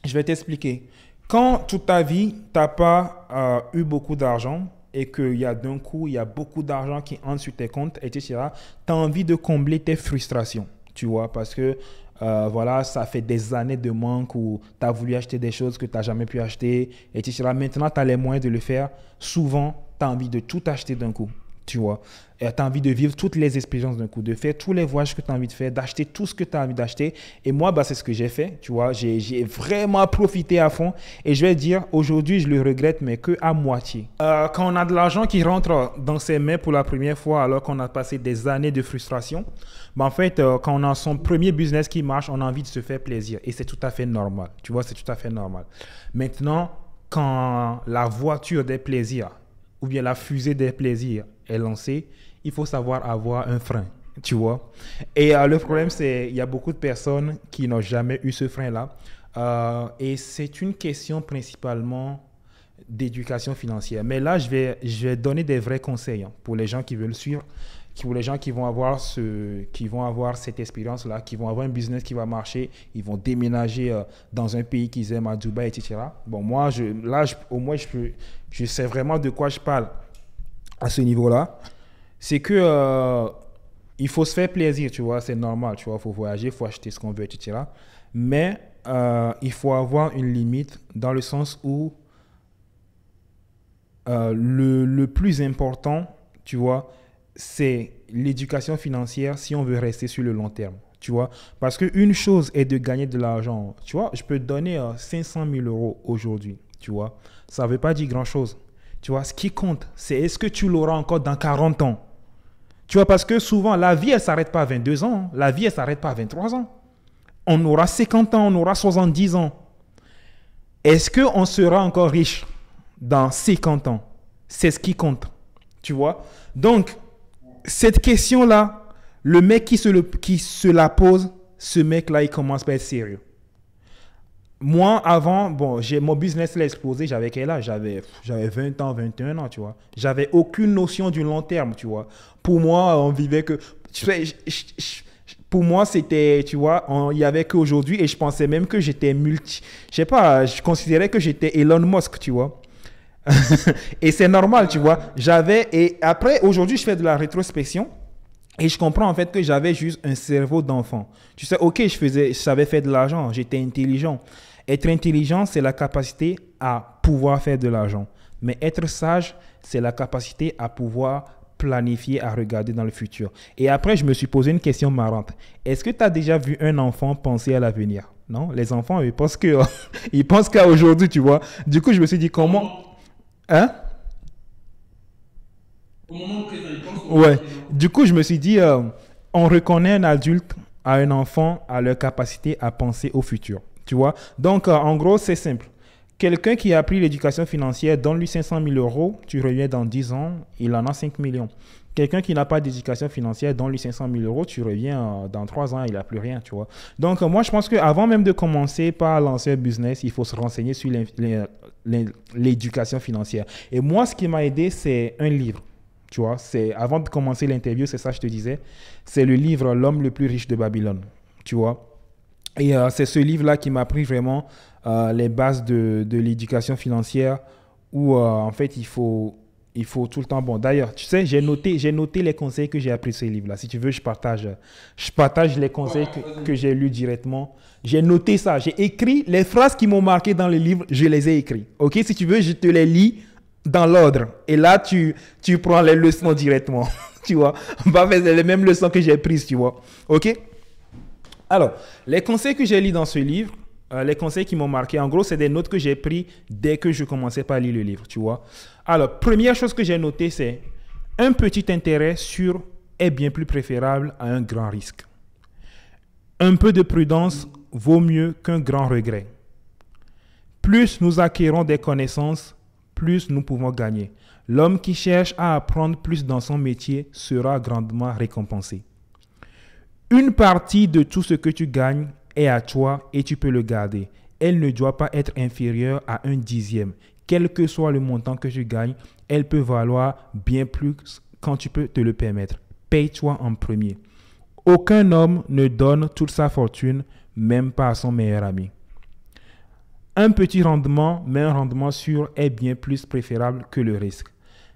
Je vais t'expliquer. Quand toute ta vie, tu n'as pas eu beaucoup d'argent et qu'il y a d'un coup, il y a beaucoup d'argent qui entre sur tes comptes, etc., tu as envie de combler tes frustrations, tu vois, parce que Voilà, ça fait des années de manque où tu as voulu acheter des choses que tu n'as jamais pu acheter, etc. Maintenant, tu as les moyens de le faire. Souvent, tu as envie de tout acheter d'un coup, tu vois. Tu as envie de vivre toutes les expériences d'un coup, de faire tous les voyages que tu as envie de faire, d'acheter tout ce que tu as envie d'acheter. Et moi, bah, c'est ce que j'ai fait, tu vois. J'ai vraiment profité à fond. Et je vais dire, aujourd'hui, je le regrette, mais que à moitié. Quand on a de l'argent qui rentre dans ses mains pour la première fois, alors qu'on a passé des années de frustration, bah, en fait, quand on a son premier business qui marche, on a envie de se faire plaisir. Et c'est tout à fait normal. Tu vois, c'est tout à fait normal. Maintenant, quand la voiture des plaisirs ou bien la fusée des plaisirs est lancée, il faut savoir avoir un frein, tu vois. Et le problème, c'est qu'il y a beaucoup de personnes qui n'ont jamais eu ce frein-là. Et c'est une question principalement d'éducation financière. Mais là, je vais donner des vrais conseils pour les gens qui veulent suivre, pour les gens qui vont avoir cette expérience-là, qui vont avoir un business qui va marcher, ils vont déménager dans un pays qu'ils aiment, à Dubaï, etc. Bon, moi, au moins, je sais vraiment de quoi je parle à ce niveau-là. C'est que il faut se faire plaisir, tu vois, c'est normal, tu vois, il faut voyager, il faut acheter ce qu'on veut, etc. Mais il faut avoir une limite dans le sens où le plus important, tu vois, c'est l'éducation financière si on veut rester sur le long terme, tu vois. Parce qu'une chose est de gagner de l'argent, tu vois, je peux te donner 500 000 euros aujourd'hui, tu vois. Ça ne veut pas dire grand-chose, tu vois. Ce qui compte, c'est est-ce que tu l'auras encore dans 40 ans. Tu vois, parce que souvent, la vie, elle ne s'arrête pas à 22 ans. La vie, elle ne s'arrête pas à 23 ans. On aura 50 ans, on aura 70 ans. Est-ce qu'on sera encore riche dans 50 ans? C'est ce qui compte. Tu vois? Donc, cette question-là, le mec qui se la pose, ce mec-là, il commence par être sérieux. Moi, avant, bon, mon business l'a explosé, j'avais quel âge? J'avais 20 ans, 21 ans, tu vois. J'avais aucune notion du long terme, tu vois. Pour moi, on vivait que... Tu sais, pour moi, c'était, tu vois, il n'y avait qu'aujourd'hui et je pensais même que j'étais je sais pas, je considérais que j'étais Elon Musk, tu vois. Et c'est normal, tu vois. Et après, aujourd'hui, je fais de la rétrospection. Et je comprends en fait que j'avais juste un cerveau d'enfant. Tu sais, ok, je savais faire de l'argent, j'étais intelligent. Être intelligent, c'est la capacité à pouvoir faire de l'argent. Mais être sage, c'est la capacité à pouvoir planifier, à regarder dans le futur. Et après, je me suis posé une question marrante. Est-ce que tu as déjà vu un enfant penser à l'avenir? Non, les enfants, ils pensent ils pensent qu'à aujourd'hui, tu vois. Du coup, je me suis dit comment... Hein?
Au moment présent, ils pensent au moment
Ouais.
présent.
Du coup, je me suis dit, on reconnaît un adulte à un enfant à leur capacité à penser au futur. Tu vois? Donc, en gros, c'est simple. Quelqu'un qui a appris l'éducation financière, donne-lui 500 000 euros, tu reviens dans 10 ans, il en a 5 millions. Quelqu'un qui n'a pas d'éducation financière, donne-lui 500 000 euros, tu reviens dans 3 ans, il n'a plus rien, tu vois. Donc, moi, je pense qu'avant même de commencer par lancer un business, il faut se renseigner sur l'éducation financière. Et moi, ce qui m'a aidé, c'est un livre. Tu vois, avant de commencer l'interview, c'est ça que je te disais. C'est le livre L'homme le plus riche de Babylone. Tu vois. Et c'est ce livre-là qui m'a appris vraiment les bases de l'éducation financière où, en fait, il faut tout le temps... Bon, d'ailleurs, tu sais, j'ai noté les conseils que j'ai appris de ce livre-là. Si tu veux, je partage les conseils que j'ai lus directement. J'ai noté ça. J'ai écrit les phrases qui m'ont marqué dans le livre. Je les ai écrites. OK? Si tu veux, je te les lis dans l'ordre. Et là, tu prends les leçons directement. Tu vois? Bah, c'est les mêmes leçons que j'ai prises, tu vois. OK? Alors, les conseils que j'ai lus dans ce livre, les conseils qui m'ont marqué, en gros, c'est des notes que j'ai prises dès que je commençais par lire le livre, tu vois. Alors, première chose que j'ai notée, c'est un petit intérêt sûr est bien plus préférable à un grand risque. Un peu de prudence vaut mieux qu'un grand regret. Plus nous acquérons des connaissances, plus nous pouvons gagner. L'homme qui cherche à apprendre plus dans son métier sera grandement récompensé. Une partie de tout ce que tu gagnes est à toi et tu peux le garder. Elle ne doit pas être inférieure à 1/10. Quel que soit le montant que tu gagnes, elle peut valoir bien plus quand tu peux te le permettre. Paye-toi en premier. Aucun homme ne donne toute sa fortune, même pas à son meilleur ami. Un petit rendement, mais un rendement sûr, est bien plus préférable que le risque.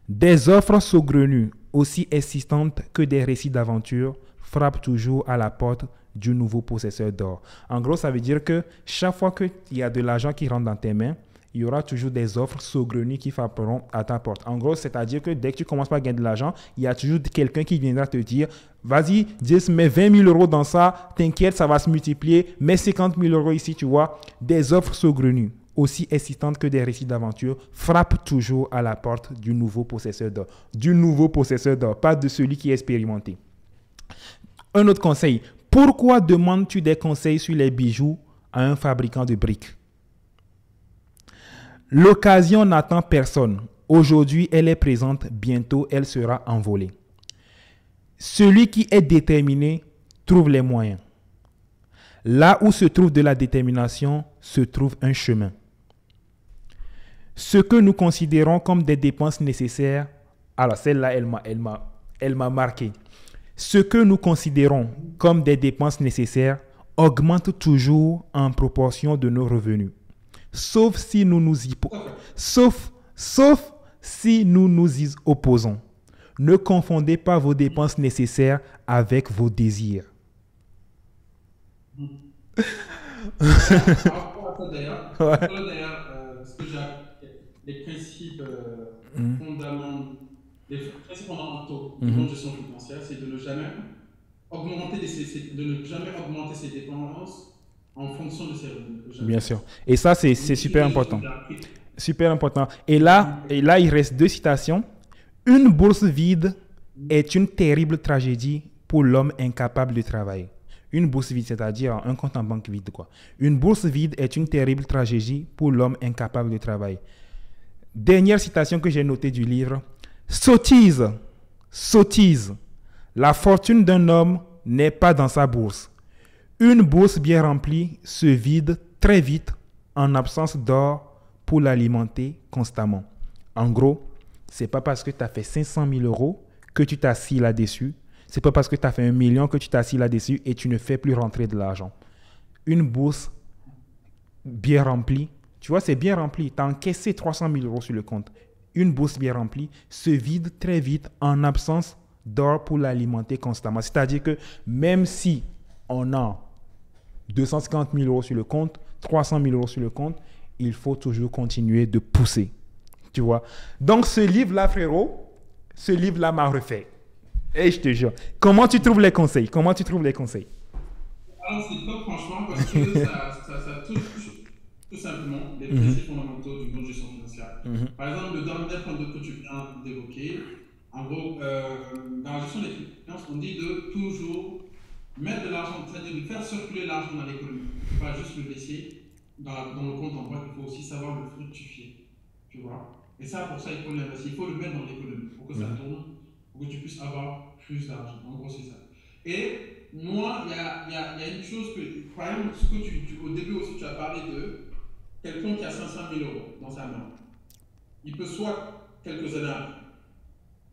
Des offres saugrenues, aussi existantes que des récits d'aventure, frappent toujours à la porte du nouveau possesseur d'or. En gros, ça veut dire que chaque fois qu'il y a de l'argent qui rentre dans tes mains, il y aura toujours des offres saugrenues qui frapperont à ta porte. En gros, c'est-à-dire que dès que tu commences par gagner de l'argent, il y a toujours quelqu'un qui viendra te dire vas-y, Jess, mets 20 000 euros dans ça, t'inquiète, ça va se multiplier, mets 50 000 euros ici, tu vois. Des offres saugrenues, aussi excitantes que des récits d'aventure, frappent toujours à la porte du nouveau possesseur d'or. Du nouveau possesseur d'or, pas de celui qui est expérimenté. Un autre conseil, pourquoi demandes-tu des conseils sur les bijoux à un fabricant de briques? L'occasion n'attend personne. Aujourd'hui, elle est présente, bientôt, elle sera envolée. Celui qui est déterminé trouve les moyens. Là où se trouve de la détermination, se trouve un chemin. Ce que nous considérons comme des dépenses nécessaires, alors celle-là, elle m'a marqué. Ce que nous considérons comme des dépenses nécessaires augmente toujours en proportion de nos revenus. Sauf si nous nous y opposons. Ne confondez pas vos dépenses nécessaires avec vos désirs.
Par rapport à ça d'ailleurs, ce que j'ai les principes les principes fondamentaux de bonne gestion financière, c'est de ne jamais augmenter ses dépenses en fonction de ses revenus.
Bien sûr. Et ça, c'est super important. Super important. Et là, il reste 2 citations. Une bourse vide est une terrible tragédie pour l'homme incapable de travailler. Une bourse vide, c'est-à-dire un compte en banque vide, quoi. Une bourse vide est une terrible tragédie pour l'homme incapable de travailler. Dernière citation que j'ai notée du livre. Sottise, sottise. La fortune d'un homme n'est pas dans sa bourse. Une bourse bien remplie se vide très vite en absence d'or pour l'alimenter constamment. En gros, c'est pas parce que tu as fait 500 000 euros que tu t'assis là-dessus. C'est pas parce que tu as fait 1 million que tu t'assis là-dessus et tu ne fais plus rentrer de l'argent. Une bourse bien remplie, tu vois, c'est bien rempli. Tu as encaissé 300 000 euros sur le compte. Une bourse bien remplie se vide très vite en absence d'or pour l'alimenter constamment. C'est-à-dire que même si on a 250 000 euros sur le compte, 300 000 euros sur le compte, il faut toujours continuer de pousser. Tu vois. Donc, ce livre-là, frérot, ce livre-là m'a refait. Et je te jure. Comment tu trouves les conseils?
Alors, c'est top, franchement, parce que ça touche tout simplement les principes fondamentaux d'une bonne gestion financière. Par exemple, le dernier point que tu viens d'évoquer, en gros, dans la gestion des finances, on dit de toujours mettre de l'argent, c'est-à-dire de faire circuler l'argent dans l'économie. Pas juste le laisser dans le compte en banque, il faut aussi savoir le fructifier. Tu vois? Et ça, pour ça, il faut l'investir, il faut le mettre dans l'économie pour que ça tourne, pour que tu puisses avoir plus d'argent. En gros, c'est ça. Et moi, il y a une chose que, par exemple, ce que au début aussi, tu as parlé de quelqu'un qui a 500 000 euros dans sa main. Il peut soit quelques années après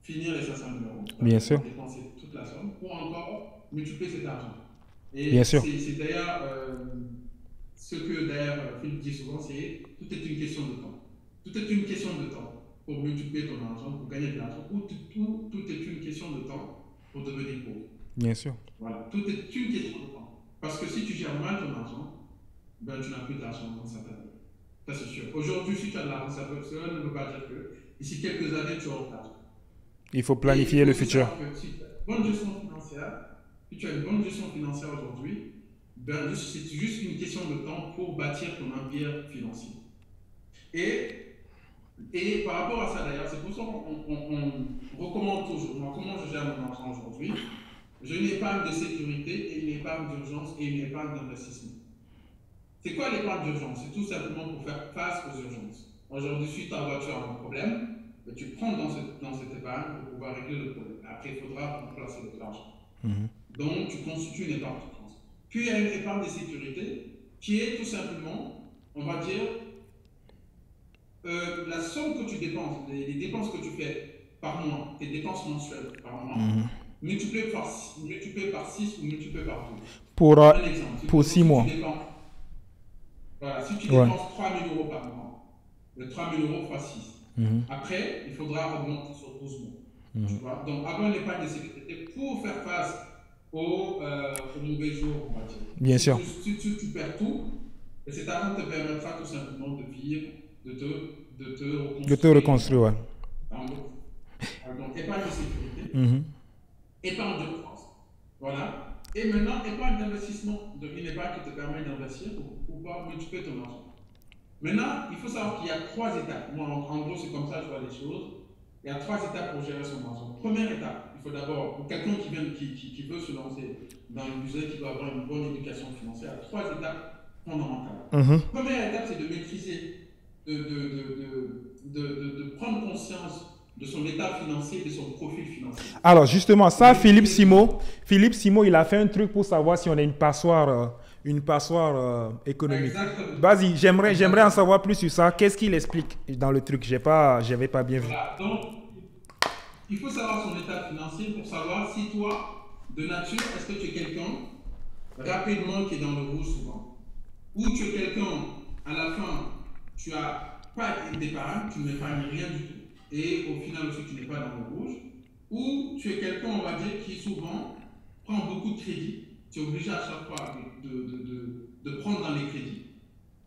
finir les 500 000 euros,
bien sûr,
dépenser toute la somme, ou encore multiplier cet argent. Et
bien sûr.
C'est d'ailleurs ce que d'ailleurs Philippe dit souvent, c'est tout est une question de temps. Tout est une question de temps pour multiplier ton argent, pour gagner de l'argent, ou tout est une question de temps pour devenir pauvre.
Bien sûr.
Voilà, tout est une question de temps. Parce que si tu gères mal ton argent, ben tu n'as plus d'argent dans certaines années. Ça c'est sûr. Aujourd'hui, si tu as de l'argent, cela ne veut pas dire que d'ici quelques années, tu auras de l'argent.
Il faut planifier le futur.
Si tu as une bonne gestion financière, si tu as une bonne gestion financière aujourd'hui, ben, c'est juste une question de temps pour bâtir ton empire financier. Et par rapport à ça d'ailleurs, c'est pour ça qu'on recommande toujours. Moi, comment je gère mon argent aujourd'hui? J'ai une épargne de sécurité et une épargne d'urgence et une épargne d'investissement. C'est quoi l'épargne d'urgence? C'est tout simplement pour faire face aux urgences. Aujourd'hui, si ta voiture a un problème, ben, tu prends dans cette épargne pour pouvoir régler le problème. Après, il faudra remplacer votre argent. Donc, tu constitues une épargne d'urgence. Puis, il y a une épargne de sécurité qui est tout simplement, on va dire, la somme que tu dépenses, les dépenses que tu fais par mois, tes dépenses mensuelles par mois, multipliées par 6 ou multipliées par 12.
Pour 6 mois.
Voilà, si tu dépenses 3 000 euros par mois, le 3 000 euros x 6. Après, il faudra augmenter sur 12 mois. Tu vois? Donc, avoir une épargne de sécurité pour faire face au mauvais jour, on va dire.
Bien sûr.
Tu perds tout, et cet argent te permettra tout simplement de vivre, de te
De te
reconstruire.
reconstruire, ouais.
Donc, épargne de sécurité,
Mhm.
épargne de France. Voilà. Et maintenant, épargne d'investissement. Donc, une épargne qui te permet d'investir pour pouvoir multiplier ton argent. Maintenant, il faut savoir qu'il y a 3 étapes. Moi, en gros, c'est comme ça que je vois les choses. Il y a 3 étapes pour gérer son argent. Première étape, il faut d'abord, pour quelqu'un qui veut se lancer dans le budget, qui doit avoir une bonne éducation financière, il y a 3 étapes fondamentales.
Mhm.
Première étape, c'est de maîtriser, de prendre conscience de son état financier et de son profil financier.
Alors, justement,
De
ça,
maîtriser tout.
Philippe Simo, il a fait un truc pour savoir si on a une passoire économique.
Exactement.
Vas-y, j'aimerais en
Exactement.
savoir plus sur ça. Qu'est-ce qu'il explique dans le truc? J'avais pas bien vu.
Voilà. Donc, il faut savoir son état financier pour savoir si toi, de nature, est-ce que tu es quelqu'un rapidement qui est dans le rouge souvent, ou tu es quelqu'un, à la fin, tu n'as pas d'épargne, tu n'épargnes rien du tout, et au final aussi tu n'es pas dans le rouge, ou tu es quelqu'un, on va dire, qui souvent prend beaucoup de crédits, tu es obligé à chaque fois de prendre dans les crédits,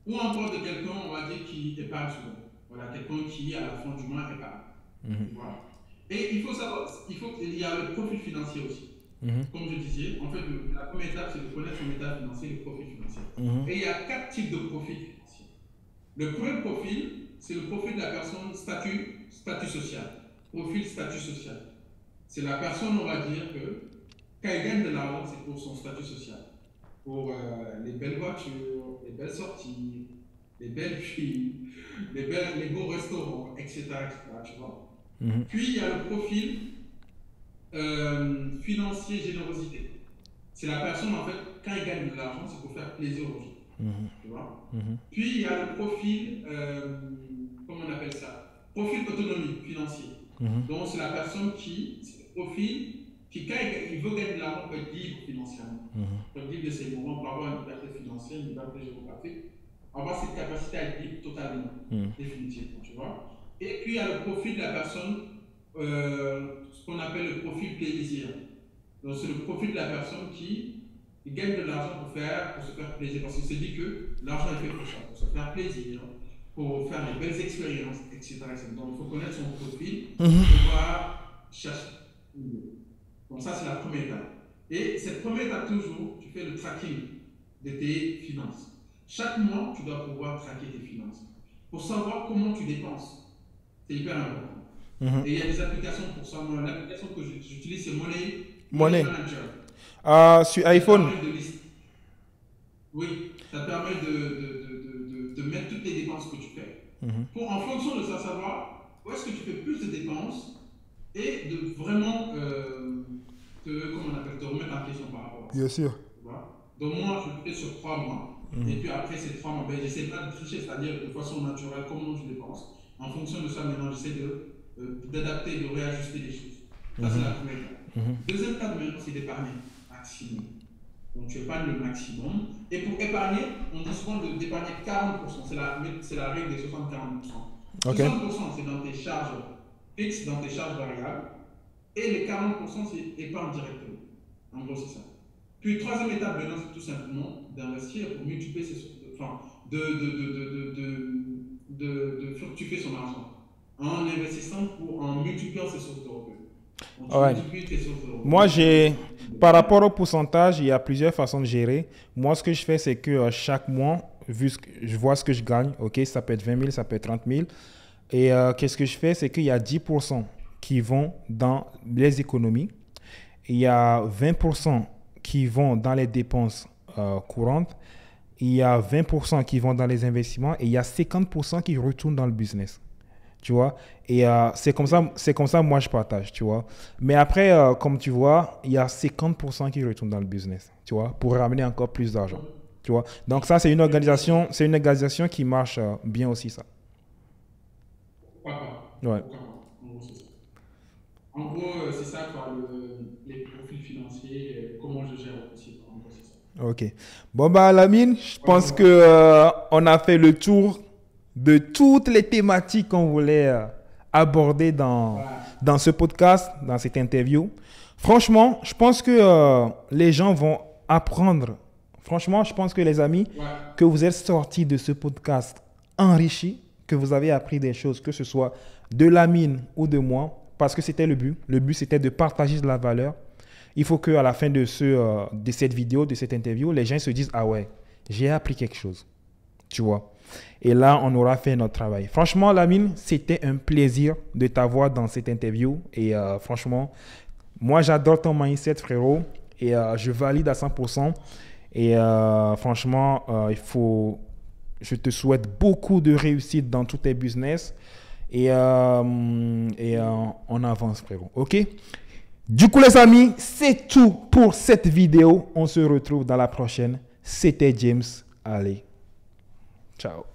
ou encore de quelqu'un, on va dire, qui épargne souvent. Voilà, quelqu'un qui, à la fin du mois, épargne.
Mhm.
Voilà. Et il faut savoir, il y a le profil financier aussi.
Mhm.
Comme je disais, en fait, la première étape, c'est de connaître son état financier, le profil financier.
Mhm.
Et il y a 4 types de profils financiers. Le premier profil, c'est le profil de la personne statut social. Profil statut social. C'est la personne, on va dire, que quand elle gagne de l'argent, c'est pour son statut social. Pour les belles voitures, les belles sorties, les belles filles, les beaux restaurants, etc., etc., tu vois.
Mhm.
Puis il y a le profil financier générosité. C'est la personne, en fait, quand elle gagne de l'argent, c'est pour faire plaisir aux gens.
Mhm.
Tu vois.
Mhm.
Puis il y a le profil, comment on appelle ça? Profil autonomie financier.
Mhm.
Donc c'est la personne c'est le profil qui, quand il veut gagner de l'argent, peut être libre financièrement.
Mhm.
Peut être libre de ses mouvements pour avoir une liberté financière, une liberté géographique, avoir cette capacité à être libre totalement,
Mhm.
définitivement, tu vois. Et puis il y a le profil de la personne, ce qu'on appelle le profil plaisir. Donc c'est le profil de la personne qui gagne de l'argent pour se faire plaisir. Parce qu'il se dit que l'argent est fait pour ça, pour se faire plaisir, pour faire des belles expériences, etc., etc. Donc il faut connaître son profil pour
Mhm.
pouvoir chercher. Donc ça c'est la première étape. Et cette première étape toujours, tu fais le tracking de tes finances. Chaque mois, tu dois pouvoir traquer tes finances pour savoir comment tu dépenses. C'est hyper important.
Mhm.
Et il y a des applications pour ça. Moi, l'application que j'utilise, c'est Money
Monnaie.
Manager.
Sur
Ça te
iPhone.
permet de lister. Oui, ça te permet de mettre toutes les dépenses que tu fais.
Mhm.
Pour, en fonction de ça, savoir où est-ce que tu fais plus de dépenses et de vraiment comment on appelle, te remettre en question par rapport à ça.
Bien sûr.
Tu vois. Donc moi, je le fais sur 3 mois. Et
Mhm.
puis après ces 3 mois, ben, j'essaie pas de tricher, c'est-à-dire de façon naturelle, comment je dépense. En fonction de ça, maintenant, j'essaie d'adapter, de réajuster les choses. Ça, c'est
Mhm.
la première étape.
Mhm.
Deuxième étape, maintenant, c'est d'épargner maximum. Donc tu épargnes le maximum. Et pour épargner, on dit souvent d'épargner 40%. C'est la règle des 60-40%.
Ok.
60%, c'est dans tes charges fixes, dans tes charges variables. Et les 40%, c'est épargne directement. En gros, c'est ça. Puis, troisième étape, maintenant, c'est tout simplement d'investir pour multiplier ses sources enfin, de fructifier son argent en investissant en multipliant ses sources de revenus. Donc, tu
Ouais.
multiplies tes sources de
Moi,
revenus.
par rapport au pourcentage, il y a plusieurs façons de gérer. Moi, ce que je fais, c'est que chaque mois, je vois ce que je gagne, ok, ça peut être 20 000, ça peut être 30 000. Et qu'est-ce que je fais, c'est qu'il y a 10% qui vont dans les économies. Il y a 20% qui vont dans les dépenses courantes. Il y a 20% qui vont dans les investissements. Et il y a 50% qui retournent dans le business. Tu vois, et c'est comme ça moi je partage, tu vois. Mais après, comme tu vois, il y a 50% qui retournent dans le business, tu vois, pour ramener encore plus d'argent, tu vois. Donc ça, c'est une organisation qui marche bien aussi, ça.
Pourquoi pas?
Ouais.
Pourquoi pas? En gros, c'est ça. En gros, c'est ça, quoi, les profils financiers, comment je gère aussi, quoi. En gros, c'est ça.
Ok. Bon, bah, Lamine, je pense
Voilà.
que on a fait le tour de toutes les thématiques qu'on voulait abordé dans ce podcast, dans cette interview. Franchement, je pense que les gens vont apprendre. Franchement, je pense que les amis, que vous êtes sortis de ce podcast enrichis, que vous avez appris des choses, que ce soit de Lamine ou de moi, parce que c'était le but. Le but, c'était de partager de la valeur. Il faut qu'à la fin de cette vidéo, de cette interview, les gens se disent « Ah ouais, j'ai appris quelque chose. » Tu vois. Et là, on aura fait notre travail. Franchement, Lamine, c'était un plaisir de t'avoir dans cette interview. Et franchement, moi, j'adore ton mindset, frérot. Et je valide à 100%. Et franchement, je te souhaite beaucoup de réussite dans tous tes business. Et on avance, frérot. OK? Du coup, les amis, c'est tout pour cette vidéo. On se retrouve dans la prochaine. C'était James. Allez, ciao.